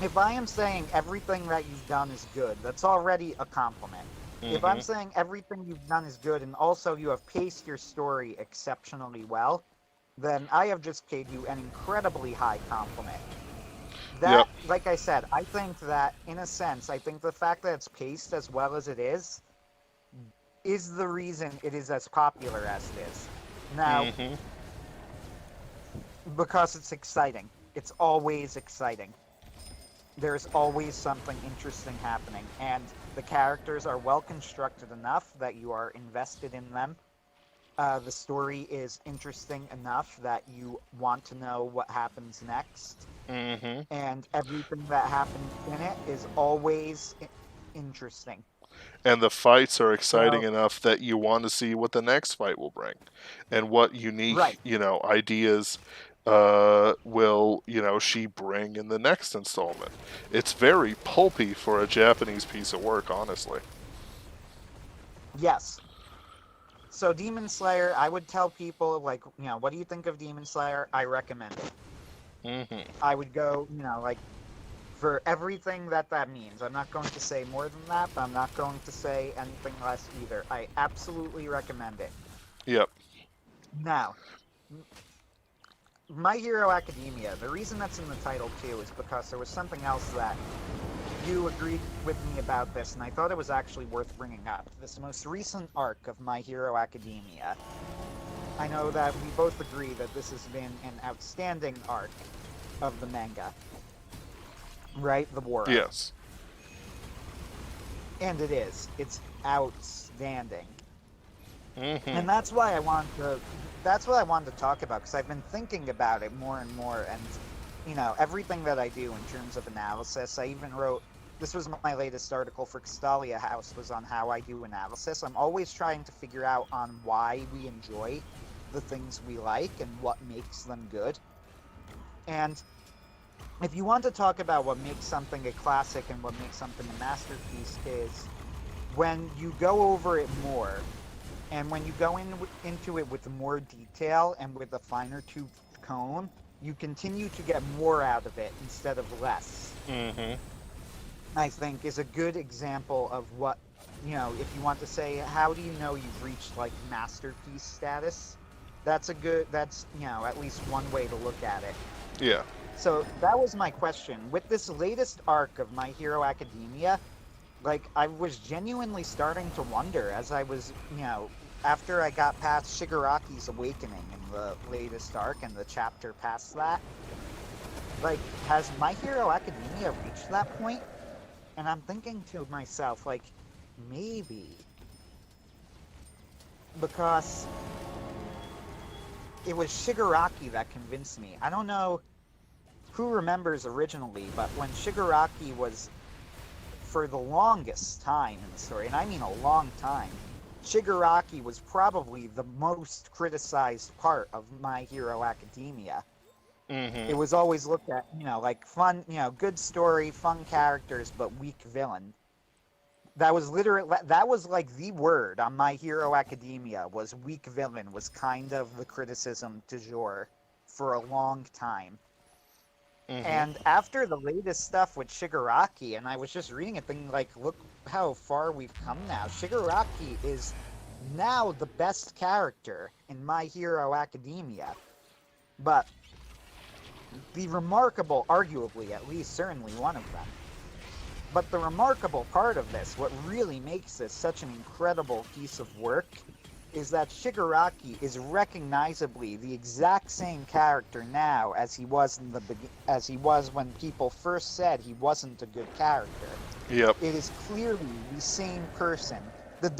if I am saying everything that you've done is good, that's already a compliment. If I'm saying everything you've done is good and also you have paced your story exceptionally well, then I have just paid you an incredibly high compliment. Yep. That, like I said, I think that, in a sense, I think the fact that it's paced as well as it is the reason it is as popular as it is. Now, Mm-hmm. because it's exciting. It's always exciting. There's always something interesting happening, and the characters are well constructed enough that you are invested in them. The story is interesting enough that you want to know what happens next, Mm-hmm. and everything that happens in it is always interesting. And the fights are exciting So, enough that you want to see what the next fight will bring, and what unique, right, ideas will she bring in the next installment. It's very pulpy for a Japanese piece of work, honestly. yes. So Demon Slayer, I would tell people, like, what do you think of Demon Slayer? I recommend it. Mm-hmm. I would go, like, for everything that means. I'm not going to say more than that, but I'm not going to say anything less either. I absolutely recommend it. Yep. Now, My Hero Academia, the reason that's in the title too is because there was something else that you agreed with me about this, and I thought it was actually worth bringing up. This most recent arc of My Hero Academia. I know that we both agree that this has been an outstanding arc of the manga, right? The war arc. Yes. And it is. It's outstanding. Mm-hmm. And that's what I wanted to talk about, because I've been thinking about it more and more, and everything that I do in terms of analysis. I even wrote, this was my latest article for Castalia House, was on how I do analysis. I'm always trying to figure out on why we enjoy the things we like and what makes them good. And if you want to talk about what makes something a classic and what makes something a masterpiece, is when you go over it more, and when you go into it with more detail and with a finer toothed comb, you continue to get more out of it instead of less. Mm-hmm. I think is a good example of what, if you want to say, how do you know you've reached like masterpiece status? That's at least one way to look at it. Yeah. So that was my question. With this latest arc of My Hero Academia, like, I was genuinely starting to wonder, as I was, after I got past Shigaraki's awakening in the latest arc and the chapter past that, like, has My Hero Academia reached that point? And I'm thinking to myself, like, maybe. Because it was Shigaraki that convinced me. I don't know who remembers originally, but when Shigaraki was, for the longest time in the story, and I mean a long time, Shigaraki was probably the most criticized part of My Hero Academia. Mm-hmm. It was always looked at, like fun, good story, fun characters, but weak villain. That was like the word on My Hero Academia, was weak villain, was kind of the criticism du jour for a long time. Mm-hmm. And after the latest stuff with Shigaraki, and I was just reading it thinking, like, look how far we've come now. Shigaraki is now the best character in My Hero Academia. But the remarkable, arguably, at least certainly one of them. But the remarkable part of this, what really makes this such an incredible piece of work, is that Shigaraki is recognizably the exact same character now as he was when people first said he wasn't a good character. Yep. It is clearly the same person. The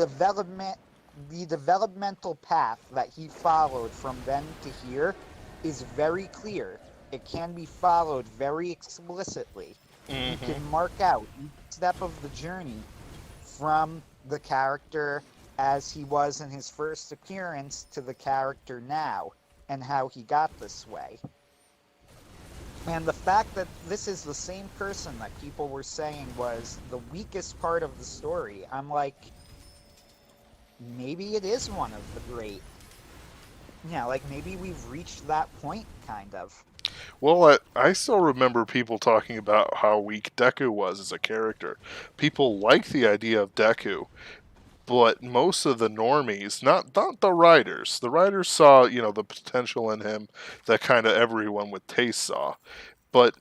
developmental path that he followed from then to here is very clear. It can be followed very explicitly. You Mm-hmm. can mark out each step of the journey from the character as he was in his first appearance to the character now, and how he got this way. And the fact that this is the same person that people were saying was the weakest part of the story, I'm like, maybe it is one of the great. Yeah, like maybe we've reached that point, kind of. Well, I still remember people talking about how weak Deku was as a character. People like the idea of Deku, but most of the normies, not the writers saw, the potential in him that kind of everyone with taste saw. But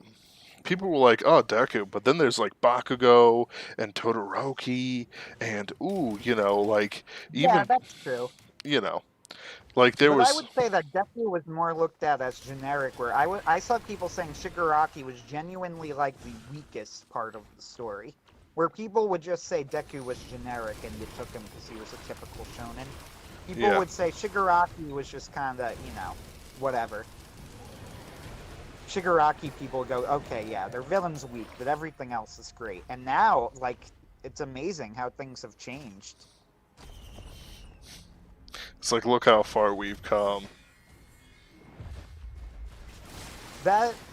people were like, "Oh, Deku," but then there's like Bakugo and Todoroki, and like Yeah, even that's true. you know, like there But I was, would say that Deku was more looked at as generic, where I saw people saying Shigaraki was genuinely like the weakest part of the story, where people would just say Deku was generic and you took him because he was a typical shonen. People yeah. would say Shigaraki was just kind of, whatever. Shigaraki people go, okay, yeah, their villain's weak, but everything else is great. And now, like, it's amazing how things have changed. It's like, look how far we've come.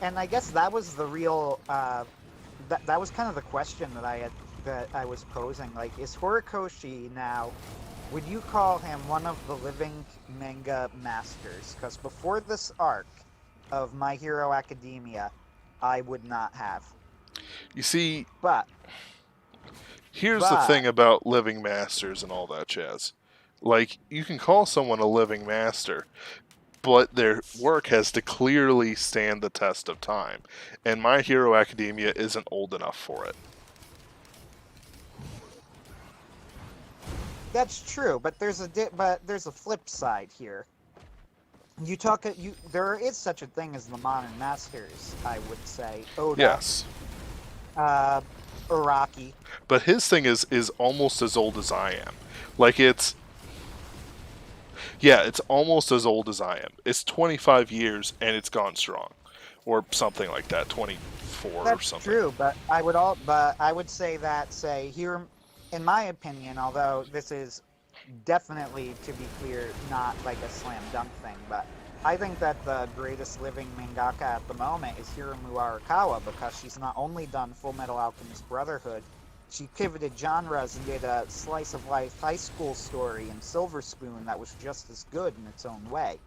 And I guess that was the real that was kind of the question that I was posing. Like, is Horikoshi now? Would you call him one of the living manga masters? Because before this arc of My Hero Academia, I would not have. You see, But here's the but thing about living masters and all that jazz. Like, you can call someone a living master, but their work has to clearly stand the test of time. And My Hero Academia isn't old enough for it. that's true. But there's a flip side here. There is such a thing as the modern masters. I would say Oda, Yes. uh, Araki. But his thing is almost as old as I am. Like, it's almost as old as I am. It's 25 years and it's gone strong. Or something like that, 24 or That's something. true, but I would say that, say, here, in my opinion, although this is definitely, to be clear, not like a slam dunk thing, but I think that the greatest living mangaka at the moment is Hiromu Arakawa, because she's not only done Full Metal Alchemist Brotherhood, she pivoted genres and did a slice of life high school story in Silver Spoon that was just as good in its own way.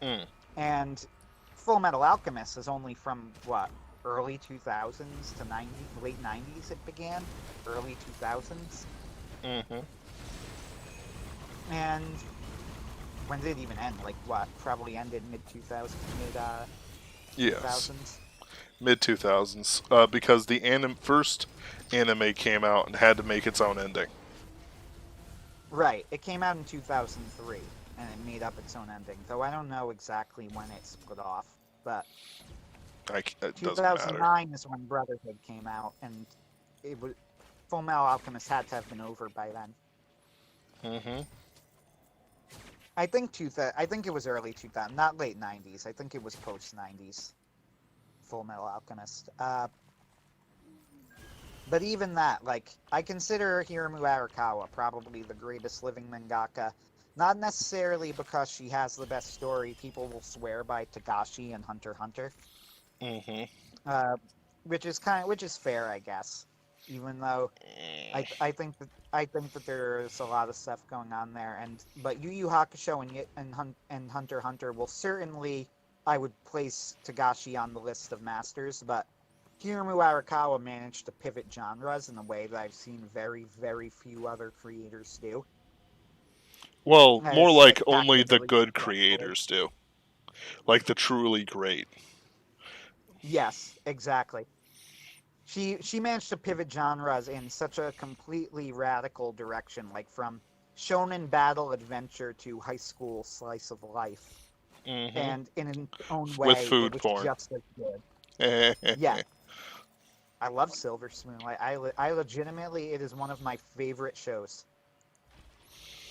Mm. And Full Metal Alchemist is only from what, early 2000s to late 90s it began, early 2000s. Mm-hmm. And when did it even end? Like what? Probably ended mid 2000s, mid 2000s. Mid 2000s, because the first anime came out and had to make its own ending. Right. It came out in 2003 and it made up its own ending. Though I don't know exactly when it split off, but It doesn't 2009 matter. is when Brotherhood came out, and it was Full Metal Alchemist had to have been over by then. Mm-hmm. I think it was early 2000, not late 90s. I think it was post 90s. Full Metal Alchemist. But even that, like, I consider Hiromu Arakawa probably the greatest living mangaka. Not necessarily because she has the best story. People will swear by Tagashi and Hunter x Hunter. Mm-hmm. Which is fair, I guess. Even though I think that there's a lot of stuff going on there, but Yu Yu Hakusho and Hunter x Hunter will certainly, I would place Tagashi on the list of masters, but Hiromu Arakawa managed to pivot genres in a way that I've seen very, very few other creators do. Well, more As like only the spectacularly good successfully. creators do. Like the truly great. Yes, exactly. She managed to pivot genres in such a completely radical direction, like from shonen battle adventure to high school slice of life, Mm-hmm. and in its own With way, it food was porn. just as good. Yeah, I love Silver Spoon. Like I legitimately, it is one of my favorite shows.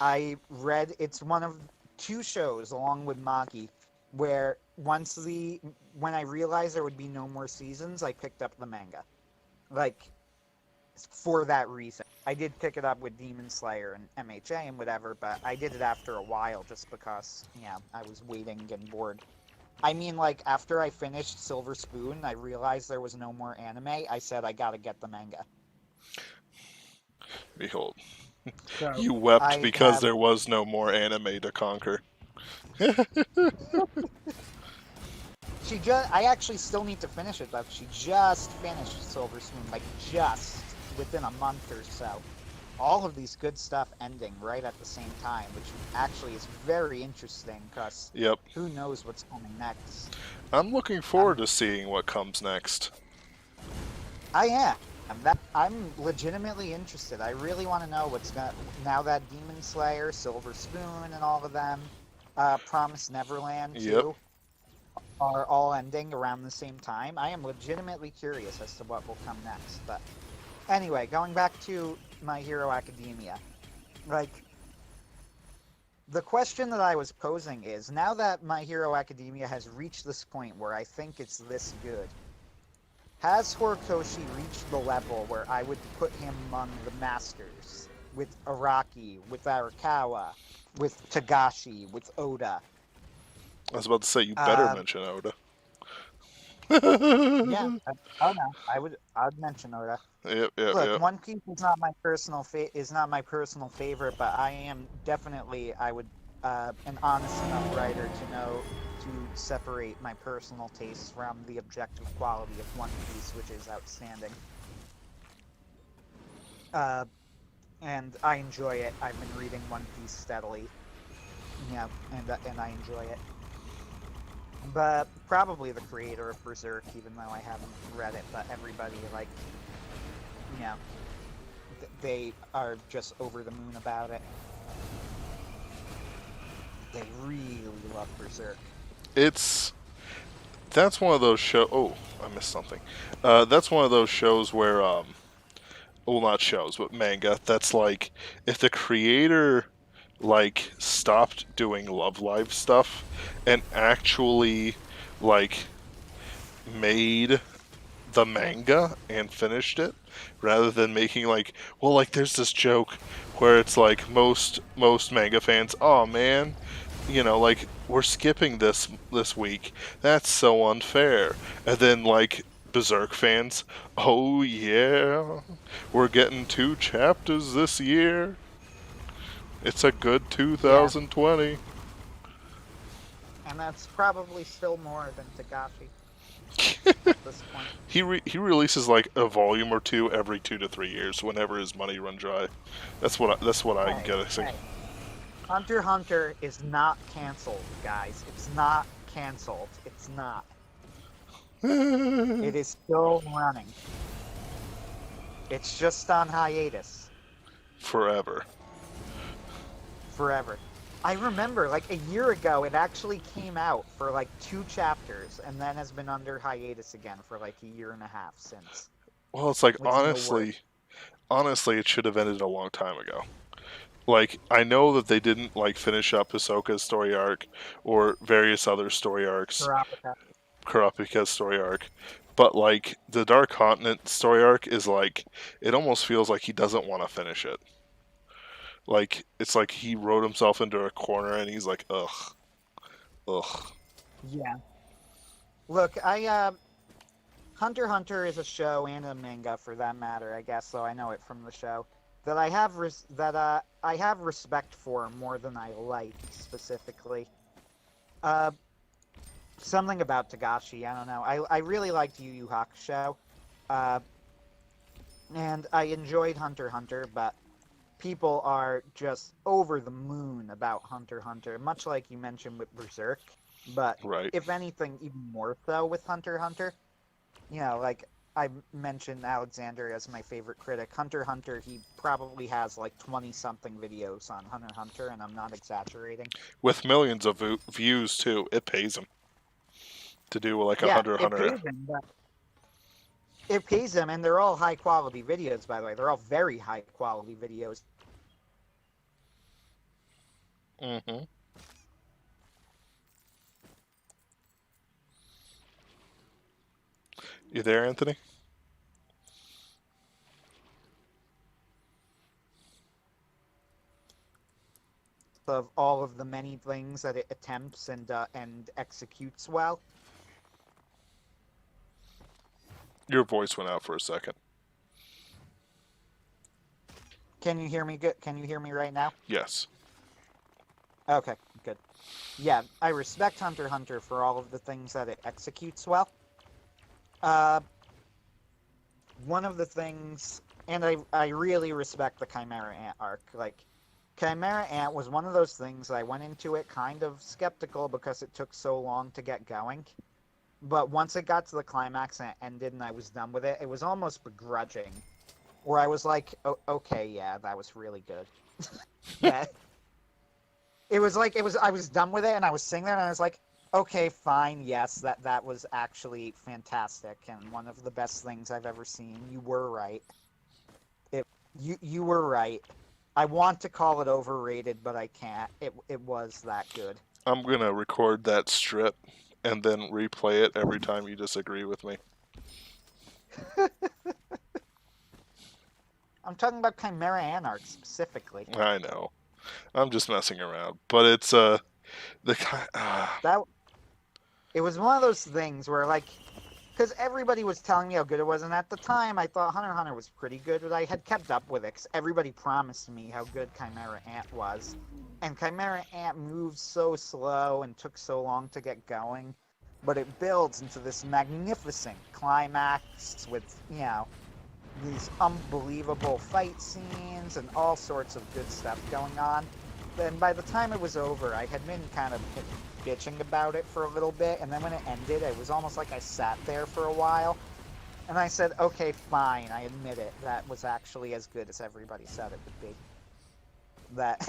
It's one of two shows along with Maki where when I realized there would be no more seasons, I picked up the manga. Like, for that reason. I did pick it up with Demon Slayer and MHA and whatever, but I did it after a while just because, yeah, I was waiting and bored. I mean, like, after I finished Silver Spoon, I realized there was no more anime. I said I gotta get the manga. Behold. So You wept I because have, there was no more anime to conquer. I actually still need to finish it, but she just finished Silver Spoon, like just within a month or so. All of these good stuff ending right at the same time, which actually is very interesting, because Yep. who knows what's coming next. I'm looking forward to seeing what comes next. I am. I'm legitimately interested. I really want to know what's gonna now that Demon Slayer, Silver Spoon, and all of them, Promise Neverland Yep. too, are all ending around the same time. I am legitimately curious as to what will come next. But anyway, going back to My Hero Academia, like the question that I was posing is, now that My Hero Academia has reached this point where I think it's this good, has Horikoshi reached the level where I would put him among the masters? With Araki, with Arakawa, with Tagashi, with Oda? I was about to say, you better Um, mention Oda. yeah. Oh no, I'd mention Oda. Yep, yep, Look, yep. One Piece is not my personal favorite, but I am definitely an honest enough writer to know to separate my personal tastes from the objective quality of One Piece, which is outstanding. And I enjoy it. I've been reading One Piece steadily, yeah, and I enjoy it. But probably the creator of Berserk, even though I haven't read it. But everybody you know, they are just over the moon about it. They really love Berserk. That's one of those shows. Oh, I missed something. That's one of those shows where, well, not shows, but manga. That's like, if the creator like stopped doing Love Live stuff and actually like made the manga and finished it, rather than making like, well, like there's this joke where it's like most manga fans, oh man, like we're skipping this week, that's so unfair, and then like Berserk fans, oh yeah, we're getting 2 chapters this year, it's a good Yeah, 2020. and that's probably still more than Tagashi at this point. He releases like a volume or two every 2 to 3 years whenever his money run dry. That's what I'm Hey, guessing. hey. Hunter x Hunter is not canceled, guys. It's not canceled. It's not. It is still running. It's just on hiatus Forever. forever. I remember, like, a year ago, it actually came out for, like, 2 chapters, and then has been under hiatus again for, like, a year and a half since. Well, it's like With no word. honestly, it should have ended a long time ago. Like, I know that they didn't like finish up Hisoka's story arc or various other story arcs, Kurapika. Kurapika's story arc, but like the Dark Continent story arc is like, it almost feels like he doesn't want to finish it. Like, it's like he wrote himself into a corner and he's like, ugh, ugh. Yeah. Look, Hunter x Hunter is a show and a manga for that matter, I guess, though I know it from the show, that I have respect for more than I like specifically. Uh, Something about Tagashi, I don't know. I really liked Yu Yu Hakusho, uh, and I enjoyed Hunter x Hunter, but people are just over the moon about Hunter x Hunter, much like you mentioned with Berserk, but Right. if anything, even more so with Hunter x Hunter. Like I mentioned Alexander as my favorite critic. Hunter x Hunter, he probably has like 20-something videos on Hunter x Hunter, and I'm not exaggerating. With millions of views too, it pays him to do like a Yeah, Hunter x it Hunter. pays him, but it pays him, and they're all high-quality videos, by the way. They're all very high-quality videos. Mm-hmm. You there, Anthony? Of all of the many things that it attempts and executes well. Your voice went out for a second. Can you hear me good? Can you hear me right now? Yes. Okay, good. yeah, I respect Hunter x Hunter for all of the things that it executes well. Uh, one of the things, and I really respect the Chimera Ant arc. Like, Chimera Ant was one of those things I went into it kind of skeptical because it took so long to get going. But once it got to the climax and it ended and I was done with it, it was almost begrudging. Where I was like, oh, okay, yeah, that was really good. That it was like I was done with it and I was sitting there and I was like, okay, fine, yes, that was actually fantastic and one of the best things I've ever seen. You were right. You were right. I want to call it overrated, but I can't. It was that good. I'm gonna record that strip and then replay it every time you disagree with me. I'm talking about Chimera Anarch specifically. I know. I'm just messing around, but it's the That it was one of those things where like, because everybody was telling me how good it was, and at the time I thought Hunter x Hunter was pretty good, but I had kept up with it because everybody promised me how good Chimera Ant was, and Chimera Ant moved so slow and took so long to get going, but it builds into this magnificent climax with these unbelievable fight scenes and all sorts of good stuff going on. Then by the time it was over, I had been kind of bitching about it for a little bit, and then when it ended, it was almost like I sat there for a while, and I said, okay, fine, I admit it, that was actually as good as everybody said it would be. That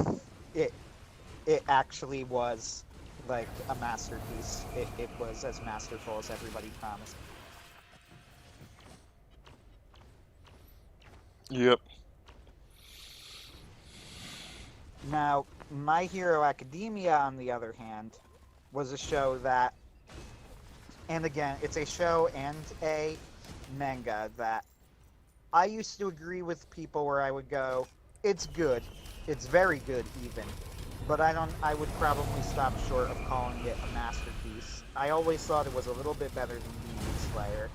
it actually was like a masterpiece. It was as masterful as everybody promised. yep. Now, My Hero Academia, on the other hand, was a show that, and again, it's a show and a manga that I used to agree with people where I would go, it's good, it's very good even, but I would probably stop short of calling it a masterpiece. I always thought it was a little bit better than Demon Slayer,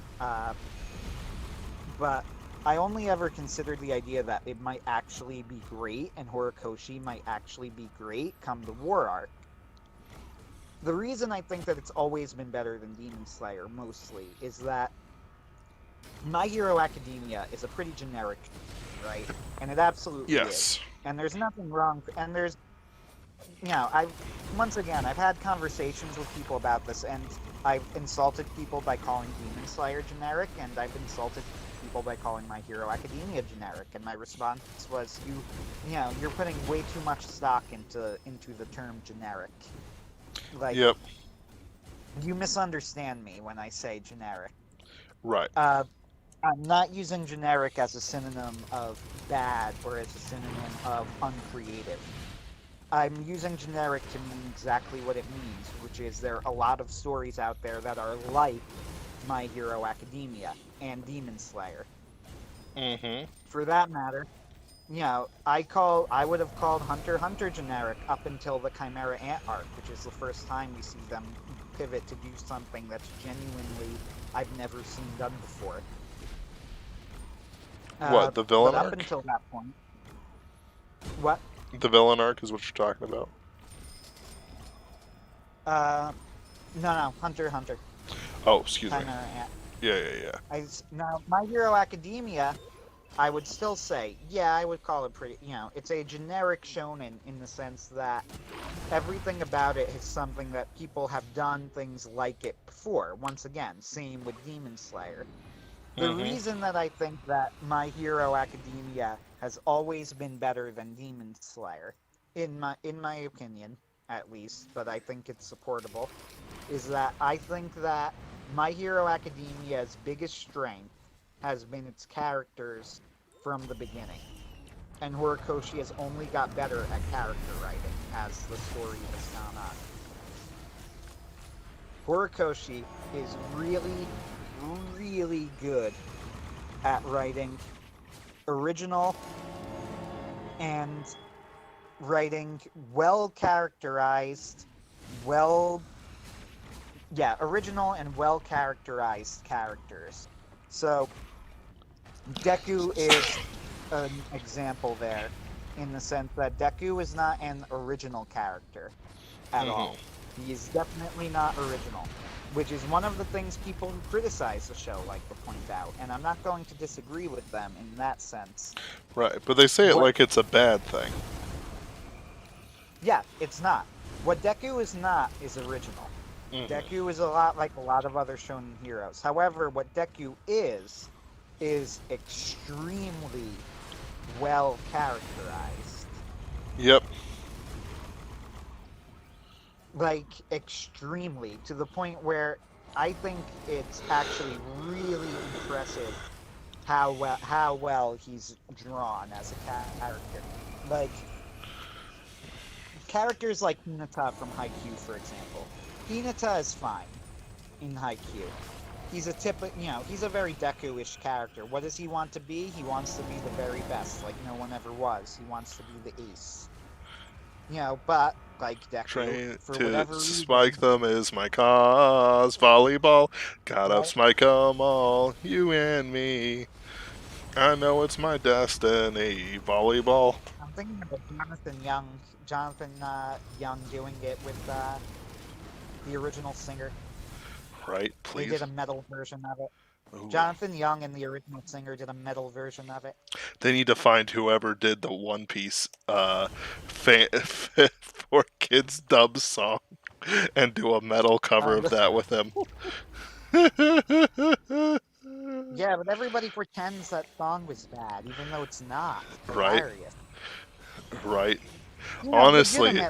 but I only ever considered the idea that it might actually be great and Horikoshi might actually be great come the war arc. The reason I think that it's always been better than Demon Slayer, mostly, is that My Hero Academia is a pretty generic, right? And it absolutely Yes. is. And there's nothing wrong, and there's, I've had conversations with people about this, and I've insulted people by calling Demon Slayer generic, and I've insulted people by calling My Hero Academia generic, and my response was, you're putting way too much stock into the term generic. Like, Yep. you misunderstand me when I say generic. Right. I'm not using generic as a synonym of bad or as a synonym of uncreative. I'm using generic to mean exactly what it means, which is there are a lot of stories out there that are like My Hero Academia and Demon Slayer. Mm-hmm. For that matter, I would have called Hunter x Hunter generic up until the Chimera Ant arc, which is the first time we see them pivot to do something that's genuinely I've never seen done before. What, the villain but up arc? until that point, what? The villain arc is what you're talking about. No, Hunter x Hunter. Oh, excuse me. Chimera Ant. Yeah. Now, My Hero Academia, I would still say, I would call it pretty, it's a generic shonen in the sense that everything about it is something that people have done things like it before. Once again, same with Demon Slayer. The reason that I think that My Hero Academia has always been better than Demon Slayer, in my opinion, at least, but I think it's supportable, is that I think that My Hero Academia's biggest strength has been its characters from the beginning. And Horikoshi has only got better at character writing as the story has gone on. Horikoshi is really, really good at writing original and writing original and well characterized characters. So Deku is an example there, in the sense that Deku is not an original character. at all. He is definitely not original, which is one of the things people who criticize the show like to point out, and I'm not going to disagree with them in that sense. Right, but they say it What- like it's a bad thing. Yeah, it's not. What Deku is not is original. Deku is a lot like a lot of other shonen heroes. However, what Deku is extremely well characterized. Yep. Like, extremely, to the point where I think it's actually really impressive how well he's drawn as a character. Like, characters like Hinata from Haikyuu, for example. Hinata is fine in Haikyuu. He's a he's a very Deku-ish character. What does he want to be? He wants to be the very best, like no one ever was. He wants to be the ace. But, like Deku, Train for to whatever reason... spike them is my cause. Volleyball. Gotta Right. spike them all. You and me. I know it's my destiny. Volleyball. I'm thinking about Jonathan Young doing it with the original singer. Right, They please. did a metal version of it. Ooh. Jonathan Young and the original singer did a metal version of it. They need to find whoever did the One Piece for Kids dub song and do a metal cover of that with them. Yeah, but everybody pretends that song was bad, even though it's not. It's Right. hilarious. Right. Honestly,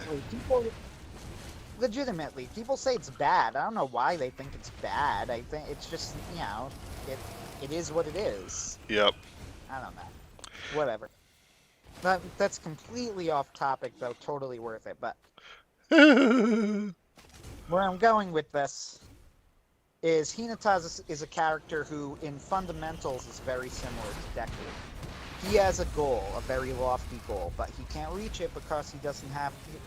legitimately, people say it's bad. I don't know why they think it's bad. I think it's just, it is what it is. Yep. I don't know. Whatever. That's completely off topic, though. Totally worth it. But where I'm going with this is Hinata is a character who, in fundamentals, is very similar to Deku. He has a goal, a very lofty goal, but he can't reach it because he doesn't have the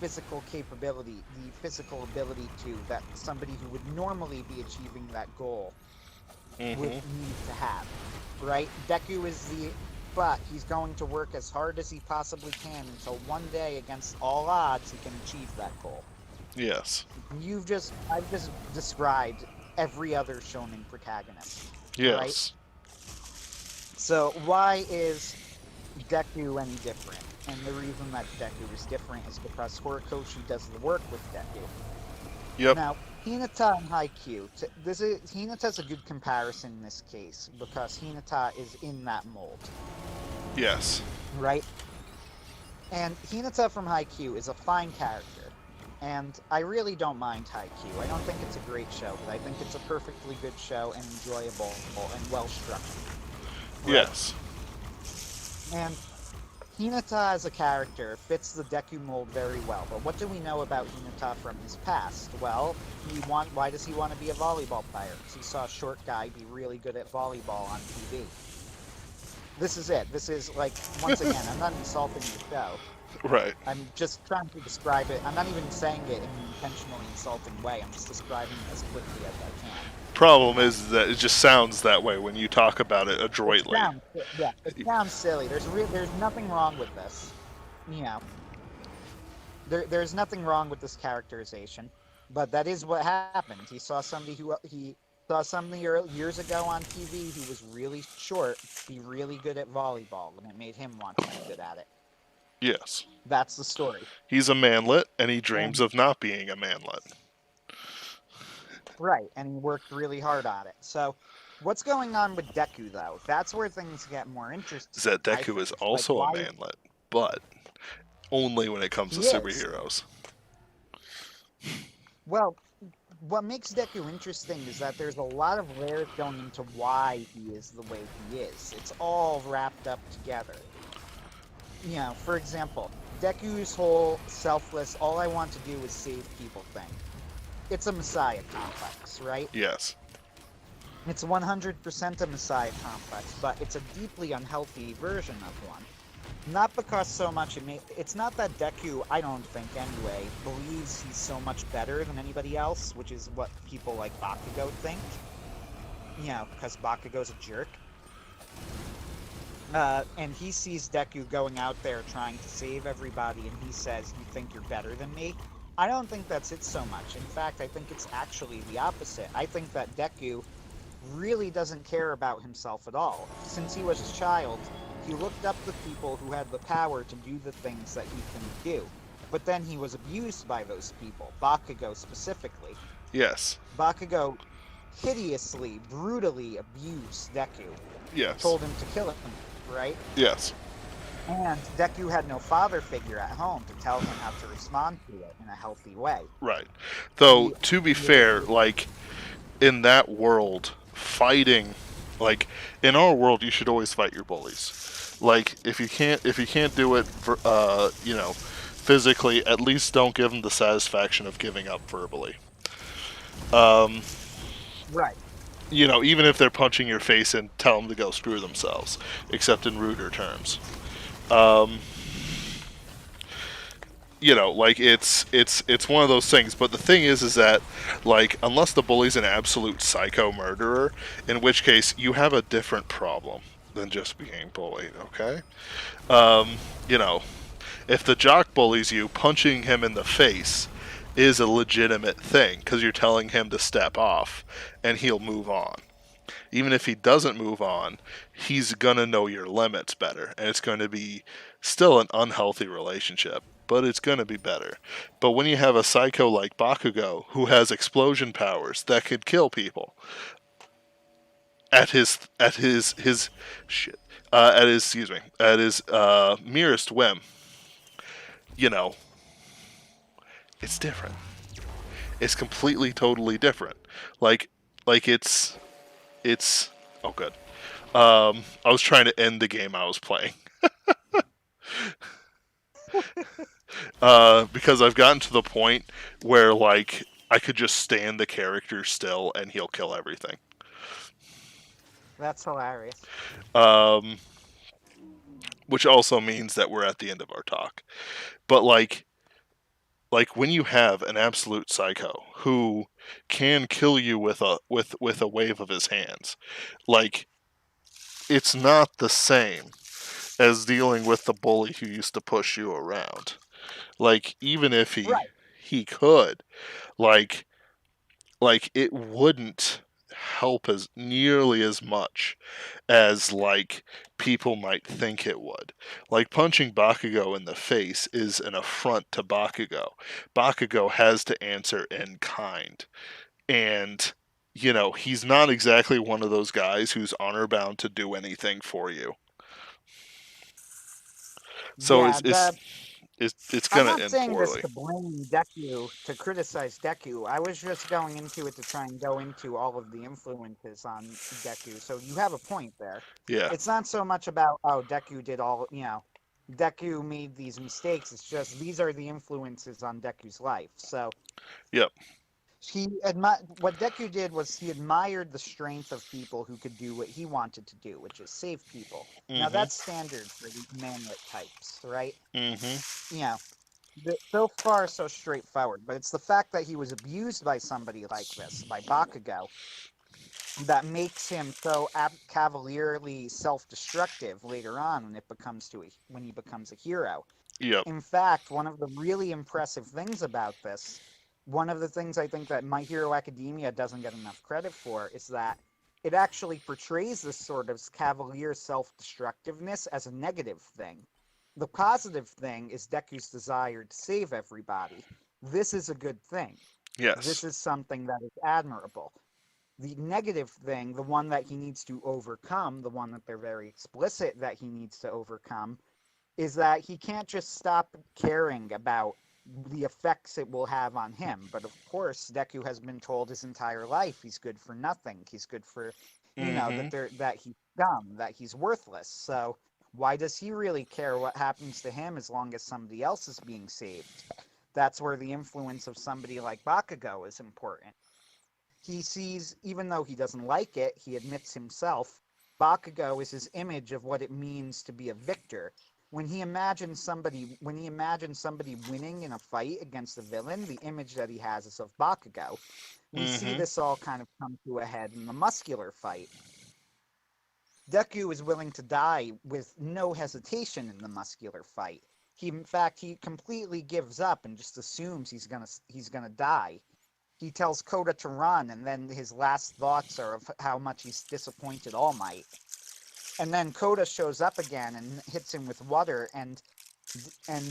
physical capability, the physical ability that somebody who would normally be achieving that goal would need to have. Right? Deku is but he's going to work as hard as he possibly can until one day, against all odds, he can achieve that goal. Yes. I've just described every other shonen protagonist. Yes. Right? So why is Deku any different? And the reason that Deku is different is because Horikoshi does the work with Deku. Yep. Now, Hinata and Haikyuu, Hinata's a good comparison in this case, because Hinata is in that mold. Yes. Right? And Hinata from Haikyuu is a fine character. And I really don't mind Haikyuu. I don't think it's a great show, but I think it's a perfectly good show and enjoyable and well-structured. Right? Yes. And Hinata as a character fits the Deku mold very well. But what do we know about Hinata from his past? Well, why does he want to be a volleyball player? Because he saw a short guy be really good at volleyball on TV. This is it. This is, like, once again, I'm not insulting the show. Right. I'm just trying to describe it. I'm not even saying it in an intentionally insulting way. I'm just describing it as quickly as I can. Problem is that it just sounds that way when you talk about it adroitly. It sounds silly. There's nothing wrong with this. There's nothing wrong with this characterization, but that is what happened. He saw somebody years ago on TV who was really short be really good at volleyball, and it made him want to be good at it. Yes. That's the story. He's a manlet, and he dreams of not being a manlet. Right, and he worked really hard on it. So, what's going on with Deku, though? That's where things get more interesting. Is that Deku is also a manlet, but only when it comes to superheroes. Well, what makes Deku interesting is that there's a lot of layers going into why he is the way he is. It's all wrapped up together. For example, Deku's whole selfless, all I want to do is save people thing. It's a messiah complex, right? Yes. It's 100% a messiah complex, but it's a deeply unhealthy version of one. Not because so much it's not that Deku, I don't think anyway, believes he's so much better than anybody else, which is what people like Bakugo think. Because Bakugo's a jerk. And he sees Deku going out there trying to save everybody, and he says, "You think you're better than me?" I don't think that's it so much. In fact, I think it's actually the opposite. I think that Deku really doesn't care about himself at all. Since he was a child, he looked up to people who had the power to do the things that he couldn't do. But then he was abused by those people, Bakugo specifically. Yes. Bakugo hideously, brutally abused Deku, Yes. told him to kill him, right? Yes. And Deku had no father figure at home to tell him how to respond to it in a healthy way. Right. Though, He, to be he was fair, like, in that world, fighting, like, in our world, you should always fight your bullies. Like, if you can't do it, physically, at least don't give them the satisfaction of giving up verbally. Um, right. even if they're punching your face and tell them to go screw themselves, except in ruder terms. Um, like it's one of those things. But the thing is that, like, unless the bully's an absolute psycho murderer, in which case you have a different problem than just being bullied. Okay, um, you know, if the jock bullies you, punching him in the face is a legitimate thing because you're telling him to step off and he'll move on. Even if he doesn't move on, he's gonna know your limits better, and it's going to be still an unhealthy relationship, but it's going to be better. But when you have a psycho like Bakugo who has explosion powers that could kill people at his shit at his excuse me at his merest whim, you know, it's different. It's completely totally different. Like it's oh good. I was trying to end the game I was playing. Because I've gotten to the point where, like, I could just stand the character still and he'll kill everything. That's hilarious. Um, which also means that we're at the end of our talk. But like when you have an absolute psycho who can kill you with a wave of his hands, like, it's not the same as dealing with the bully who used to push you around. Like, even if he Right. he could, like it wouldn't help as nearly as much as, like, people might think it would. Like, punching Bakugo in the face is an affront to Bakugo. Bakugo has to answer in kind, and he's not exactly one of those guys who's honor bound to do anything for you. So Yeah, it's I'm gonna not end saying this poorly. to blame Deku, to criticize Deku. I was just going into it to try and go into all of the influences on Deku. So you have a point there. Yeah. It's not so much about, oh, Deku did all, Deku made these mistakes. It's just these are the influences on Deku's life. So Yep. what Deku did was he admired the strength of people who could do what he wanted to do, which is save people. Now Mhm. that's standard for these manlet types, right? Mhm. You know, so far so straightforward, but it's the fact that he was abused by somebody like this, by Bakugo, that makes him so cavalierly self-destructive later on when he becomes a hero. Yep. In fact, one of the really impressive things about this, one of the things I think that My Hero Academia doesn't get enough credit for, is that it actually portrays this sort of cavalier self-destructiveness as a negative thing. The positive thing is Deku's desire to save everybody. This is a good thing. Yes. This is something that is admirable. The negative thing, the one that he needs to overcome, the one that they're very explicit that he needs to overcome, is that he can't just stop caring about the effects it will have on him. But of course, Deku has been told his entire life he's good for nothing. He's good for, Mhm. that he's dumb, that he's worthless. So why does he really care what happens to him as long as somebody else is being saved? That's where the influence of somebody like Bakugo is important. He sees, even though he doesn't like it, he admits himself, Bakugo is his image of what it means to be a victor. When he imagines somebody winning in a fight against a villain, the image that he has is of Bakugo. We see Mhm. this all kind of come to a head in the muscular fight. Deku is willing to die with no hesitation in the muscular fight. In fact, he completely gives up and just assumes he's gonna die. He tells Koda to run, and then his last thoughts are of how much he's disappointed All Might. And then Koda shows up again and hits him with water, and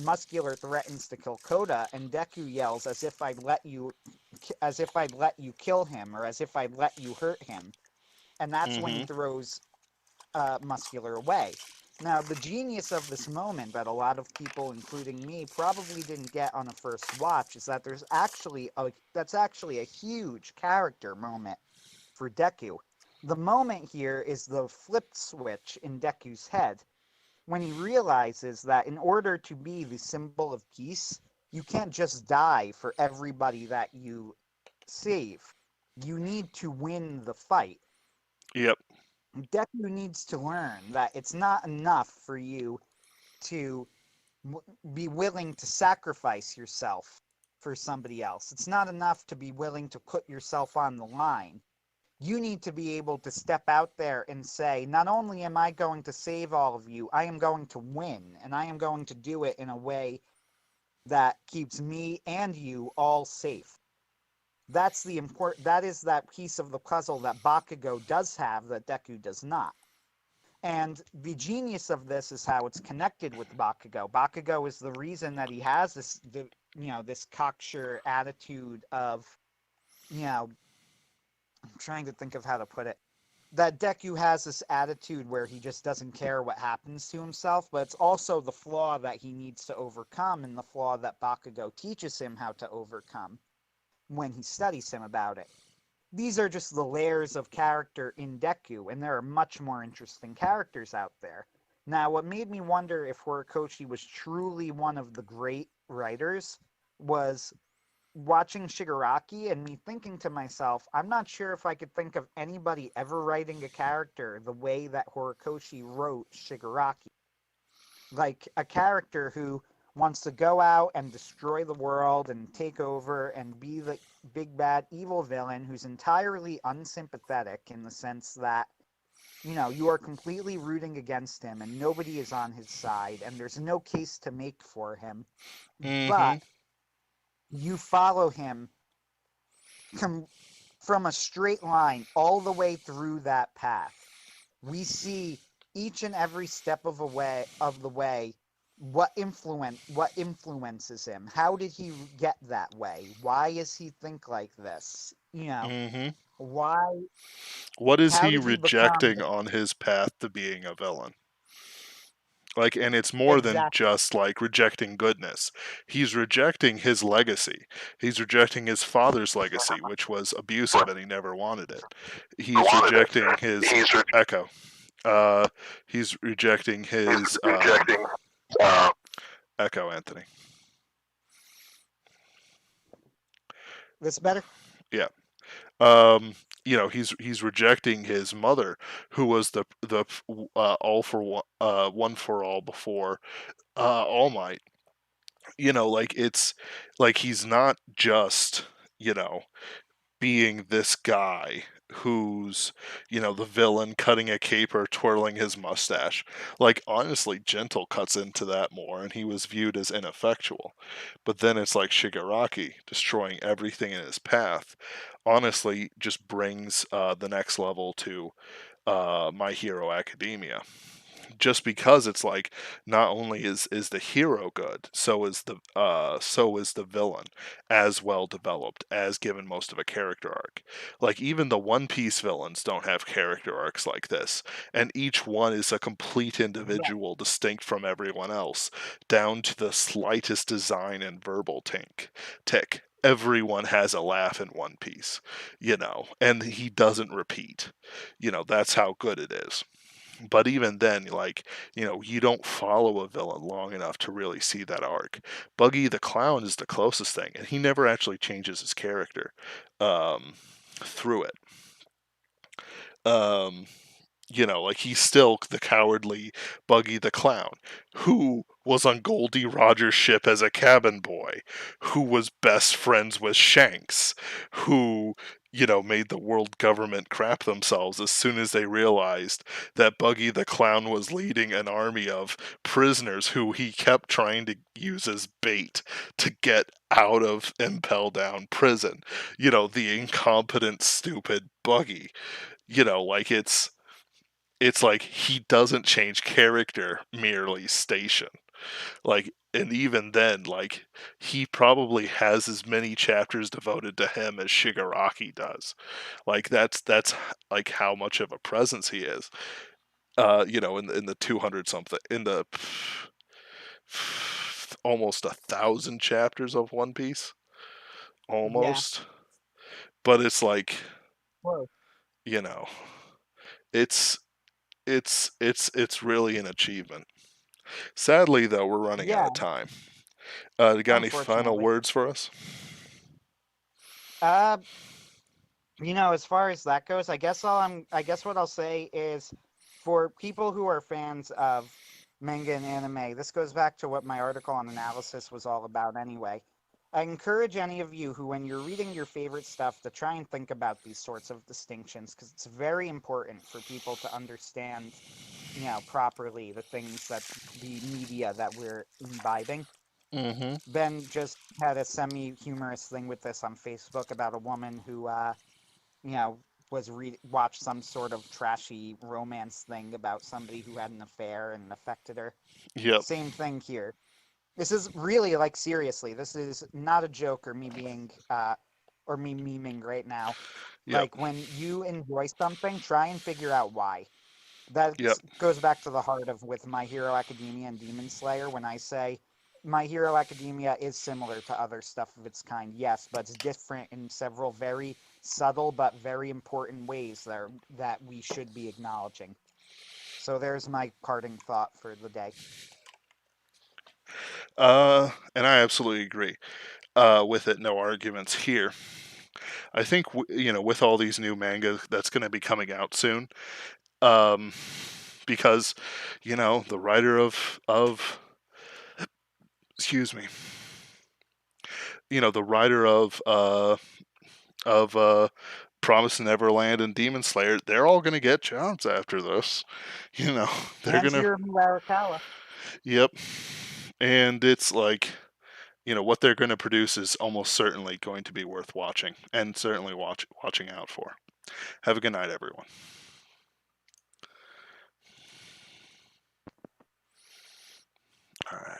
Muscular threatens to kill Koda, and Deku yells, "As if I'd let you kill him, or as if I'd let you hurt him." And that's when he throws Muscular away. Now, the genius of this moment that a lot of people, including me, probably didn't get on a first watch is that that's actually a huge character moment for Deku. The moment here is the flip switch in Deku's head when he realizes that in order to be the symbol of peace, you can't just die for everybody that you save. You need to win the fight. Yep. Deku needs to learn that it's not enough for you to be willing to sacrifice yourself for somebody else. It's not enough to be willing to put yourself on the line. You need to be able to step out there and say, not only am I going to save all of you, I am going to win, and I am going to do it in a way that keeps me and you all safe. That is that piece of the puzzle that Bakugo does have that Deku does not. And the genius of this is how it's connected with Bakugo. Bakugo is the reason that he has this cocksure attitude of, I'm trying to think of how to put it. That Deku has this attitude where he just doesn't care what happens to himself, but it's also the flaw that he needs to overcome and the flaw that Bakugo teaches him how to overcome when he studies him about it. These are just the layers of character in Deku, and there are much more interesting characters out there. Now, what made me wonder if Horikoshi was truly one of the great writers was watching Shigaraki and me thinking to myself, I'm not sure if I could think of anybody ever writing a character the way that Horikoshi wrote Shigaraki. Like a character who wants to go out and destroy the world and take over and be the big bad evil villain who's entirely unsympathetic in the sense that, you are completely rooting against him and nobody is on his side and there's no case to make for him. But you follow him from a straight line all the way through that path. We see each and every step of the way what influences him. How did he get that way? Why does he think like this? Why? What is How he did he become rejecting on his path to being a villain? And it's more than exactly just rejecting goodness. He's rejecting his legacy. He's rejecting his father's legacy, which was abusive and he never wanted it. He's rejecting his echo. He's rejecting his echo, Anthony. this better? Yeah. He's rejecting his mother, who was the all for one for all before All Might. It's he's not just being this guy who's the villain cutting a caper, twirling his mustache. Honestly, Gentle cuts into that more, and he was viewed as ineffectual. But then it's Shigaraki destroying everything in his path. Honestly, just brings the next level to My Hero Academia. Just because it's not only is the hero good, so is the villain as well developed, as given most of a character arc. Even the One Piece villains don't have character arcs like this, and each one is a complete individual, distinct from everyone else, down to the slightest design and verbal tick. Everyone has a laugh in One Piece, and he doesn't repeat. That's how good it is. But even then, you don't follow a villain long enough to really see that arc. Buggy the Clown is the closest thing, and he never actually changes his character through it. He's still the cowardly Buggy the Clown, who was on Goldie Roger's ship as a cabin boy, who was best friends with Shanks, who, made the world government crap themselves as soon as they realized that Buggy the Clown was leading an army of prisoners who he kept trying to use as bait to get out of Impel Down prison. The incompetent, stupid Buggy. Like it's like he doesn't change character, merely station. Like, and even then, like, he probably has as many chapters devoted to him as Shigaraki does. Like, that's like how much of a presence he is. In the 200 something, in the almost 1,000 chapters of One Piece, Yeah. almost. But it's like, Whoa. you know, it's it's really an achievement. Sadly, though, we're running out Yeah. of time. You got any final Unfortunately. words for us? Uh, as far as that goes, I guess what I'll say is for people who are fans of manga and anime, this goes back to what my article on analysis was all about anyway. I encourage any of you who, when you're reading your favorite stuff, to try and think about these sorts of distinctions because it's very important for people to understand, properly the things that the media that we're imbibing. Mm-hmm. Ben just had a semi-humorous thing with this on Facebook about a woman who you know, watched some sort of trashy romance thing about somebody who had an affair and affected her. Yep. Same thing here. This is really like seriously. This is not a joke or me being or me memeing right now. Yep. Like when you enjoy something, try and figure out why. That Yep. goes back to the heart of with My Hero Academia and Demon Slayer when I say My Hero Academia is similar to other stuff of its kind, yes, but it's different in several very subtle but very important ways that we should be acknowledging. So there's my parting thought for the day. And I absolutely agree. With it, no arguments here. I think with all these new manga that's going to be coming out soon, because the writer of excuse me, the writer of Promise Neverland and Demon Slayer, they're all going to get jobs after this. They're And gonna. Hiro Arakawa. Yep. And it's like, what they're going to produce is almost certainly going to be worth watching and certainly watching out for. Have a good night, everyone. All right.